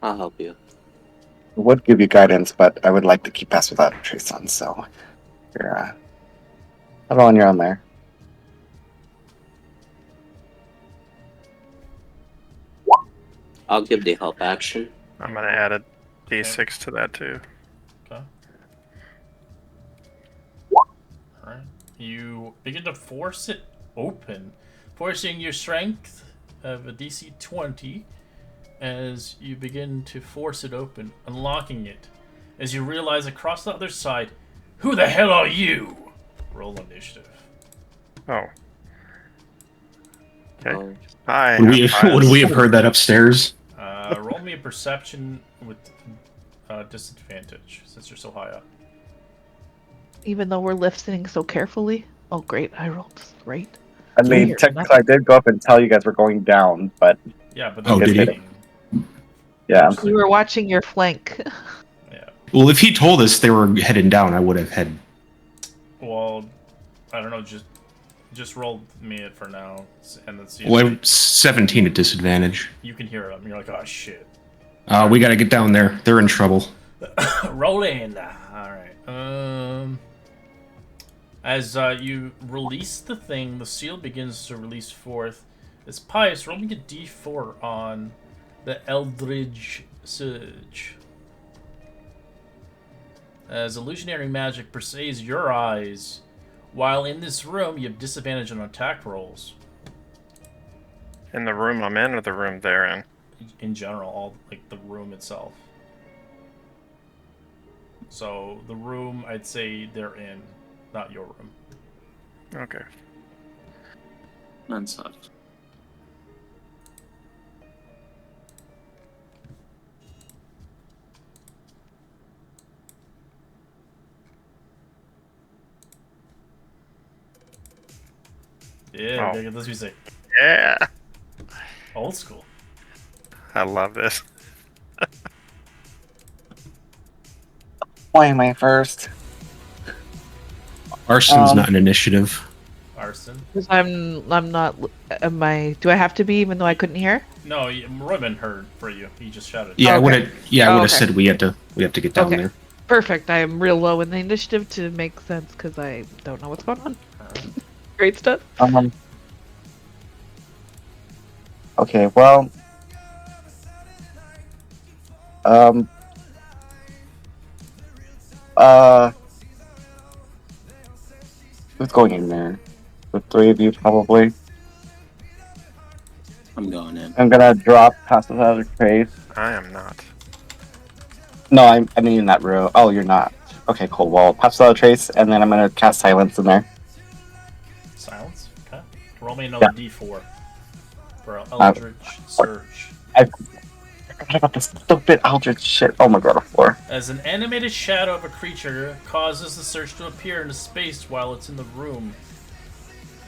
A: I'll help you.
F: I would give you guidance, but I would like to keep Pass Without a Trace on, so you're not on your own there.
A: I'll give the help action.
G: I'm gonna add a d6 to that too.
D: Okay. Alright. You begin to force it open, forcing your strength of a DC 20 as you begin to force it open, unlocking it. As you realize across the other side, who the hell are you? Roll initiative.
G: Oh. Okay.
A: Oh,
G: Hi.
C: Would we have heard that upstairs?
D: Roll me a perception with disadvantage since you're so high up.
B: Even though we're listening so carefully. Oh, great! I rolled great.
F: I mean,
B: Weird.
F: technically, I did go up and tell you guys were going down, but
D: Yeah, but
C: Oh,
D: that's
C: did he?
D: cheating.
F: yeah.
B: We were watching your flank.
D: Yeah.
C: Well, if he told us they were heading down, I would have had.
D: Well, I don't know. Just roll me it for now, and then see.
C: Well, 17 at disadvantage.
D: You can hear them. You're like, oh shit.
C: We gotta get down there. They're in trouble.
D: Roll in. All right. As you release the thing, the seal begins to release forth. As Pius, roll me a d4 on the Eldritch Surge. As illusionary magic pursues your eyes, while in this room, you have disadvantage on attack rolls.
G: In the room I'm in, or the room they're in?
D: In general, all like the room itself. So the room, I'd say they're in, not your room.
G: Okay.
A: non-soft.
D: Yeah,
G: Oh.
D: gotta get this music.
G: Yeah.
D: Old school.
G: I love this.
F: Why am I first?
C: Arson's not an initiative.
D: Arson.
B: Because I'm not. Am I? Do I have to be even though I couldn't hear?
D: No, Royman heard for you. He just shouted.
C: Yeah, I
B: Okay.
C: would have. Yeah, I would have
B: Okay.
C: said we have to get down
B: Okay.
C: there.
B: Perfect. I am real low in the initiative to make sense because I don't know what's going on. Great stuff.
F: Okay, well, who's going in there? The three of you, probably.
A: I'm going in.
F: I'm gonna drop Pass Without a Trace.
G: I am not.
F: No, I mean in that row. Oh, you're not. Okay, cool. Well, Pass Without a Trace, and then I'm gonna cast Silence in there.
D: Silence. Okay. Roll me another d4 for Eldritch Surge.
F: I forgot about this stupid Eldritch shit. Oh my god, a 4.
D: As an animated shadow of a creature causes the search to appear in space while it's in the room.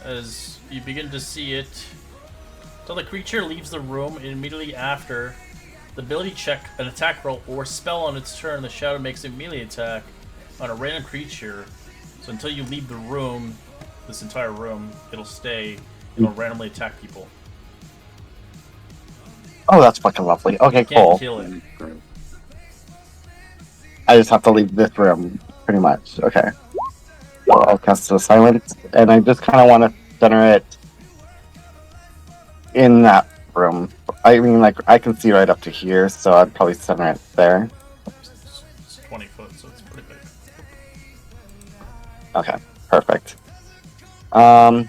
D: As you begin to see it, until the creature leaves the room, and immediately after, the ability check, an attack roll, or spell on its turn, the shadow makes a melee attack on a random creature. So until you leave the room, this entire room, it'll stay. It'll randomly attack people.
F: Oh, that's fucking lovely. Okay,
D: You can't
F: cool.
D: kill it.
F: I just have to leave this room, pretty much. Okay. Well, I'll cast the Silence, and I just kind of want to center it in that room. I mean, like, I can see right up to here, so I'd probably center it there.
D: It's 20 foot, so it's pretty big.
F: Okay, perfect. Well,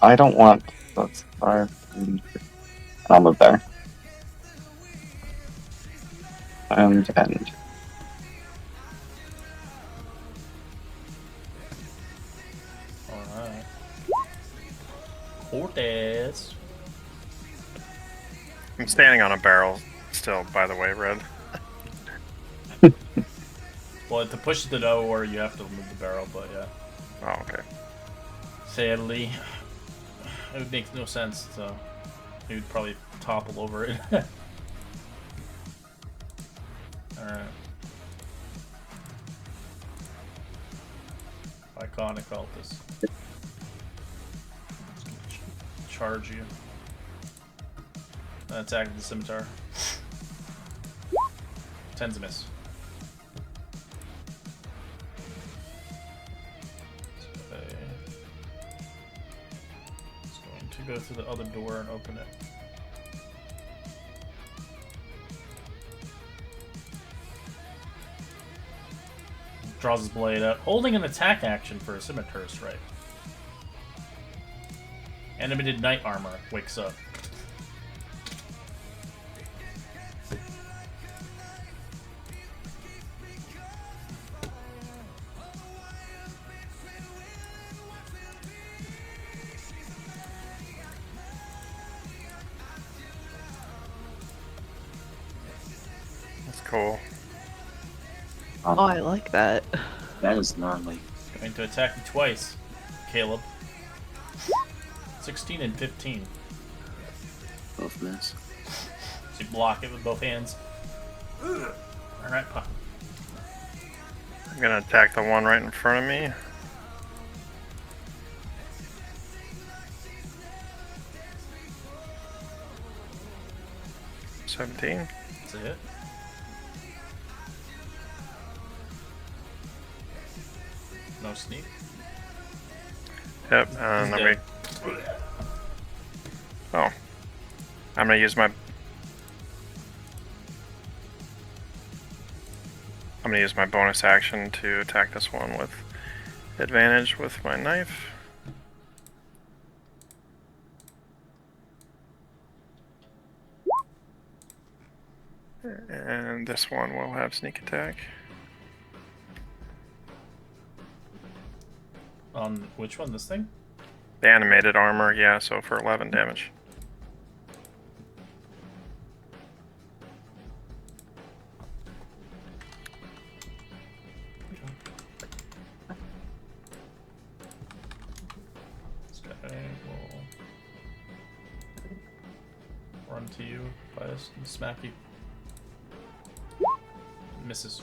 F: I don't want... That's 5... I'll move there. And end.
D: Alright. Cortez.
G: I'm standing on a barrel still, by the way, Red.
D: Well, to push the door, you have to move the barrel, but yeah.
G: Oh, okay.
D: Sadly, it would make no sense, so it would probably topple over it. Alright. iconic cultist. Charge you. Attack with the scimitar. 10's a miss. Okay. It's going to go through the other door and open it. Draws his blade out, holding an attack action for a scimitar strike. Animated knight armor wakes up.
G: That's cool.
B: Oh, I like that.
A: That is gnarly.
D: Going to attack you twice, Caleb. 16 and 15.
A: Both miss.
D: So you block it with both hands. Alright, Puck.
G: I'm gonna attack the one right in front of me. $17.
D: That's a hit. No sneak.
G: Yep, and
D: He's
G: let me.
D: dead.
G: Oh. I'm gonna use my. I'm gonna use my bonus action to attack this one with advantage with my knife. And this one will have sneak attack.
D: On which one? This thing?
G: The animated armor, yeah, so for 11 damage.
D: This guy will run to you, bias, and smack you. Misses.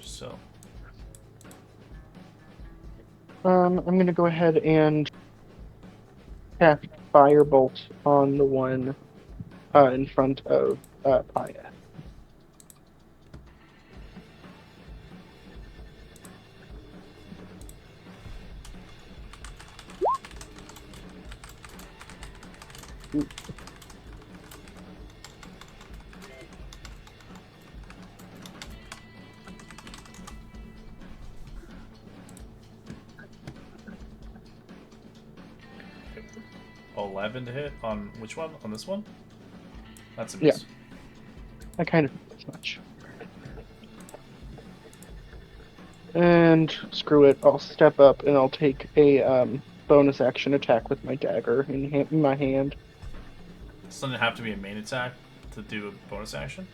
D: So.
E: I'm gonna go ahead and cast Firebolt on the one in front of Paya.
D: Oh, 11 to hit on which one? On this one? That's a miss.
E: I kind of feel as much. And screw it, I'll step up and I'll take a bonus action attack with my dagger in my hand.
D: Doesn't it have to be a main attack to do a bonus action?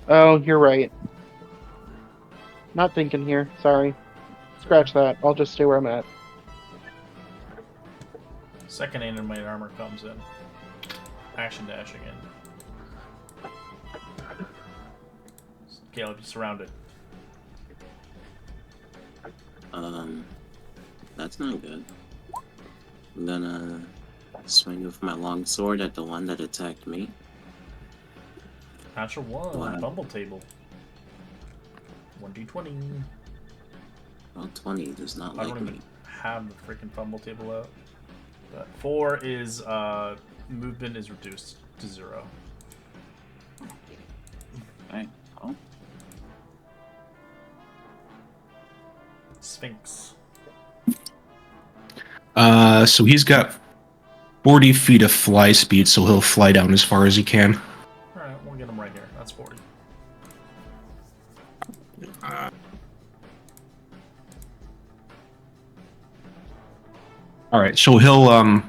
E: Oh, you're right. Not thinking here, sorry. Scratch that, I'll just stay where I'm at.
D: Second animated armor comes in. Action dash again. Caleb, you're surrounded.
A: That's not good. I'm gonna swing with my long sword at the one that attacked me.
D: Natural 1,
A: Wow.
D: Bumble table. 1d20.
A: Well, 20 does not
D: I
A: like
D: don't even
A: me.
D: have the freaking fumble table out. But 4 is movement is reduced to 0.
A: Alright, oh.
D: Sphinx.
C: So he's got 40 feet of fly speed, so he'll fly down as far as he can.
D: Alright, we'll get him right here. That's 40.
C: All right, so he'll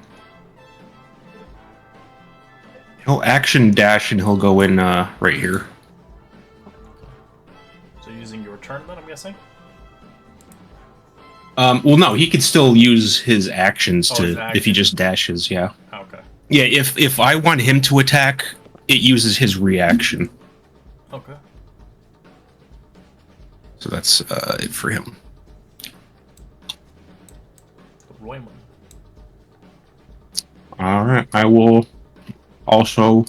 C: action dash and he'll go in right here.
D: So using your turn then, I'm guessing?
C: Well, no, he could still use his actions
D: Oh,
C: to
D: his
C: if he
D: action.
C: just dashes. Yeah,
D: Oh, okay.
C: yeah. If I want him to attack, it uses his reaction.
D: Okay.
C: So that's it for him.
D: Royman.
C: All right. I will also.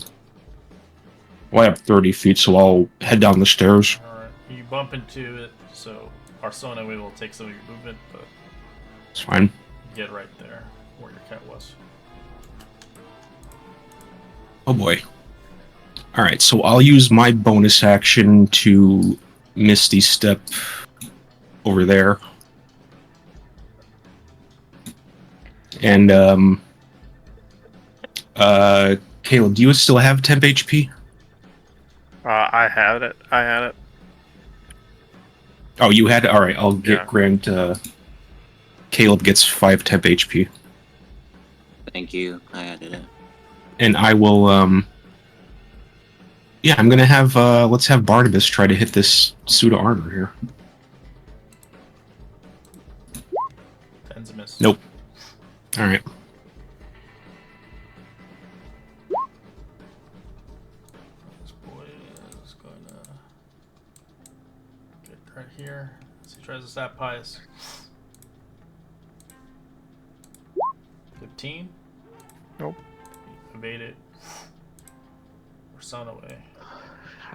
C: Well, I have 30 feet, so I'll head down the stairs.
D: Alright. You bump into it, so Arsona will take some of your movement, but
C: It's fine.
D: get right there where your cat was.
C: Oh boy. All right, so I'll use my bonus action to Misty Step over there. And, Caleb, do you still have temp HP?
G: I had it. I had it.
C: Oh, you had it? All right, I'll
G: Yeah.
C: grant, Caleb gets 5 temp HP.
A: Thank you. I added it.
C: And I will, yeah, I'm gonna have, let's have Barnabas try to hit this suit of armor here.
D: 10's a miss.
C: Nope. All right.
D: This boy is going to get right here as he tries to stab Pius. 15.
G: Nope.
D: Evade it. Or son away.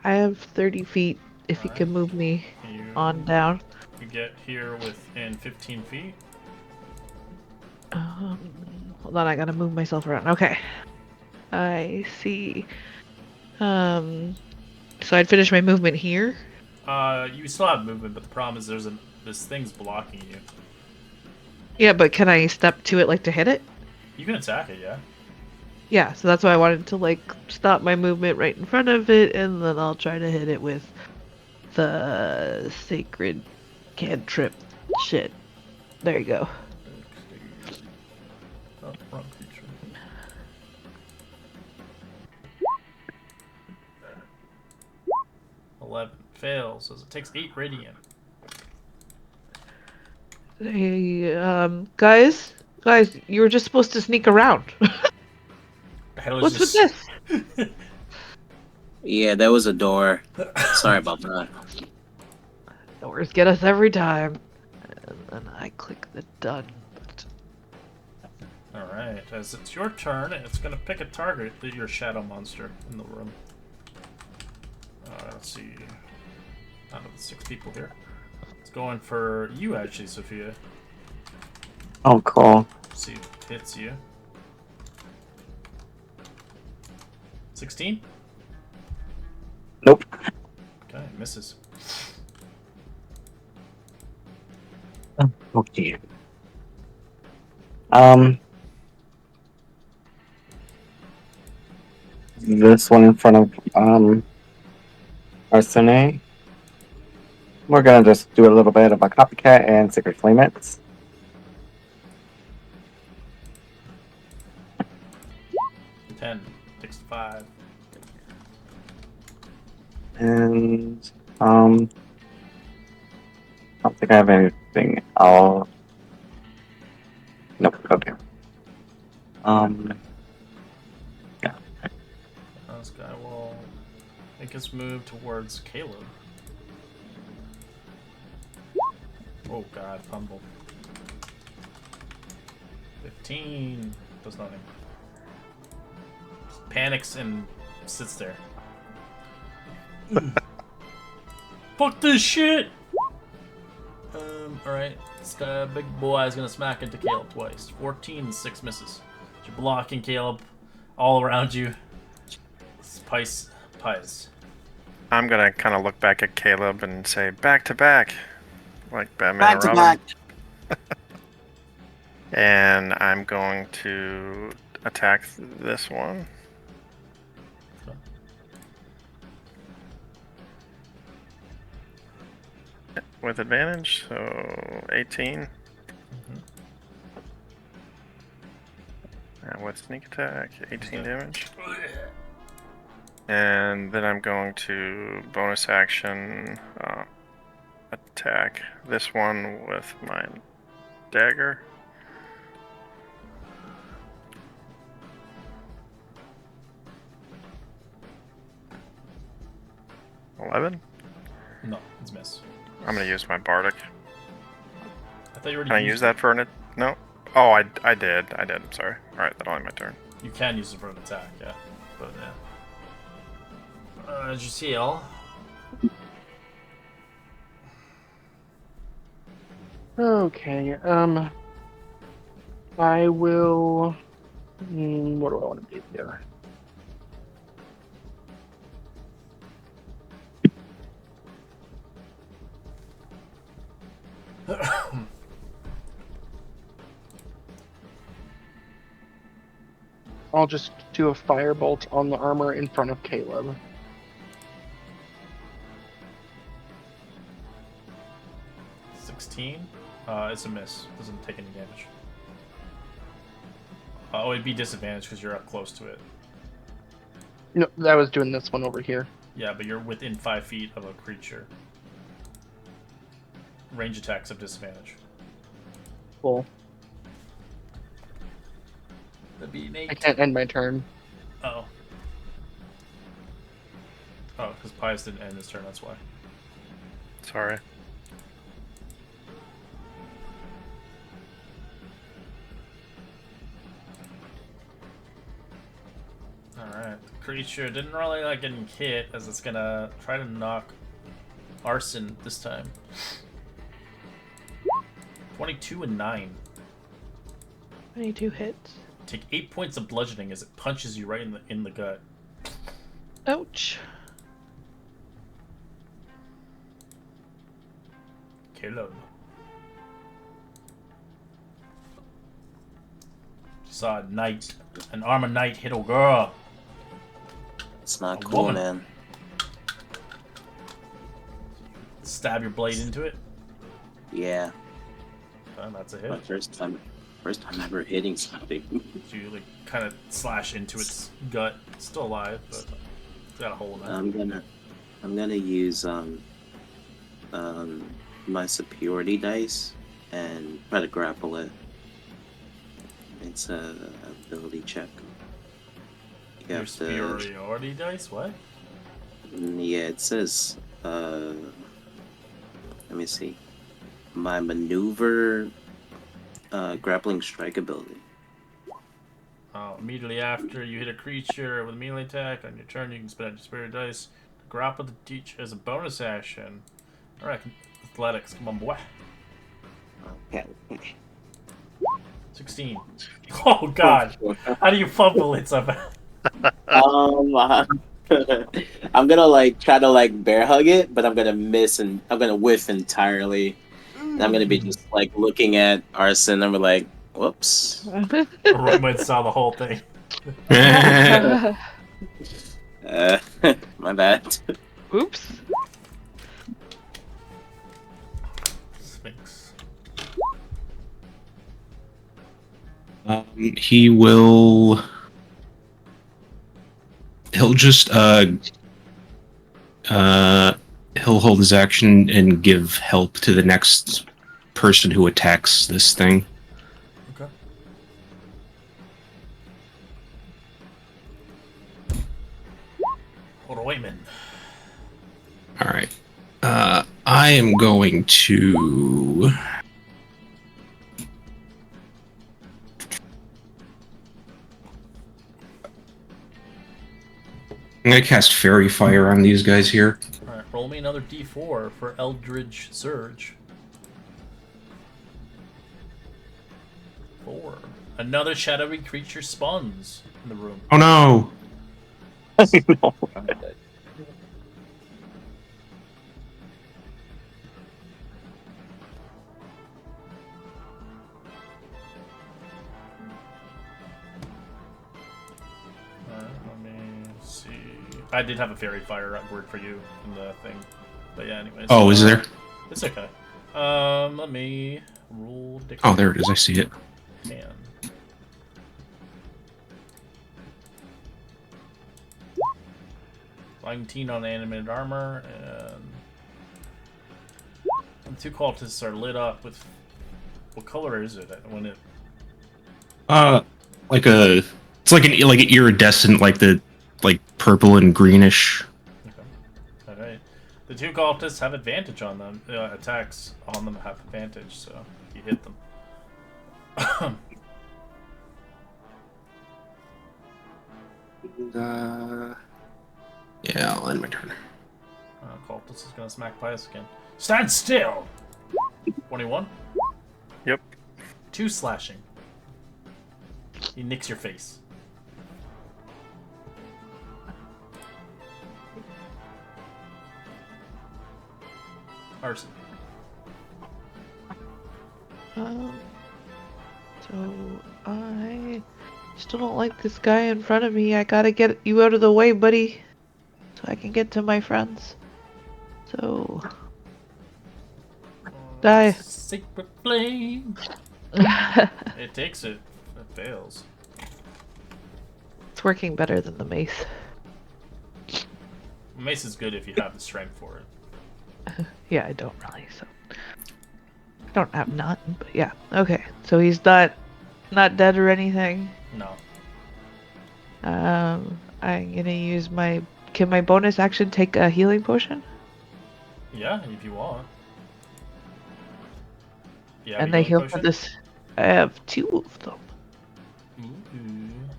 B: I have 30 feet if you
D: Alright.
B: can move me
D: You,
B: on down.
D: you get here within 15 feet.
B: Hold on, I gotta move myself around. Okay. I see. So I'd finish my movement here.
D: You still have movement, but the problem is this thing's blocking you.
B: Yeah, but can I step to it, like, to hit it?
D: You can attack it, yeah.
B: Yeah, so that's why I wanted to, like, stop my movement right in front of it, and then I'll try to hit it with the sacred cantrip shit. There you go.
D: Oh, wrong creature. Fails as it takes 8 radiant.
B: Hey, guys, you were just supposed to sneak around. What's with this?
A: Yeah, there was a door. Sorry about that.
B: Doors get us every time. And then I click the done button.
D: Alright, as it's your turn, it's gonna pick a target, your shadow monster in the room. Let's see. Out of the 6 people here. It's going for you actually, Sophia.
F: Oh, cool.
D: See if it hits you. 16?
F: Nope.
D: Okay, misses.
F: Okay. This one in front of Arsene. We're gonna just do a little bit of a copycat and secret flame it.
D: 10. Takes 5.
F: And I don't think I have anything else. Nope. Okay. Yeah.
D: This guy will make his move towards Caleb. Oh god, fumble. 15. Does nothing. Panics and sits there. Fuck this shit! Alright. This guy, big boy is gonna smack into Caleb twice. 14 and 6 misses. You're blocking Caleb all around you. Pice.
G: I'm gonna kind of look back at Caleb and say, back to back. Like Batman
A: Back
G: and
A: to
G: Robin.
A: back.
G: And I'm going to attack this one. With advantage, so 18. And with sneak attack, 18 damage. And then I'm going to bonus action attack this one with my dagger. $11.
D: No, it's miss.
G: I'm gonna use my bardic.
D: I thought you already
G: Can I
D: used
G: use that for an? No. Oh, I did. I did. I'm sorry. All right, that's only my turn.
D: You can use it for an attack, yeah. But yeah. Did you see all?
E: Okay. I will. What do I want to do here? I'll just do a firebolt on the armor in front of Caleb.
D: It's a miss. Doesn't take any damage. It'd be disadvantage because you're up close to it.
E: No, I was doing this one over here.
D: Yeah, but you're within 5 feet of a creature. Range attacks have disadvantage.
E: Cool.
D: That'd be an 8.
E: I can't end my turn.
D: Oh. Oh, because Pius didn't end his turn, that's why.
G: Sorry.
D: Alright. Creature didn't really like getting hit, as it's gonna try to knock Arson this time. 22 and 9.
B: 22 hits.
D: Take 8 points of bludgeoning as it punches you right in the gut.
B: Ouch.
D: Caleb. Saw a knight, an armored knight hit a girl.
A: It's not
D: A
A: cool,
D: woman.
A: man.
D: Stab your blade into it.
A: Yeah,
D: That's a
A: my
D: hit.
A: first time ever hitting something.
D: So you like kind of slash into its gut. It's still alive, but it's got a hole in it.
A: I'm gonna use my superiority dice and try to grapple it. It's a ability check. You
D: Your
A: have to,
D: superiority dice? What?
A: yeah, it says let me see. My maneuver grappling strike ability.
D: Immediately after you hit a creature with a melee attack on your turn, you can spend your superior dice to grapple the teach as a bonus action. Alright, athletics, come on, boy.
A: Okay.
D: 16. Oh god! How do you fumble it so fast?
A: I'm gonna like try to like bear hug it, but I'm gonna miss and I'm gonna whiff entirely. And I'm gonna be just like looking at Arson and we're like, whoops.
D: Roman saw the whole thing.
A: My bad.
B: Oops.
D: Sphinx.
C: He will. He'll just he'll hold his action and give help to the next person who attacks this thing.
D: Okay. Royman.
C: All right. I am going to. I'm gonna cast Fairy Fire on these guys here.
D: Alright, roll me another d4 for Eldritch Surge. 4. Another shadowy creature spawns in the room.
C: Oh no!
F: No.
D: Alright, let me see. I did have a fairy fire word for you in the thing. But yeah, anyways.
C: Oh, is there?
D: It's okay. Let me roll
C: Oh, there it is. I see it.
D: Man. 19 on animated armor, and 2 cultists are lit up with. What color is it when it?
C: Like a. It's like an iridescent, like the purple and greenish.
D: Okay. All right. The two cultists have advantage on them. Attacks on them have advantage, so if you hit them.
C: Yeah, I'll end my turn.
D: Cultist is gonna smack Pius again. Stand still! 21?
G: Yep.
D: 2 slashing. He nicks your face. Arson.
B: So I still don't like this guy in front of me. I gotta get you out of the way, buddy, so I can get to my friends. So die.
D: Secret flame.
B: It's
D: It takes it. It fails.
B: working better than the mace.
D: Mace is good if you have the strength for it.
B: Yeah, I don't really, so I don't have none, but yeah. Okay, so he's not dead or anything.
D: No.
B: I'm gonna use my. Can my bonus action take a healing potion?
D: Yeah, if you want. Yeah,
B: And they heal for this. I have 2 of them.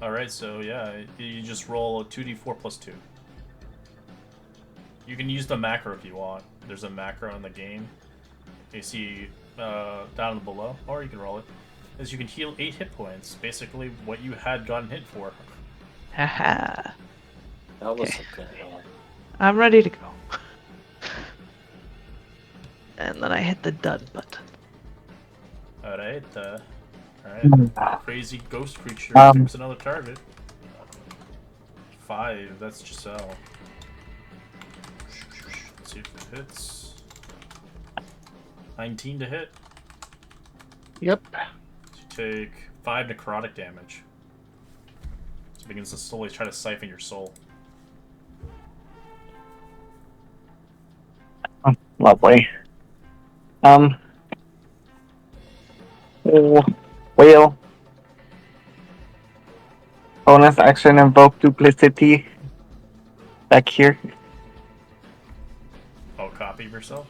D: Alright, so yeah, you just roll a 2d4 plus 2. You can use the macro if you want. There's a macro in the game. You see down below, or you can roll it. Is you can heal 8 hit points, basically what you had gotten hit for.
B: Haha.
A: That was
B: Okay.
A: a good one.
B: I'm ready to go. And then I hit the done button.
D: Alright, crazy ghost creature
F: Um,
D: picks another target. 5, that's Giselle. Let's see if it hits. 19 to hit.
E: Yep.
D: So you take 5 necrotic damage. So it begins to slowly try to siphon your soul.
F: Lovely. Whale. Bonus action invoke duplicity. Back here.
D: Oh, copy of yourself?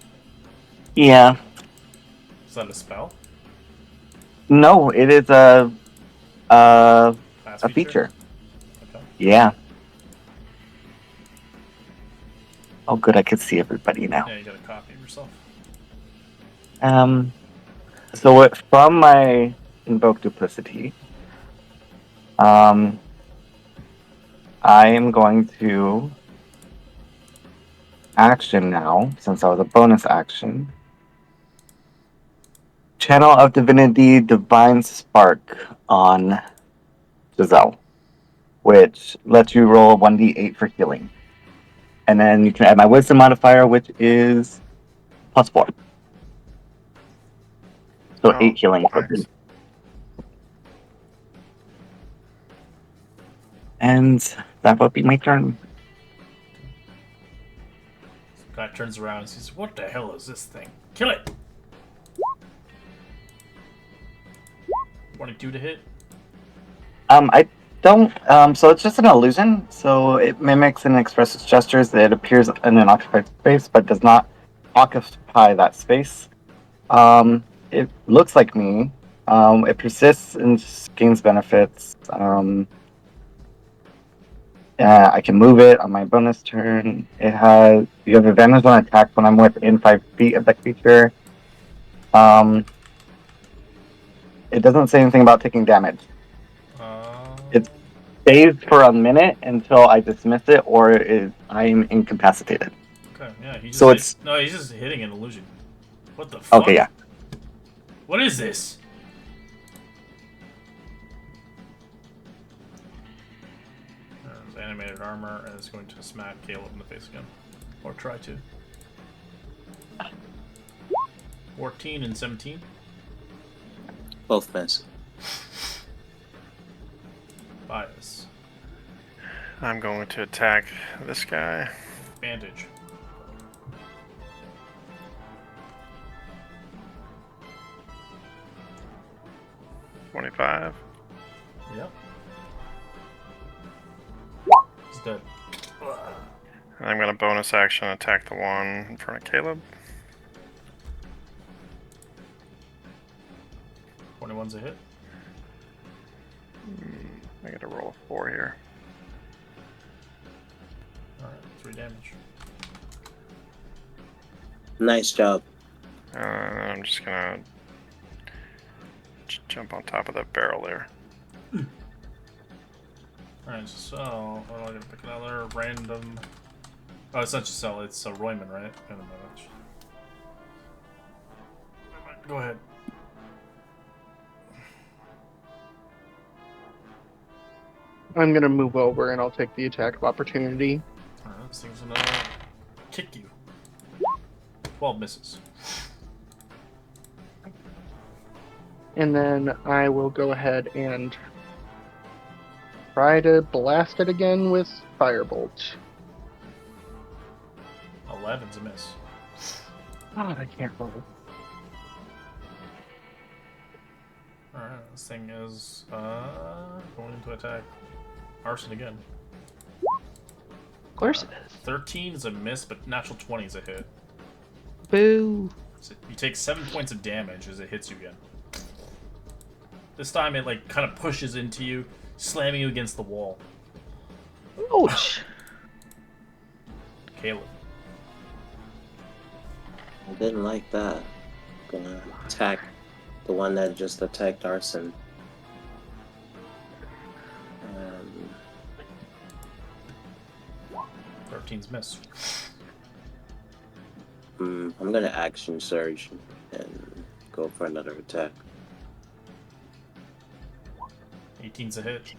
F: Yeah.
D: Is that a spell?
F: No, it is a
D: Class
F: feature.
D: Okay.
F: Yeah. Oh, good. I can see everybody now.
D: Yeah, you got a copy of yourself.
F: So from my invoke duplicity, I am going to action now, since I was a bonus action. Channel of Divinity Divine Spark on Giselle, which lets you roll 1d8 for healing. And then you can add my wisdom modifier, which is +4. So 8 healing.
G: Nice.
F: And that would be my turn.
D: Guy turns around and says, "What the hell is this thing? Kill it!" 22 to hit.
F: I don't. So it's just an illusion. So it mimics and expresses gestures that it appears in an occupied space, but does not occupy that space. It looks like me. It persists and gains benefits. I can move it on my bonus turn. You have advantage on attack when I'm within 5 feet of the creature. It doesn't say anything about taking damage. It stays for a minute until I dismiss it or I'm incapacitated.
D: Okay, yeah, he's just hitting an illusion. What the fuck?
F: Okay, yeah.
D: What is this? There's animated armor, and it's going to smack Caleb in the face again. Or try to. 14 and 17.
A: Both miss.
D: Bias.
G: I'm going to attack this guy.
D: Advantage.
G: $25.
D: Yep. He's dead.
G: I'm gonna bonus action attack the one in front of Caleb.
D: 21's a hit.
G: I gotta roll a 4 here.
D: Alright, 3 damage.
A: Nice job.
G: I'm just gonna jump on top of that barrel there.
D: Alright, so I'm gonna pick another random. Oh, it's not just cell, it's Royman, right? Wait a minute. Go ahead.
E: I'm gonna move over and I'll take the attack of opportunity.
D: Alright, this thing's gonna kick you. 12 misses.
E: And then I will go ahead and try to blast it again with Firebolt.
D: 11's a miss.
E: God, I can't roll.
D: Alright, this thing is going to attack Arson again.
B: Of course it is.
D: 13 is a miss, but natural 20 is a hit.
B: Boo.
D: So you take 7 points of damage as it hits you again. This time it like kind of pushes into you, slamming you against the wall.
B: Ouch.
D: Caleb.
A: I didn't like that. Gonna attack the one that just attacked Arson.
D: 13's miss.
A: I'm gonna action surge and go for another attack.
D: 18's a hit.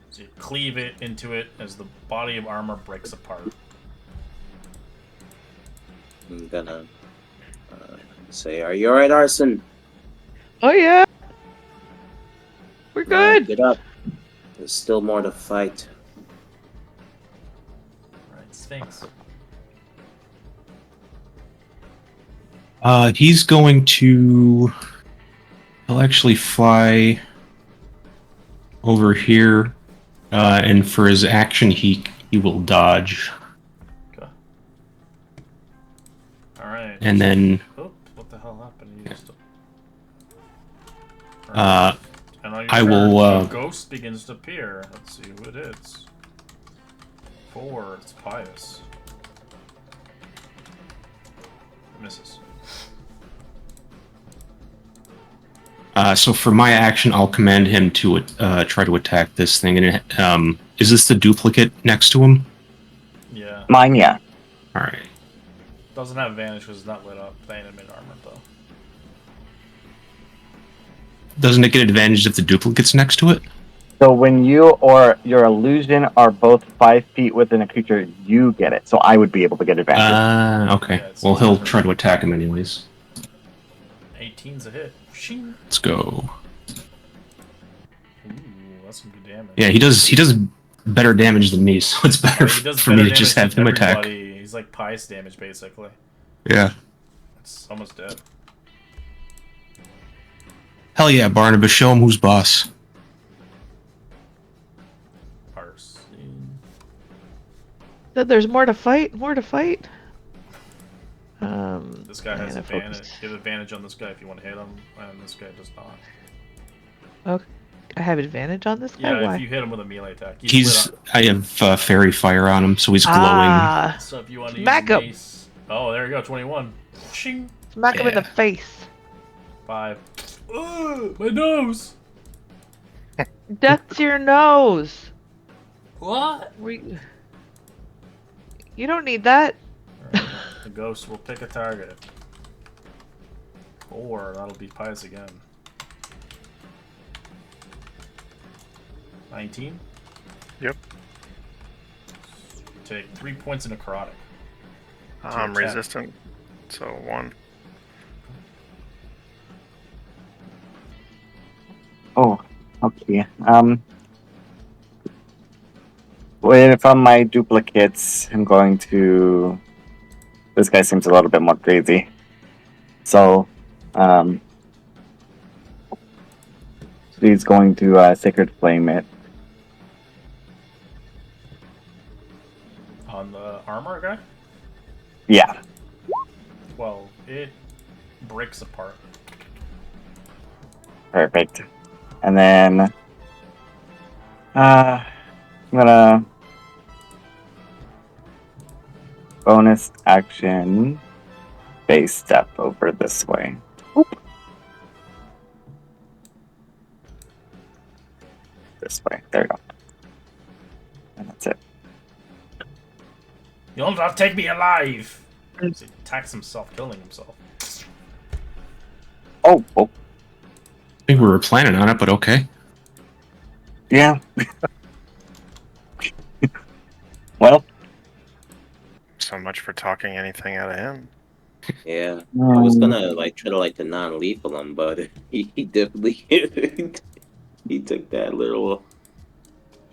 D: So you cleave it into it as the body of armor breaks apart.
A: I'm gonna say, "Are you alright, Arson?"
B: Oh yeah. We're
A: Alright,
B: good.
A: get up. There's still more to fight.
D: Alright, Sphinx.
C: He's going to. He'll actually fly over here, and for his action, he will dodge,
D: Okay. Alright.
C: and then
D: Oh, what the hell happened? You just...
C: uh,
D: And on your
C: I
D: turn,
C: will,
D: a ghost begins to appear. Let's see who it is. 4, it's Pious. It misses.
C: So for my action, I'll command him to try to attack this thing. And is this the duplicate next to him?
D: Yeah.
F: Mine, yeah.
C: All right.
D: Doesn't have advantage because it's not lit up. The animate armor, though.
C: Doesn't it get advantage if the duplicate's next to it?
F: So when you or your illusion are both 5 feet within a creature, you get it. So I would be able to get advantage.
C: Okay.
D: Yeah, it's
C: Well, he'll
D: turn.
C: try to attack him anyways.
D: 18's a hit. Shing.
C: Let's go.
D: Ooh, that's some good damage.
C: Yeah, he does better damage than me, so it's better
D: He does
C: for me
D: better
C: to just
D: damage
C: have
D: than
C: him attack.
D: everybody. He's like Pious damage, basically.
C: Yeah.
D: It's almost dead.
C: Hell yeah, Barnabas, show him who's boss.
D: Arson.
B: Said there's more to fight. More to fight.
D: This guy has
B: mana
D: advantage.
B: focus.
D: You have advantage on this guy if you want to hit him, and this guy does not.
B: Okay. I have advantage on this guy.
D: Yeah,
B: Why?
D: if you hit him with a melee attack, he's lit up.
C: I have fairy fire on him, so he's glowing.
B: Ah,
D: So if you want to
B: smack
D: use
B: him.
D: mace, oh, there you go, 21. Shing.
B: Smack him in the
C: Yeah.
B: face.
D: 5. Ugh, my nose.
B: Death to your nose.
D: What?
B: You don't need that.
D: The ghost will pick a target. Or that'll be Pious again. 19.
G: Yep.
D: Take 3 points of necrotic.
G: I'm
D: attack.
G: resistant, so 1.
F: Oh, okay. From my duplicates, I'm going to. This guy seems a little bit more crazy. So, he's going to Sacred Flame it.
D: armor guy?
F: Yeah.
D: 12. It breaks apart.
F: Perfect. And then I'm gonna bonus action base step over this way. Oop. This way. There you go. And that's it.
D: You'll not take me alive! He attacks himself, killing himself.
F: Oh,
C: I think we were planning on it, but okay.
F: yeah. Well,
G: So much for talking anything out of him.
A: Yeah, I was gonna try to the non-lethal him, but he definitely he took that little.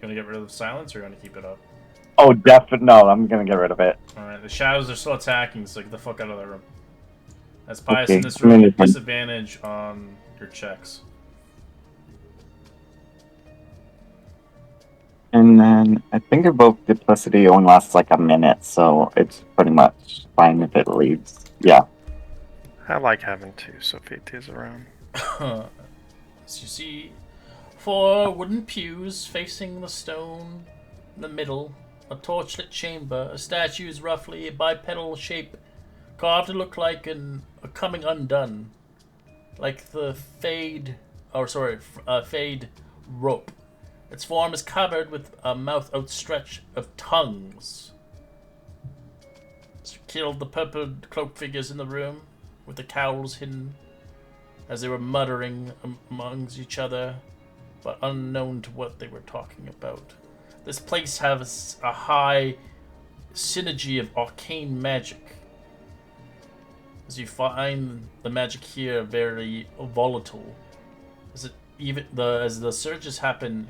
D: You wanna get rid of the silence or you wanna keep it up?
F: oh, definitely. No, I'm gonna get rid of it.
D: Alright, the shadows are still attacking, so get the fuck out of the room. As Pious
F: Okay,
D: in this
F: I'm
D: room,
F: in
D: you
F: this
D: have
F: one.
D: disadvantage on your checks.
F: And then I think Evoke Duplicity only lasts like a minute, so it's pretty much fine if it leaves. Yeah.
G: I like having two Sophites around.
D: As you see, 4 wooden pews facing the stone in the middle, a torchlit chamber, a statue is roughly a bipedal shape, carved to look like a coming undone, like the fade rope. Its form is covered with a mouth outstretched of tongues. As you killed the purple cloaked figures in the room, with the cowls hidden, as they were muttering amongst each other, but unknown to what they were talking about. This place has a high synergy of arcane magic, as you find the magic here very volatile, as the surges happen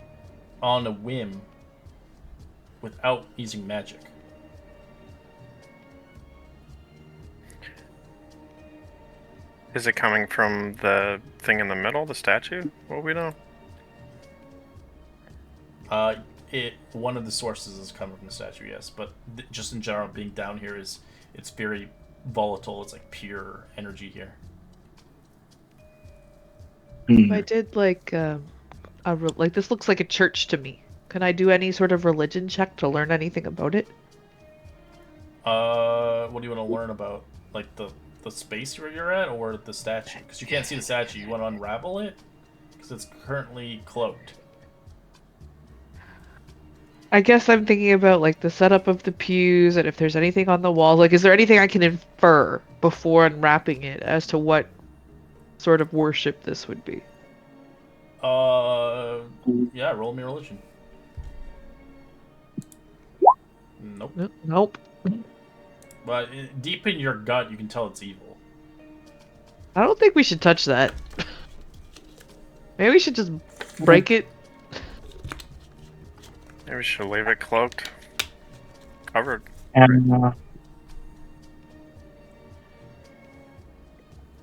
D: on a whim, without using magic.
G: Is it coming from the thing in the middle, the statue? Well, we know.
D: One of the sources is coming from the statue, yes, but just in general, being down here it's very volatile. It's like pure energy here.
B: If I did like this looks like a church to me. Can I do any sort of religion check to learn anything about it?
D: What do you want to learn about? Like the space where you're at, or the statue? Because you can't see the statue. You want to unravel it because it's currently cloaked.
B: I guess I'm thinking about like the setup of the pews and if there's anything on the wall. Like, is there anything I can infer before unwrapping it as to what sort of worship this would be?
D: Yeah, roll me religion. Nope.
B: Nope.
D: But deep in your gut, you can tell it's evil.
B: I don't think we should touch that. Maybe we should just break it.
G: Maybe we should leave it cloaked. Covered.
F: And
A: Well,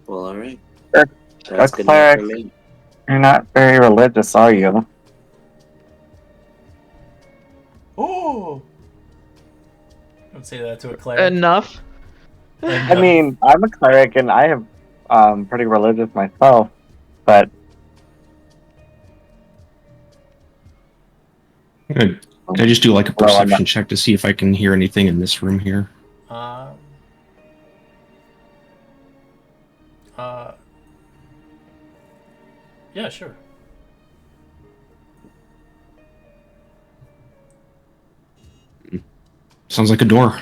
A: all right.
F: Sure.
A: That's
F: A
A: good enough for
F: cleric.
A: me.
F: you're not very religious, are you?
D: Oh! Don't say that to a cleric.
B: Enough.
F: I mean, I'm a cleric and I have pretty religious myself, but
C: I just do like a
F: Well, I'm
C: perception check to see if I can hear anything in this room here.
D: Yeah, sure.
C: Sounds like a door.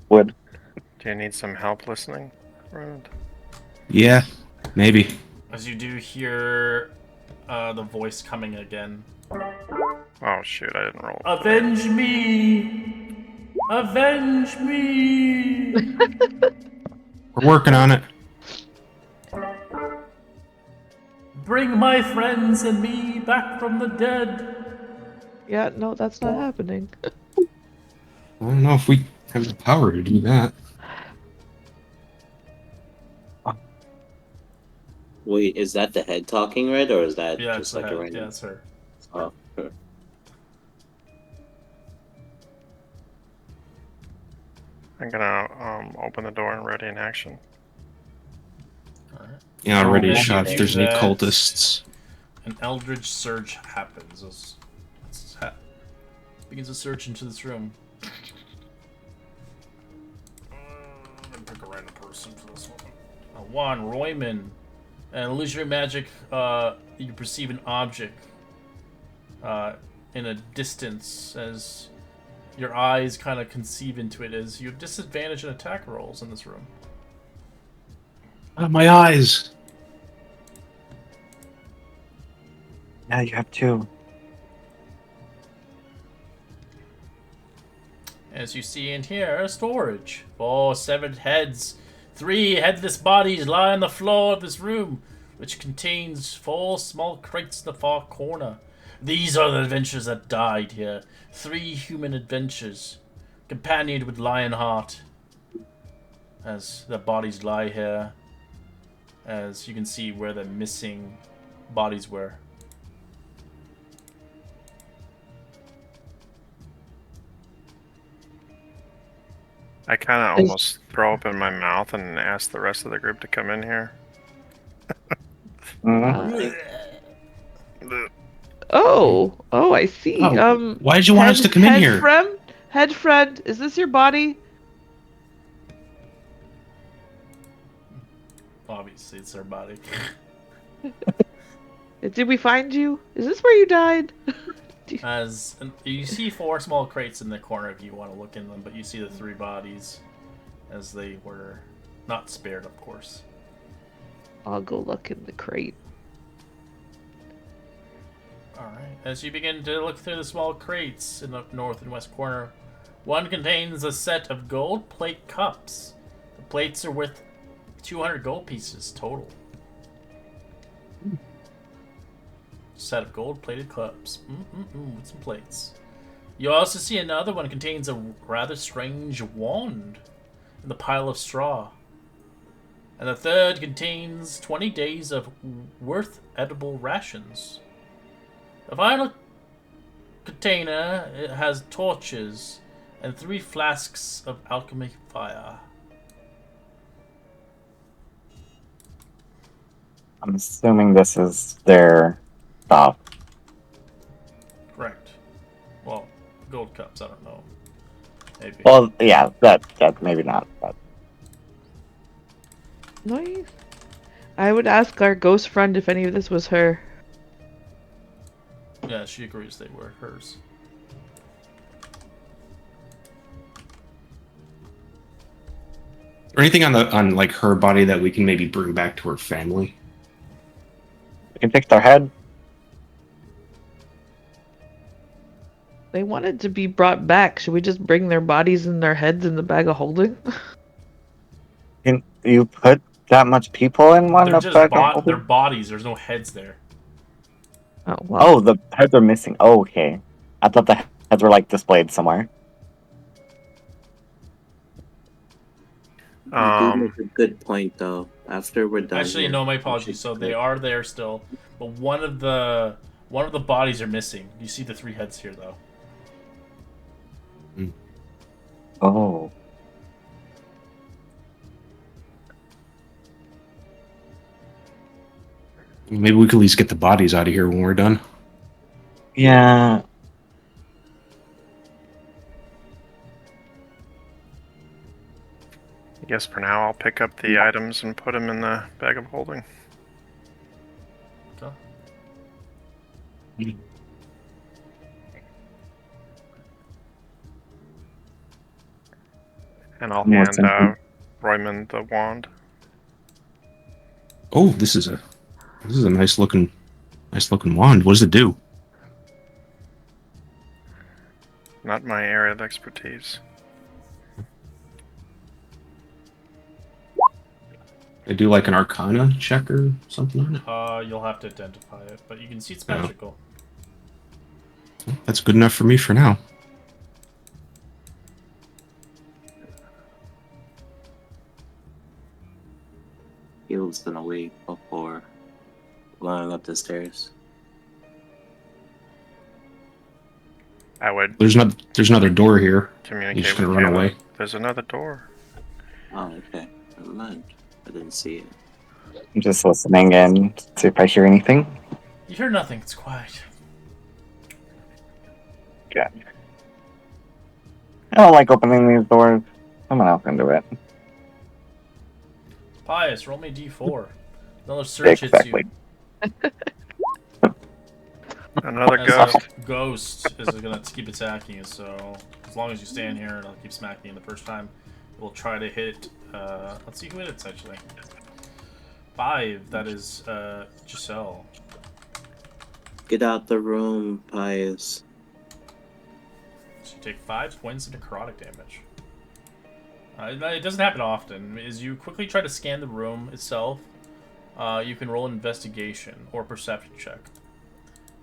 F: would.
G: Do you need some help listening? Around?
C: Yeah, maybe.
D: As you do hear the voice coming again.
G: Oh shoot, I didn't roll.
D: Avenge me! Avenge me!
C: We're working on it.
D: Bring my friends and me back from the dead.
B: Yeah, no, that's not happening.
C: I don't know if we have the power to do that.
A: Wait, is that the head talking, Red, or is that
D: Yeah,
A: just
D: it's
A: like a
D: her.
A: random?
D: Yeah, it's her.
A: Oh, sure.
G: I'm gonna open the door and ready in action.
D: All right.
C: Yeah, already
D: As you
C: shot if
D: do
C: there's any
D: that,
C: cultists.
D: An eldritch surge happens. Begins a search into this room. I'm gonna pick a random person for this one. Royman. And illusionary magic, you perceive an object in a distance as your eyes kind of conceive into it as you have disadvantage in attack rolls in this room.
C: My eyes.
F: Yeah, you have two.
D: As you see in here, storage. 4 severed heads. 3 headless bodies lie on the floor of this room, which contains 4 small crates in the far corner. These are the adventurers that died here. 3 human adventures, companioned with Lionheart. As the bodies lie here, as you can see where the missing bodies were.
G: I kind of almost throw up in my mouth and ask the rest of the group to come in here.
F: Mhm.
B: Oh, I see.
C: Oh, why did you want us to come in here?
B: Head friend, is this your body?
D: Obviously, it's their body.
B: Did we find you? Is this where you died?
D: As you see 4 small crates in the corner if you want to look in them, but you see the 3 bodies as they were not spared, of course.
B: I'll go look in the crate.
D: Alright, as you begin to look through the small crates in the north and west corner, one contains a set of gold plate cups. The plates are worth 200 gold pieces total. Set of gold plated cups. With some plates. You also see another one contains a rather strange wand in the pile of straw. And the third contains 20 days of worth edible rations. The final container, it has torches and 3 flasks of alchemy fire.
F: I'm assuming this is their stop.
D: Correct. Well, gold cups, I don't know. Maybe.
F: Well, yeah, that maybe not, but
B: Nice. I would ask our ghost friend if any of this was her.
D: Yeah, she agrees they were hers.
C: Or anything on like her body that we can maybe bring back to her family?
F: we can fix their head.
B: They wanted to be brought back. Should we just bring their bodies and their heads in the bag of holding?
F: Can you put that much people in one
D: They're
F: of
D: just
F: bag of
D: their
F: holding?
D: bodies. There's no heads there.
B: Oh, well.
F: Oh, the heads are missing. Oh, okay. I thought the heads were like displayed somewhere.
A: You do make a good point, though. After we're done
D: Actually,
A: here,
D: no, my
A: we
D: apologies.
A: should
D: So they
A: collect-
D: are there still, but one of the bodies are missing. You see the 3 heads here, though.
F: Oh.
C: Maybe we could at least get the bodies out of here when we're done.
F: Yeah.
G: I guess for now I'll pick up the items and put them in the bag of holding.
D: Okay.
G: And I'll
F: What's
G: hand
F: in-
G: Royman the wand.
C: Oh, this is a nice looking wand. What does it do?
G: Not my area of expertise.
C: They do like an Arcana check or something on it.
D: You'll have to identify it, but you can see it's
C: Oh.
D: magical.
C: That's good enough for me for now.
A: Caleb's gonna wait before going up the stairs.
G: I would
C: There's another door here.
G: communicate
C: You're just
G: with
C: gonna run
G: Caleb.
C: away.
G: There's another door.
A: Oh, okay. Never mind. I didn't see it.
F: I'm just listening in to see if I hear anything.
D: You hear nothing. It's quiet.
F: Yeah. I don't like opening these doors. Someone else can do it.
D: Pius, roll me a d4. Another search hits
F: Exactly.
D: you.
G: Another
D: As
G: ghost.
D: a ghost is going to keep attacking you, so as long as you stand here, it'll keep smacking you the first time. We'll try to hit. Let's see who it is actually. 5. That is Giselle.
A: Get out the room, Pius.
D: So you take 5 points of necrotic damage. It doesn't happen often. As you quickly try to scan the room itself, you can roll an investigation or perception check.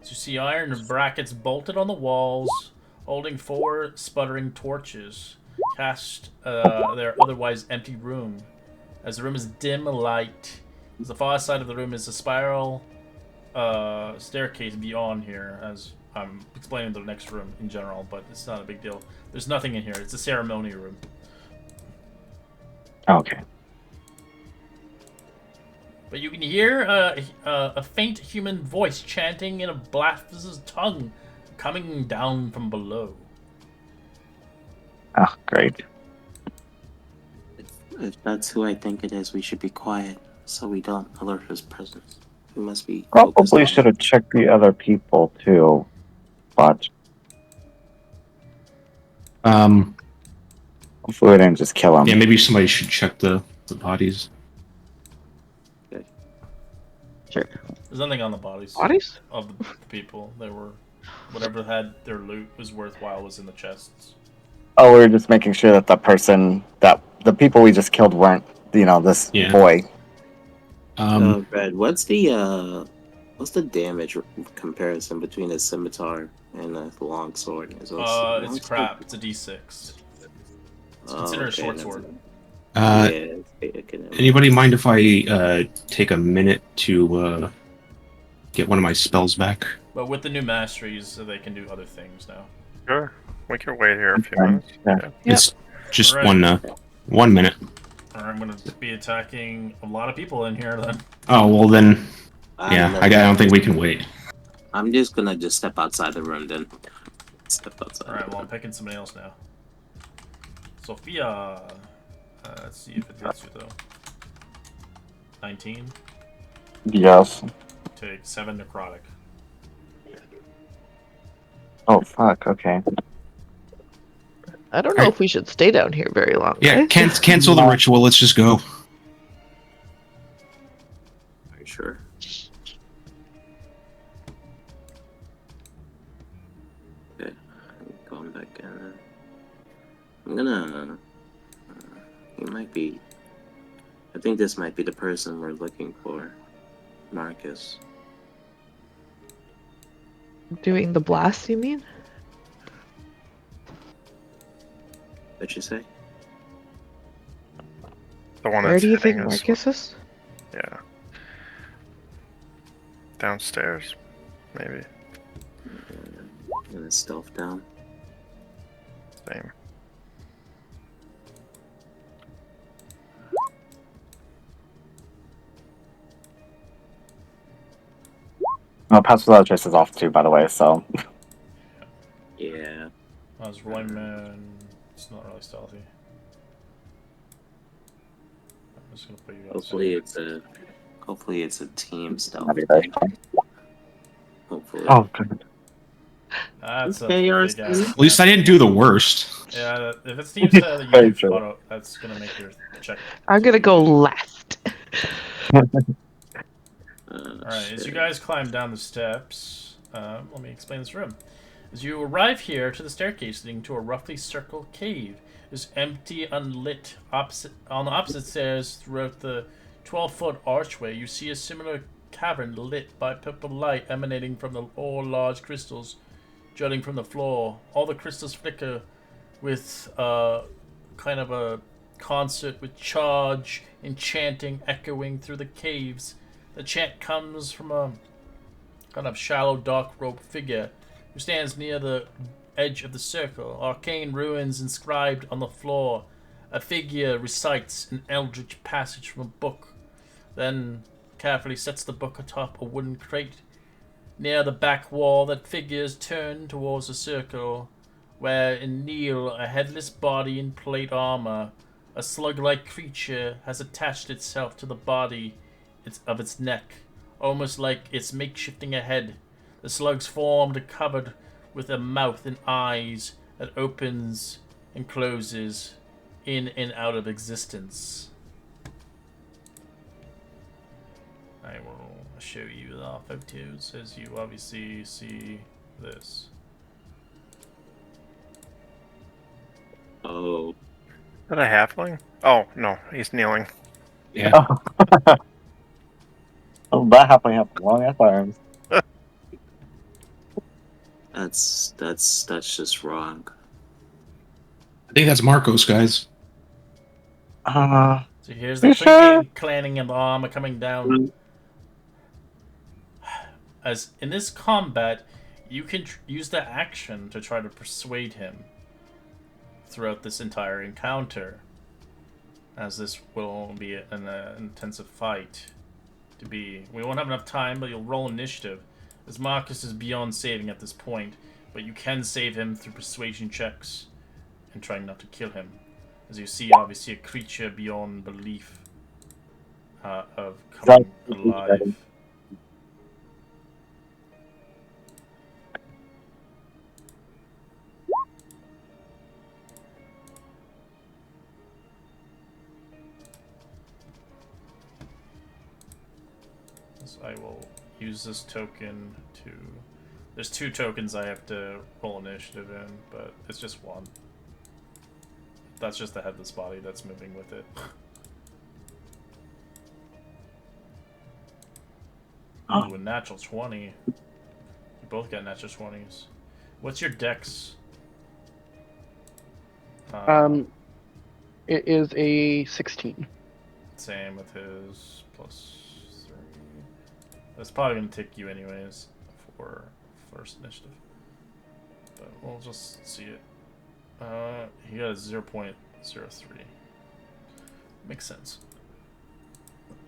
D: So you see iron brackets bolted on the walls, holding 4 sputtering torches, cast their otherwise empty room. As the room is dim light, as the far side of the room is a spiral staircase beyond here, as I'm explaining the next room in general, but it's not a big deal. There's nothing in here. It's a ceremony room.
F: Okay.
D: But you can hear a faint human voice chanting in a blasphemous tongue coming down from below.
F: Oh, great.
A: If that's who I think it is, we should be quiet so we don't alert his presence. We must be focused
F: Probably
A: on
F: should
A: it.
F: have checked the other people too, but
C: Um,
F: hopefully we didn't just kill him.
C: yeah, maybe somebody should check the bodies.
B: Sure.
D: There's nothing on the bodies
B: Bodies?
D: of the people. They were whatever had their loot was worthwhile was in the chests.
F: Oh, we were just making sure that that the people we just killed weren't, this
C: Yeah.
F: boy.
A: Red, what's the damage comparison between a scimitar and a long sword?
D: It's crap. It's a d6. It's considered a short sword.
A: Yeah.
C: Anybody mind if I take a minute to get one of my spells back?
D: But with the new masteries, they can do other things now.
G: Sure. We can wait here a few
F: Okay.
G: minutes.
F: Yeah.
B: Yep.
C: It's just
D: Alright.
C: 1 minute.
D: Or I'm going to be attacking a lot of people in here then.
C: Oh well, then yeah, I don't think we can wait.
A: I'm just gonna step outside the room then. Step outside.
D: Alright, well, I'm picking somebody else now. Sophia. Let's see if it hits you though. 19.
F: Yes.
D: Take 7 necrotic.
F: Oh fuck. Okay.
B: I don't know if we should stay down here very long.
C: Yeah,
B: right?
C: cancel the ritual. Let's just go.
A: Are you sure? Okay, I'm going back in. I'm gonna. He might be. I think this might be the person we're looking for. Marcus.
B: Doing the blast, you mean?
A: What'd you say?
G: The one
B: Where
G: that's
B: do you think
G: hitting us.
B: Marcus is?
G: Yeah. Downstairs, maybe.
A: I'm gonna stealth down.
G: Same.
F: Well, Pass Without Trace is off too, by the way. So
A: Yeah.
D: I was rolling man. It's not really stealthy. I'm just gonna put you outside.
A: Hopefully it's a team stealth.
F: that'd be very fun.
A: Hopefully.
F: Oh, good.
D: That's a
A: Okay,
D: big
A: yours.
D: ass.
C: At least I didn't do the worst.
D: Yeah, if it's team style,
F: Very
D: you
F: true.
D: auto, that's gonna make your check.
B: I'm gonna go left.
D: Alright, as you guys climb down the steps, let me explain this room. As you arrive here to the staircase leading to a roughly circle cave, is empty, unlit. On the opposite stairs, throughout the 12-foot archway, you see a similar cavern lit by purple light emanating from the four large crystals jutting from the floor. All the crystals flicker with kind of a concert with charge and chanting echoing through the caves. The chant comes from a kind of shallow, dark-robed figure who stands near the edge of the circle, arcane ruins inscribed on the floor. A figure recites an eldritch passage from a book, then carefully sets the book atop a wooden crate. Near the back wall, that figure is turned towards the circle, wherein kneel a headless body in plate armor. A slug-like creature has attached itself to the body of its neck, almost like it's makeshifting a head. The slug's form is covered with a mouth and eyes that opens and closes in and out of existence. I will show you the photos as you obviously see this.
A: Oh,
G: Is that a halfling? Oh, no, he's kneeling.
C: Yeah.
F: Oh, that halfway have long ass arms.
A: that's just wrong.
C: I think that's Marcos, guys.
F: Uh,
D: So here's the
F: You sure?
D: clanning and the armor coming down. As in this combat, you can use the action to try to persuade him throughout this entire encounter, as this will be an intensive fight. We won't have enough time, but you'll roll initiative, as Marcus is beyond saving at this point, but you can save him through persuasion checks and trying not to kill him. As you see, obviously, a creature beyond belief of coming alive. So I will use this token to... There's 2 tokens I have to roll initiative in, but it's just 1. That's just the headless body that's moving with it. Ooh, a natural 20. You both got natural 20s. What's your dex?
E: It is a 16.
D: Same with his plus 3. That's probably going to take you anyways for first initiative. But we'll just see it. He got a 0.03. Makes sense.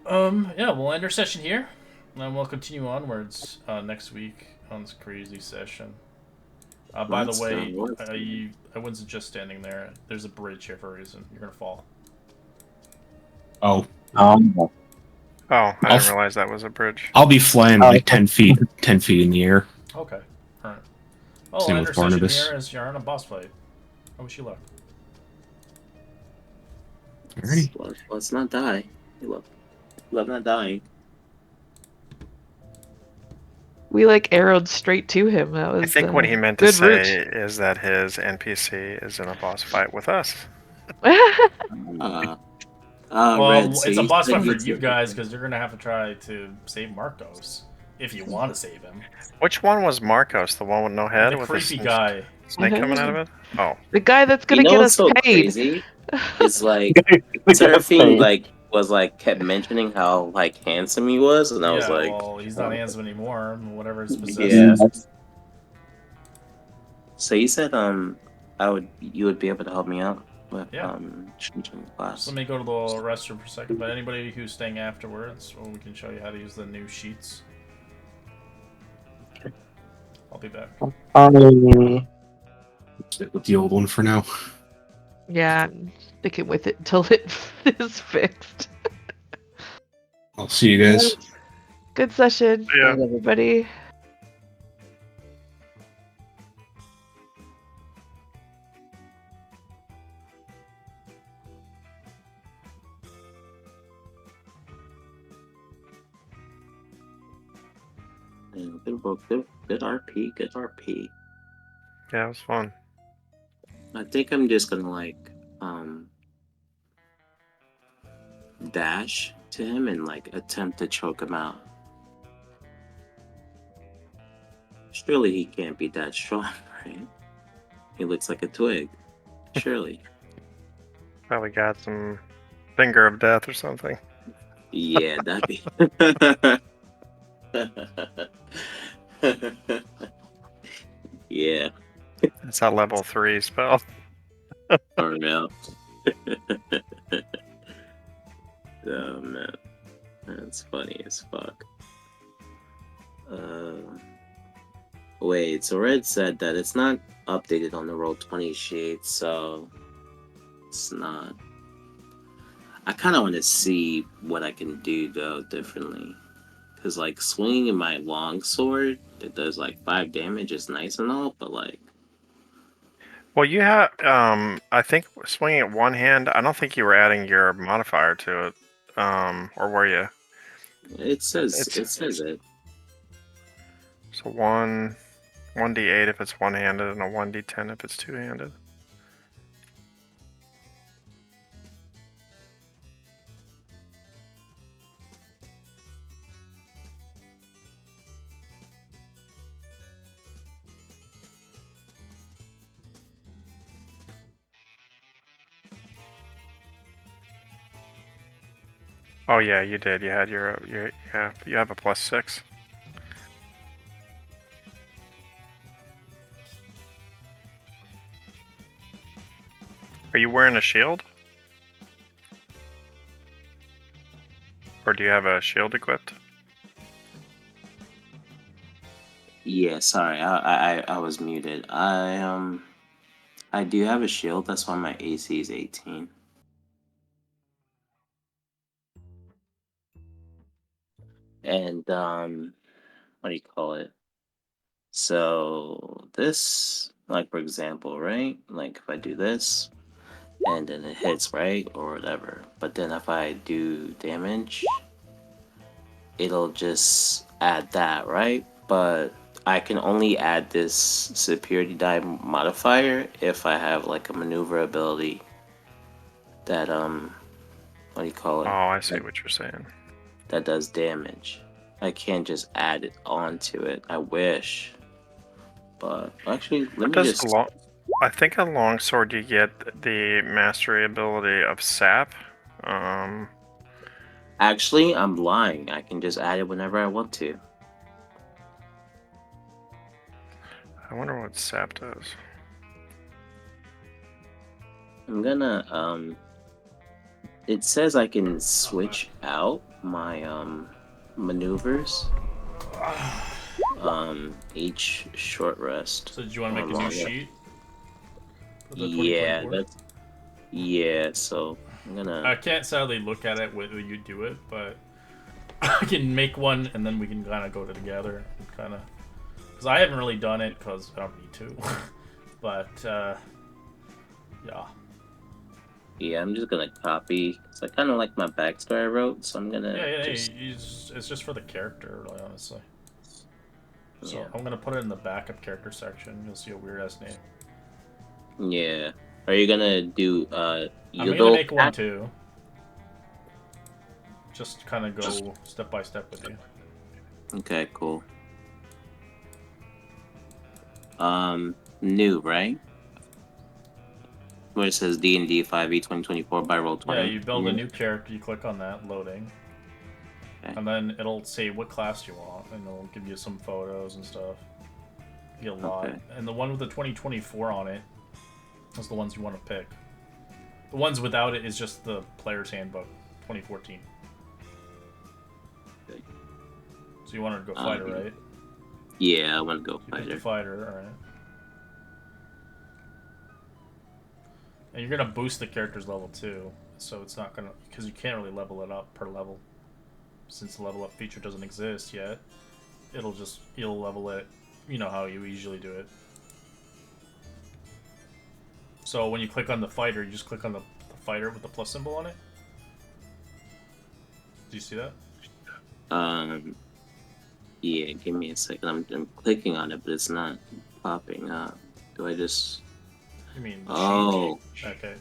D: Yeah, we'll end our session here. And we'll continue onwards next week on this crazy session. By the way, I wasn't just standing there. There's a bridge here for a reason. You're gonna fall.
C: Oh.
G: Oh, I didn't realize that was a bridge.
C: I'll be flying like 10 feet in the air.
D: Okay. Alright. Well,
C: Same
D: end
C: with
D: our session
C: Barnabas.
D: here as you're on a boss fight. I wish you luck.
C: Alrighty.
A: Let's not die. Love not dying.
B: We like arrowed straight to him. That was
G: I think what he meant to
B: good
G: say
B: route.
G: is that his NPC is in a boss fight with us.
A: Well,
D: Well,
A: so
D: it's a
A: you
D: boss
A: said
D: fight for
A: you'd
D: you
A: take
D: guys
A: it.
D: because you're gonna have to try to save Marcos if you want to save him.
G: Which one was Marcos? The one with no head?
D: The
G: with
D: creepy
G: the
D: guy.
G: snake coming out of it? Oh.
B: The guy that's
A: You
B: gonna
A: know
B: get
A: what's
B: us
A: so
B: paid.
A: crazy? It's like Seraphine kept mentioning how like handsome he was, and I was
D: Yeah,
A: like,
D: well, he's not handsome anymore. Whatever his possessed.
A: yeah. So you said you would be able to help me out with
D: Yeah.
A: changing
D: So
A: class.
D: let me go to the restroom for a second. But anybody who's staying afterwards, well, we can show you how to use the new sheets. I'll be back.
C: Stick with the old one for now.
B: Yeah, I'm sticking with it until it is fixed.
C: I'll see you guys.
B: Good session.
G: Yeah.
B: Good, everybody.
A: Yeah, good RP, good RP.
G: Yeah, it was fun.
A: I think I'm just gonna dash to him and attempt to choke him out. Surely he can't be that strong, right? He looks like a twig. Surely.
G: Probably got some finger of death or something.
A: Yeah, that'd be. Yeah.
G: It's a level 3 spell.
A: For real. Oh man, that's funny as fuck. Uh, wait, so Red said that it's not updated on the Roll20 sheet, so it's not. I kind of want to see what I can do though differently, because like swinging my long sword that does like 5 damage is nice and all, but like
G: Well, you have, I think swinging it one hand, I don't think you were adding your modifier to it. Or were you? It's
A: it says it.
G: so 1d8 if it's one-handed and a 1d10 if it's two-handed. Oh yeah, you did. You had your yeah. You have a +6. Are you wearing a shield? Or do you have a shield equipped?
A: Yeah, sorry, I was muted. I do have a shield. That's why my AC is 18. And what do you call it? So this, like for example, right? Like if I do this, and then it hits, right, or whatever. But then if I do damage, it'll just add that, right? But I can only add this superiority die modifier if I have like a maneuver ability that what do you call
G: Oh,
A: it?
G: I see
A: That,
G: what you're saying.
A: that does damage. I can't just add it onto it. I wish. But actually, let
G: What
A: me
G: does a
A: just
G: long? I think a longsword you get the mastery ability of sap. Um,
A: actually I'm lying. I can just add it whenever I want to.
G: I wonder what sap does.
A: I'm gonna it says I can switch out my maneuvers each short rest
D: So did you want to
A: or
D: make a new
A: long rest.
D: sheet for the
A: Yeah,
D: 2024?
A: that's yeah, so I'm
D: I
A: gonna
D: can't sadly look at it when you do it, but I can make one and then we can kind of go together, kind of. Because I haven't really done it because I don't need to. But yeah.
A: yeah, I'm just gonna copy because I kinda like my backstory I wrote, so I'm gonna
D: Yeah,
A: just
D: it's just for the character, really, honestly. So
A: yeah.
D: I'm gonna put it in the backup character section. You'll see a weird ass name.
A: Yeah. Are you gonna do
D: I'm gonna
A: Yodel
D: make one
A: cat?
D: too. Just kind of go step by step with you.
A: Okay, cool. New, right? Where it says D&D 5e 2024 by roll
D: Yeah,
A: 20.
D: you build a new character. You click on that, loading,
A: Okay.
D: and then it'll say what class you want, and it'll give you some photos and stuff. Be a lot,
A: Okay.
D: and the one with the 2024 on it is the ones you want to pick. The ones without it is just the player's handbook, 2014.
A: Okay.
D: So you wanted to go fighter, right?
A: Yeah, I want to go
D: You picked the
A: fighter.
D: fighter, all right. And you're gonna boost the character's level too, so it's not gonna because you can't really level it up per level, since the level up feature doesn't exist yet. You'll level it, you know how you usually do it. So when you click on the fighter, you just click on the fighter with the plus symbol on it. Do you see that?
A: Um, yeah, give me a second. I'm clicking on it, but it's not popping up. Do I just...
D: You mean the
A: Oh,
D: sheet? Okay.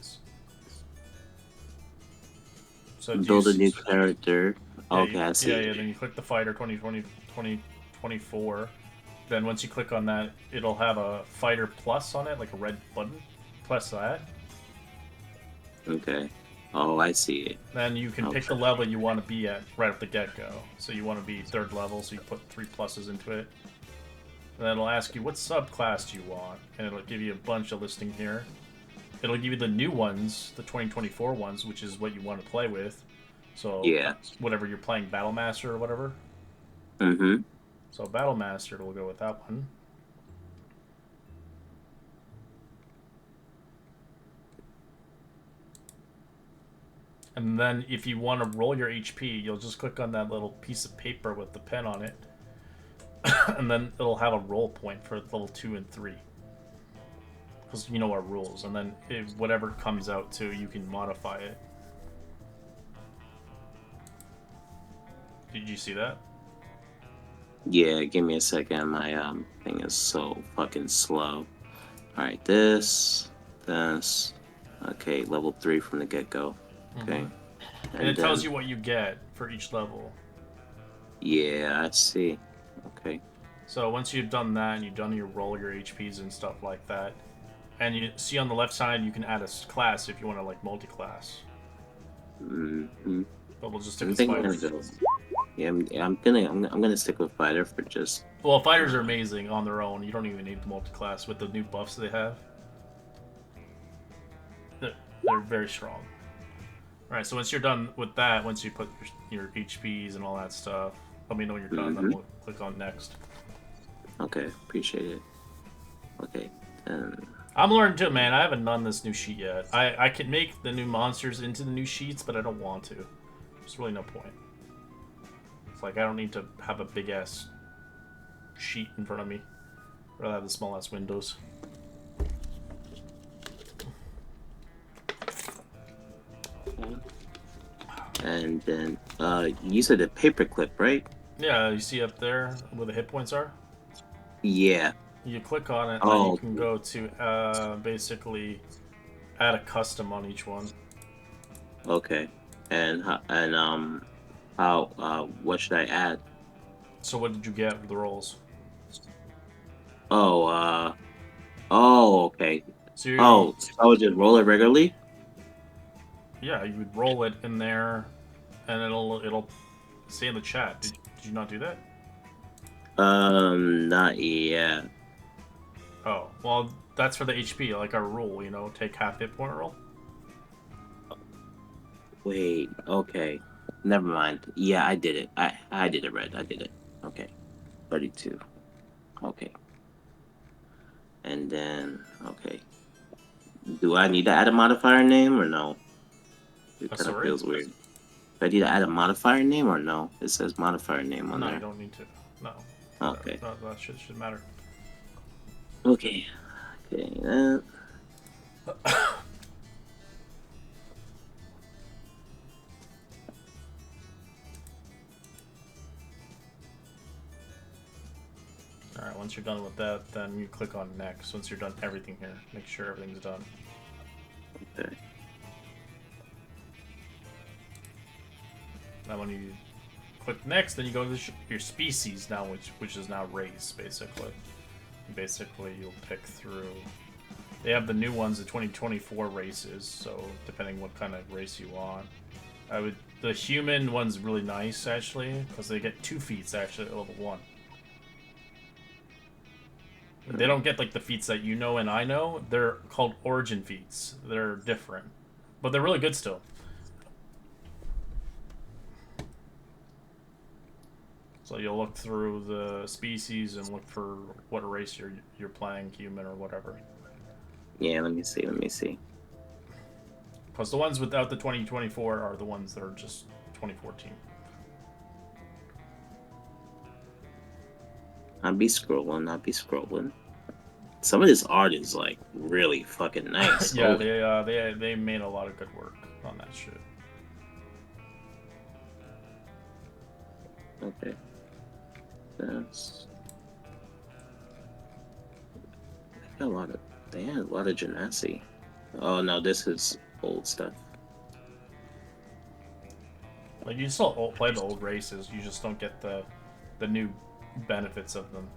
D: So do you
A: build a
D: see?
A: new character.
D: Yeah,
A: Okay, I see it.
D: Then you click the fighter 2024. Then once you click on that, it'll have a fighter plus on it, like a red button. Press that.
A: Okay. Oh, I see it.
D: Then you can pick the
A: Okay.
D: level you want to be at right off the get-go. So you want to be 3rd level, so you put 3 pluses into it. And then it'll ask you what subclass do you want, and it'll give you a bunch of listing here. It'll give you the new ones, the 2024 ones, which is what you want to play with. So
A: Yeah.
D: whatever you're playing, Battle Master or whatever.
A: Mm-hmm.
D: So Battle Master will go with that one. And then if you want to roll your HP, you'll just click on that little piece of paper with the pen on it. And then it'll have a roll point for level 2 and 3. Because you know our rules. And then whatever it comes out to, you can modify it. Did you see that?
A: Yeah, give me a second. My thing is so fucking slow. Alright, this. Okay, level 3 from the get-go. Okay.
D: And it tells you what you get for each level.
A: Yeah, I see. Okay.
D: So once you've done that and you've done your roll, your HPs and stuff like that, and you see on the left side you can add a class if you want to like multi-class.
A: Mm-hmm.
D: But we'll just stick
A: I'm
D: with
A: thinking
D: fighters.
A: I'm gonna stick with fighter for just.
D: Well, fighters are amazing on their own. You don't even need the multi-class with the new buffs they have. They're very strong. Alright, so once you're done with that, once you put your HPs and all that stuff, let me know when you're done, then we'll click on next.
A: Okay, appreciate it. Okay, then.
D: I'm learning too, man. I haven't done this new sheet yet. I can make the new monsters into the new sheets, but I don't want to. There's really no point. It's like I don't need to have a big ass sheet in front of me. I'd rather have the small ass windows.
A: And then, you said a paperclip, right?
D: Yeah, you see up there where the hit points are?
A: Yeah.
D: You click on it, and then you can go to basically add a custom on each one.
A: Okay. And what should I add?
D: So what did you get for the rolls?
A: Okay.
D: So
A: So I would just roll it regularly?
D: yeah, you would roll it in there, and it'll say in the chat. Did you not do that?
A: Not yet.
D: Oh, well, that's for the HP, like our rule, you know, take half hit point roll.
A: Wait, okay. Never mind. Yeah, I did it. I did it, Red. I did it. Okay. 32. Okay. And then, okay. Do I need to add a modifier name or no? It kind of
D: Sorry?
A: feels weird. Do I need to add a modifier name or no? It says modifier name on
D: No,
A: there.
D: you don't need to. No.
A: Okay.
D: That should matter.
A: Okay. Okay.
D: Alright, once you're done with that, then you click on next. Once you're done everything here, make sure everything's done.
A: Okay.
D: Now when you click next, then you go to your species now, which is now race, basically. Basically, you'll pick through. They have the new ones, the 2024 races, so depending what kind of race you want. The human one's really nice, actually, because they get 2 feats, actually, at level 1. They don't get, like, the feats that you know and I know. They're called origin feats. They're different. But they're really good still. So you'll look through the species and look for what race you're playing, human or whatever.
A: Yeah, let me see.
D: Because the ones without the 2024 are the ones that are just 2014.
A: I'll be scrolling. Some of this art is like really fucking nice.
D: Yeah,
A: Holy.
D: they made a lot of good work on that shit.
A: Okay. That's. They had a lot of Genasi. Oh no, this is old stuff.
D: Like you still play the old races, you just don't get the new benefits of them.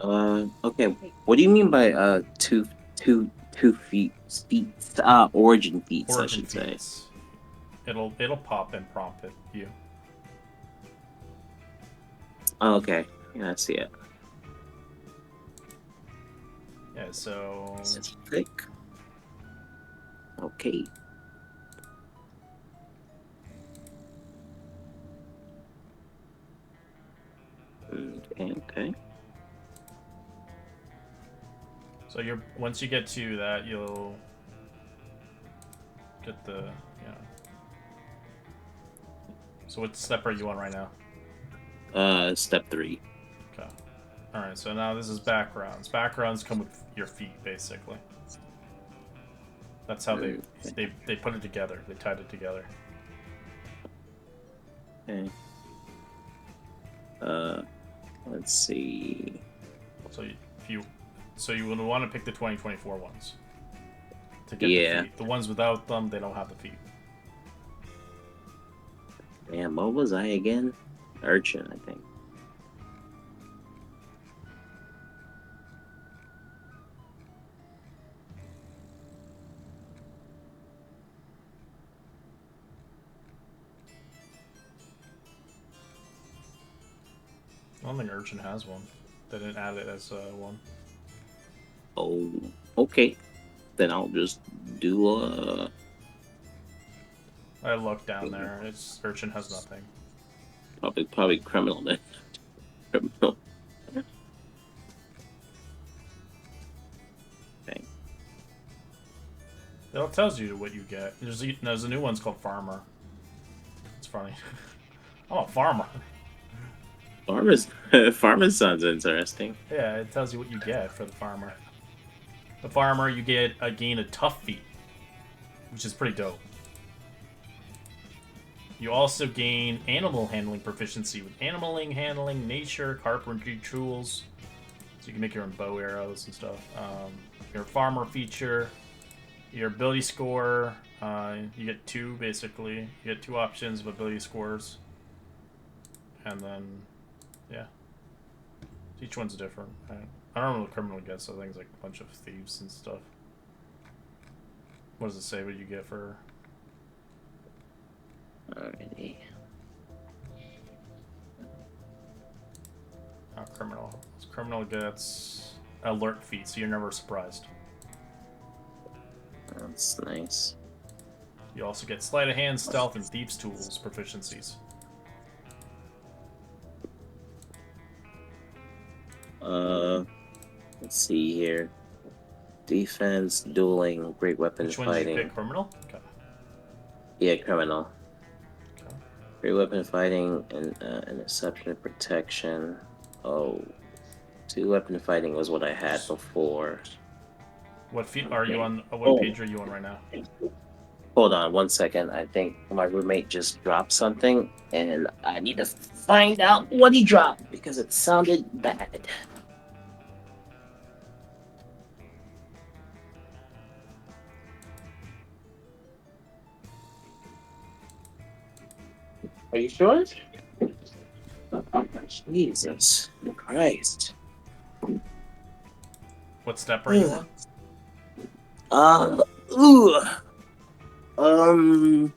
A: Okay. What do you mean by two feet? Origin feats, I
D: Origin
A: should say.
D: feats. It'll pop and prompt it you.
A: Oh, okay. Yeah, I see it.
D: Yeah, so
A: Let's click. Okay. Okay.
D: so you're once you get to that, you'll get the So what step are you on right now?
A: Step 3.
D: Okay. All right. So now this is backgrounds. Backgrounds come with your feet, basically. That's how they put it together. They tied it together.
A: Okay. Let's see.
D: So you would want to pick the 2024 ones to get
A: Yeah.
D: the feet. The ones without them, they don't have the feet.
A: Damn, what was I again? Urchin, I think.
D: I don't think Urchin has one. They didn't add it as one.
A: Oh, okay. Then I'll just do
D: I looked down there. It's Urchin has nothing.
A: probably criminal then. Criminal. Okay.
D: It tells you what you get. There's a new one's called Farmer. It's funny. I'm a farmer.
A: Farmer sounds interesting.
D: Yeah, it tells you what you get for the farmer. The farmer, you get gain a tough feat, which is pretty dope. You also gain animal handling proficiency with handling, nature, carpentry tools. So you can make your own bow arrows and stuff. Your farmer feature, your ability score. You get 2 basically. You get 2 options of ability scores, and then yeah, each one's different. I don't know what criminal gets. So things like a bunch of thieves and stuff. What does it say? What you get for?
A: Alrighty.
D: Criminal. Criminal gets alert feat, so you're never surprised.
A: That's nice.
D: You also get sleight of hand, stealth, and thieves' tools proficiencies.
A: Let's see here. Defense, dueling, great weapon
D: Which one did you
A: fighting.
D: pick? Criminal? Okay.
A: Yeah, criminal.
D: Okay.
A: Great weapon fighting and interception and protection. Oh, 2 weapon fighting was what I had before.
D: What feat are you on? What page are you on right now?
A: Hold on 1 second. I think my roommate just dropped something, and I need to find out what he dropped because it sounded bad. Are you sure? Jesus Christ.
D: What step are you on?
A: Ooh. I'm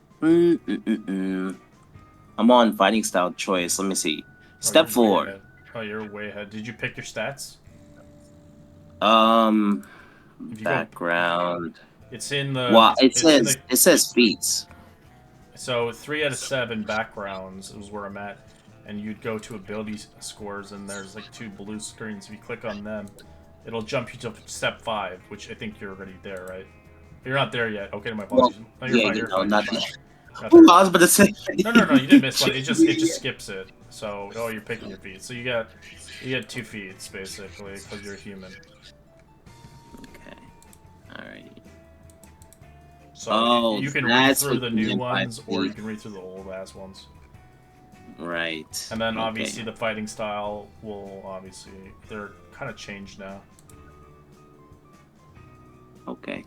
A: on fighting style choice. Let me see. Step
D: You're way
A: 4.
D: ahead. Oh, you're way ahead. Did you pick your stats? If you
A: Background.
D: go, it's in the.
A: Well,
D: it's
A: it says feats.
D: So 3 out of 7 backgrounds is where I'm at, and you'd go to ability scores, and there's like 2 blue screens. If you click on them, it'll jump you to step 5, which I think you're already there, right? You're not there yet. Okay, my apologies.
A: Well,
D: No, you're
A: yeah,
D: fine.
A: you
D: You're
A: know,
D: fine.
A: not
D: You're fine.
A: that.
D: Not there.
A: I was about to say.
D: No, you didn't miss one. It just skips it. So you're picking your feet. So you get 2 feats basically because you're human.
A: Okay. Alrighty.
D: So you can read
A: that's
D: through
A: what
D: the
A: you
D: new
A: meant by
D: ones, or you
A: feat.
D: can read through the old ass ones.
A: Right.
D: And then
A: Okay.
D: obviously the fighting style will they're kind of changed now.
A: Okay.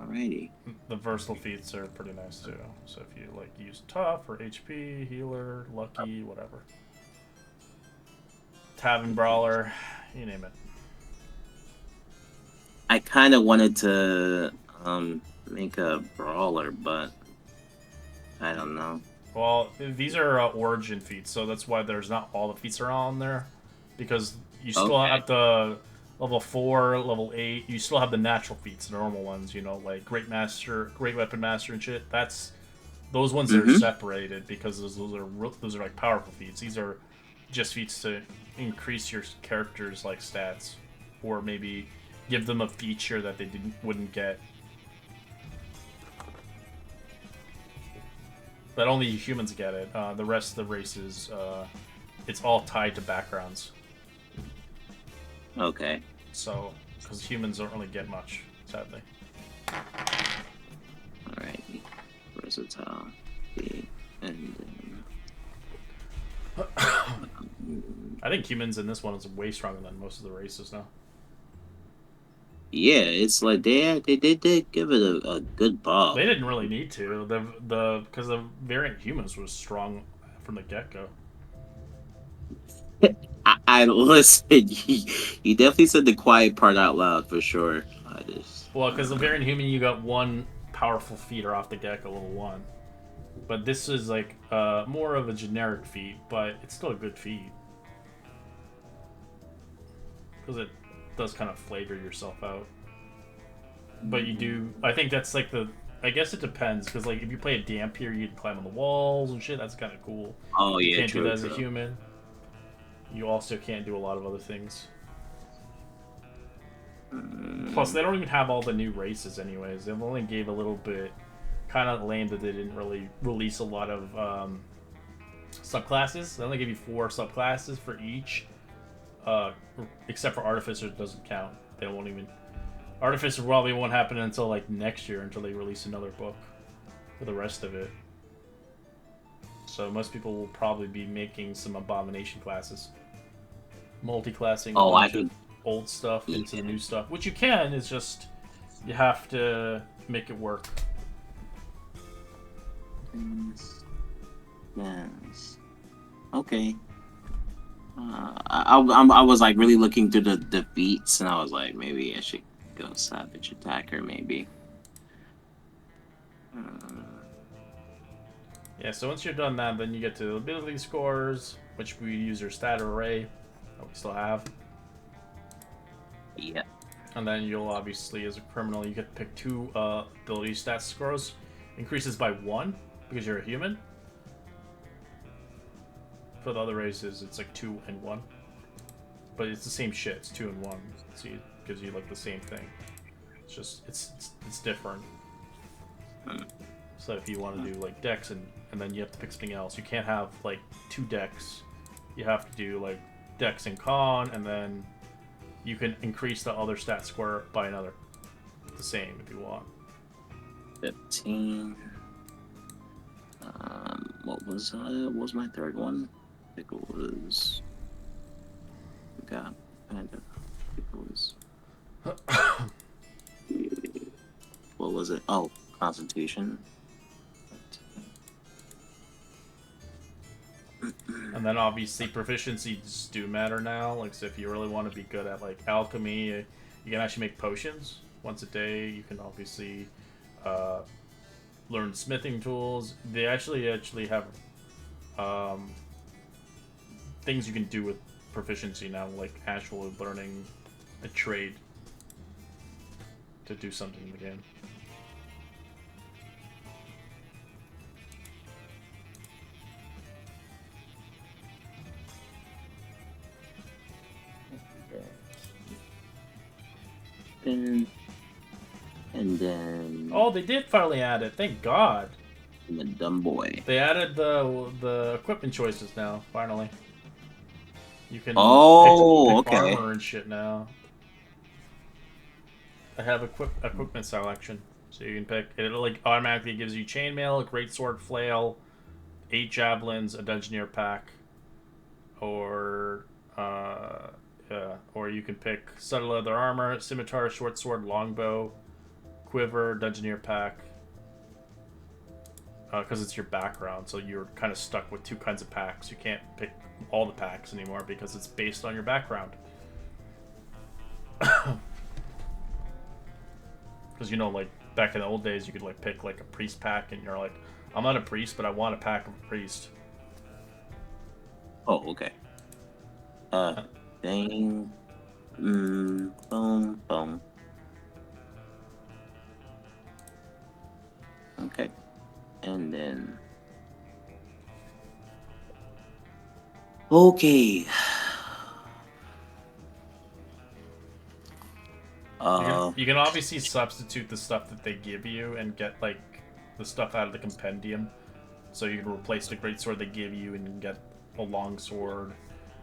A: Alrighty.
D: The versatile feats are pretty nice too. So if you like use tough or HP, healer, lucky, whatever. Tavern brawler, you name it.
A: I kind of wanted to make a brawler, but I don't know.
D: Well, these are origin feats, so that's why there's not all the feats are on there, because you still
A: Okay.
D: have the level 4, level 8. You still have the natural feats, the normal ones. You know, like Great Master, Great Weapon Master, and shit. Those ones are
A: Mhm.
D: separated because those are like powerful feats. These are just feats to increase your character's like stats, or maybe give them a feature that they wouldn't get. But only humans get it. The rest of the races, it's all tied to backgrounds.
A: Okay.
D: So, because humans don't really get much, sadly.
A: Alright. Versatile. And
D: I think humans in this one is way stronger than most of the races now.
A: yeah, it's like they did give it a good bob.
D: They didn't really need to. Because the variant humans was strong from the get go.
A: I listen. You definitely said the quiet part out loud for sure. I just
D: Well, because the variant human, you got one powerful feater off the get go, level 1. But this is like more of a generic feat, but it's still a good feat. Because it does kind of flavor yourself out. But you do. I think that's like the. I guess it depends, because like if you play a Dampier, you can climb on the walls and shit. That's kind of cool.
A: oh
D: You
A: yeah,
D: can't do
A: true,
D: that as a
A: true.
D: human. You also can't do a lot of other things. Plus, they don't even have all the new races, anyways. They've only gave a little bit. Kind of lame that they didn't really release a lot of subclasses. They only give you 4 subclasses for each. Except for Artificer, it doesn't count. They won't even. Artificer probably won't happen until like next year, until they release another book for the rest of it. So most people will probably be making some abomination classes, multi-classing a
A: Oh, I
D: bunch of
A: could.
D: old stuff into the
A: Yeah.
D: new stuff, which you can. It's just you have to make it work.
A: Yes. Okay. I was like really looking through the defeats, and I was like, maybe I should go Savage Attacker, maybe.
D: Yeah. So once you're done that, then you get to ability scores, which we use your stat array that we still have.
A: Yeah.
D: And then you'll obviously, as a criminal, you get to pick 2 ability stat scores. Increases by 1 because you're a human. For the other races, it's like 2 and 1. But it's the same shit. It's 2 and 1. So it gives you like the same thing. It's just it's different. So if you want to do like Dex and then you have to pick something else, you can't have like 2 Dex. You have to do like Dex and Con, and then you can increase the other stat score by another. The same if you want.
A: 15. What was my third one? I think it was. God, kind of. I think it was. What was it? Oh, Constitution.
D: And then obviously proficiencies do matter now. Like, so if you really want to be good at like alchemy, you can actually make potions once a day. You can obviously learn smithing tools. They actually have things you can do with proficiency now, like actually learning a trade to do something in the game.
A: And then
D: Oh, they did finally add it. Thank God.
A: I'm a dumb boy.
D: They added the equipment choices now. Finally, you can
A: Oh,
D: pick
A: okay.
D: armor and shit now. I have equipment selection, so you can pick. It like automatically gives you chainmail, a greatsword, flail, 8 javelins, a dungeoneer pack, or or you can pick subtle leather armor, scimitar, short sword, longbow, quiver, Dungeoneer pack, because it's your background, so you're kind of stuck with two kinds of packs. You can't pick all the packs anymore because it's based on your background. Because like back in the old days, you could like pick like a priest pack, and you're like, I'm not a priest, but I want a pack of a priest.
A: Oh, okay. Dang. Boom, boom. Okay. And then. Okay.
D: You can obviously substitute the stuff that they give you and get like the stuff out of the compendium. So you can replace the greatsword they give you and get a longsword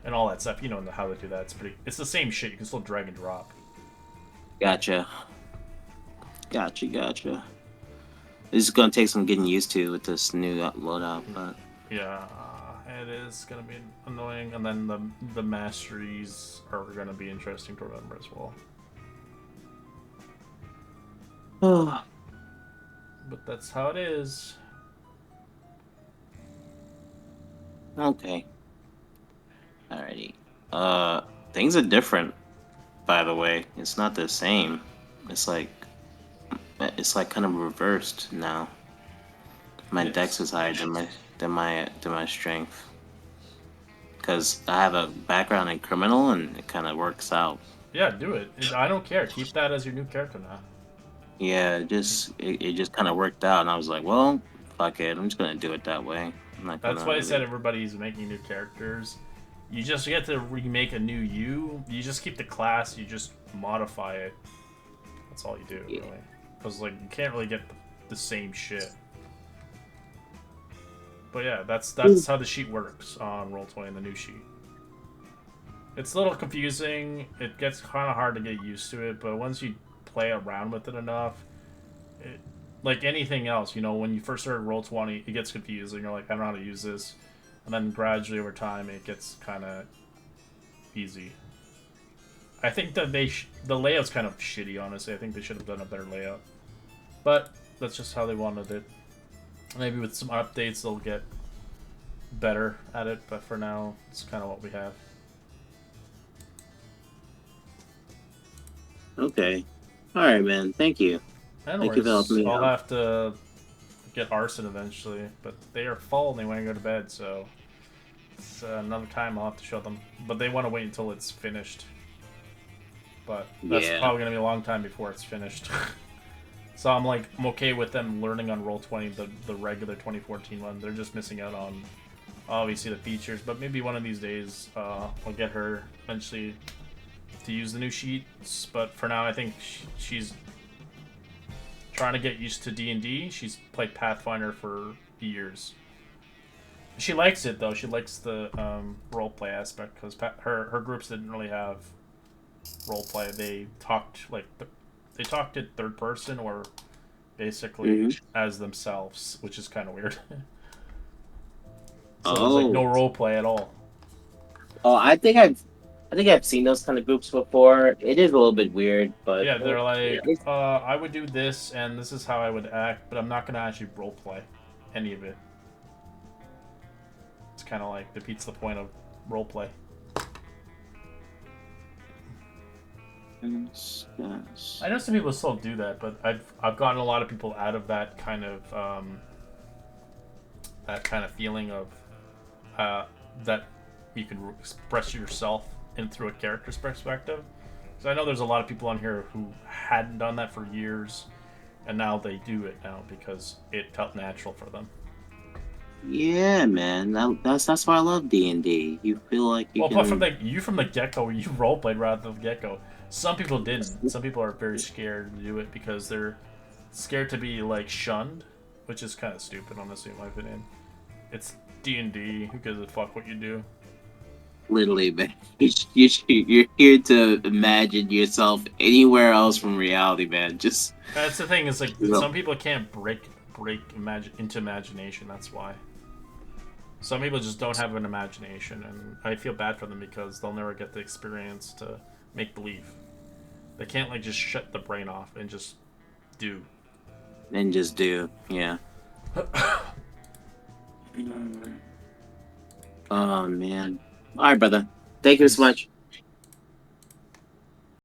D: and all that stuff. You know how to do that. It's the same shit. You can still drag and drop.
A: Gotcha. This is gonna take some getting used to with this new loadout, but
D: yeah, it is gonna be annoying. And then the masteries are gonna be interesting to remember as well.
A: oh,
D: But that's how it is.
A: okay. Alrighty. Things are different. By the way, it's not the same. It's like kind of reversed now. My dex is higher than my strength. Because I have a background in criminal, and it kind of works out.
D: Yeah, do it. I don't care. Keep that as your new character now.
A: Yeah, it just kind of worked out, and I was like, well, fuck it, I'm just gonna do it that way. I'm not gonna.
D: That's why I said everybody's making new characters. You just get to remake a new you. You just keep the class. You just modify it. That's all you do, really. Because like you can't really get the same shit. But yeah, that's how the sheet works on Roll20, the new sheet. It's a little confusing. It gets kind of hard to get used to it, but once you play around with it enough, like anything else, when you first started Roll20, it gets confusing. You're like, I don't know how to use this. And then gradually over time, it gets kind of easy. I think that the layout's kind of shitty, honestly. I think they should have done a better layout. But that's just how they wanted it. Maybe with some updates, they'll get better at it. But for now, it's kind of what we have.
A: Okay. Alright, man. Thank you.
D: And
A: Thank you for helping me
D: I'll
A: out.
D: have to get arson eventually. But they are full and they want to go to bed, so it's another time I'll have to show them. But they want to wait until it's finished. But that's probably going to be a long time before it's finished. So I'm okay with them learning on Roll20, the regular 2014 one. They're just missing out on, obviously, the features. But maybe one of these days I'll get her eventually to use the new sheets. But for now, I think she's trying to get used to D&D. She's played Pathfinder for years. She likes it, though. She likes the roleplay aspect, because her groups didn't really have roleplay. They talked they talked in third person or basically as themselves, which is kind of weird. So there's no roleplay at all.
A: Oh, I think I've seen those kind of groups before. It is a little bit weird, but
D: Yeah, they're like, I would do this, and this is how I would act, but I'm not gonna actually roleplay any of it. It's kind of like defeats the point of roleplay.
A: Yes.
D: I know some people still do that, but I've gotten a lot of people out of that kind of feeling of that you can express yourself in through a character's perspective. So I know there's a lot of people on here who hadn't done that for years, and now they do it now because it felt natural for them.
A: Yeah, man. That's why I love D&D. You feel like you can.
D: But from the get-go, you roleplayed right from the get-go. Some people didn't. Some people are very scared to do it because they're scared to be shunned, which is kind of stupid, honestly, in my opinion. It's D&D. Who gives a fuck what you do?
A: Literally, man. You're here to imagine yourself anywhere else from reality, man. Just
D: That's the thing. Is some people can't break into imagination. That's why. Some people just don't have an imagination, and I feel bad for them because they'll never get the experience to make believe. They can't just shut the brain off and just do.
A: And just do, yeah. Oh man. All right, brother. Thank you so much.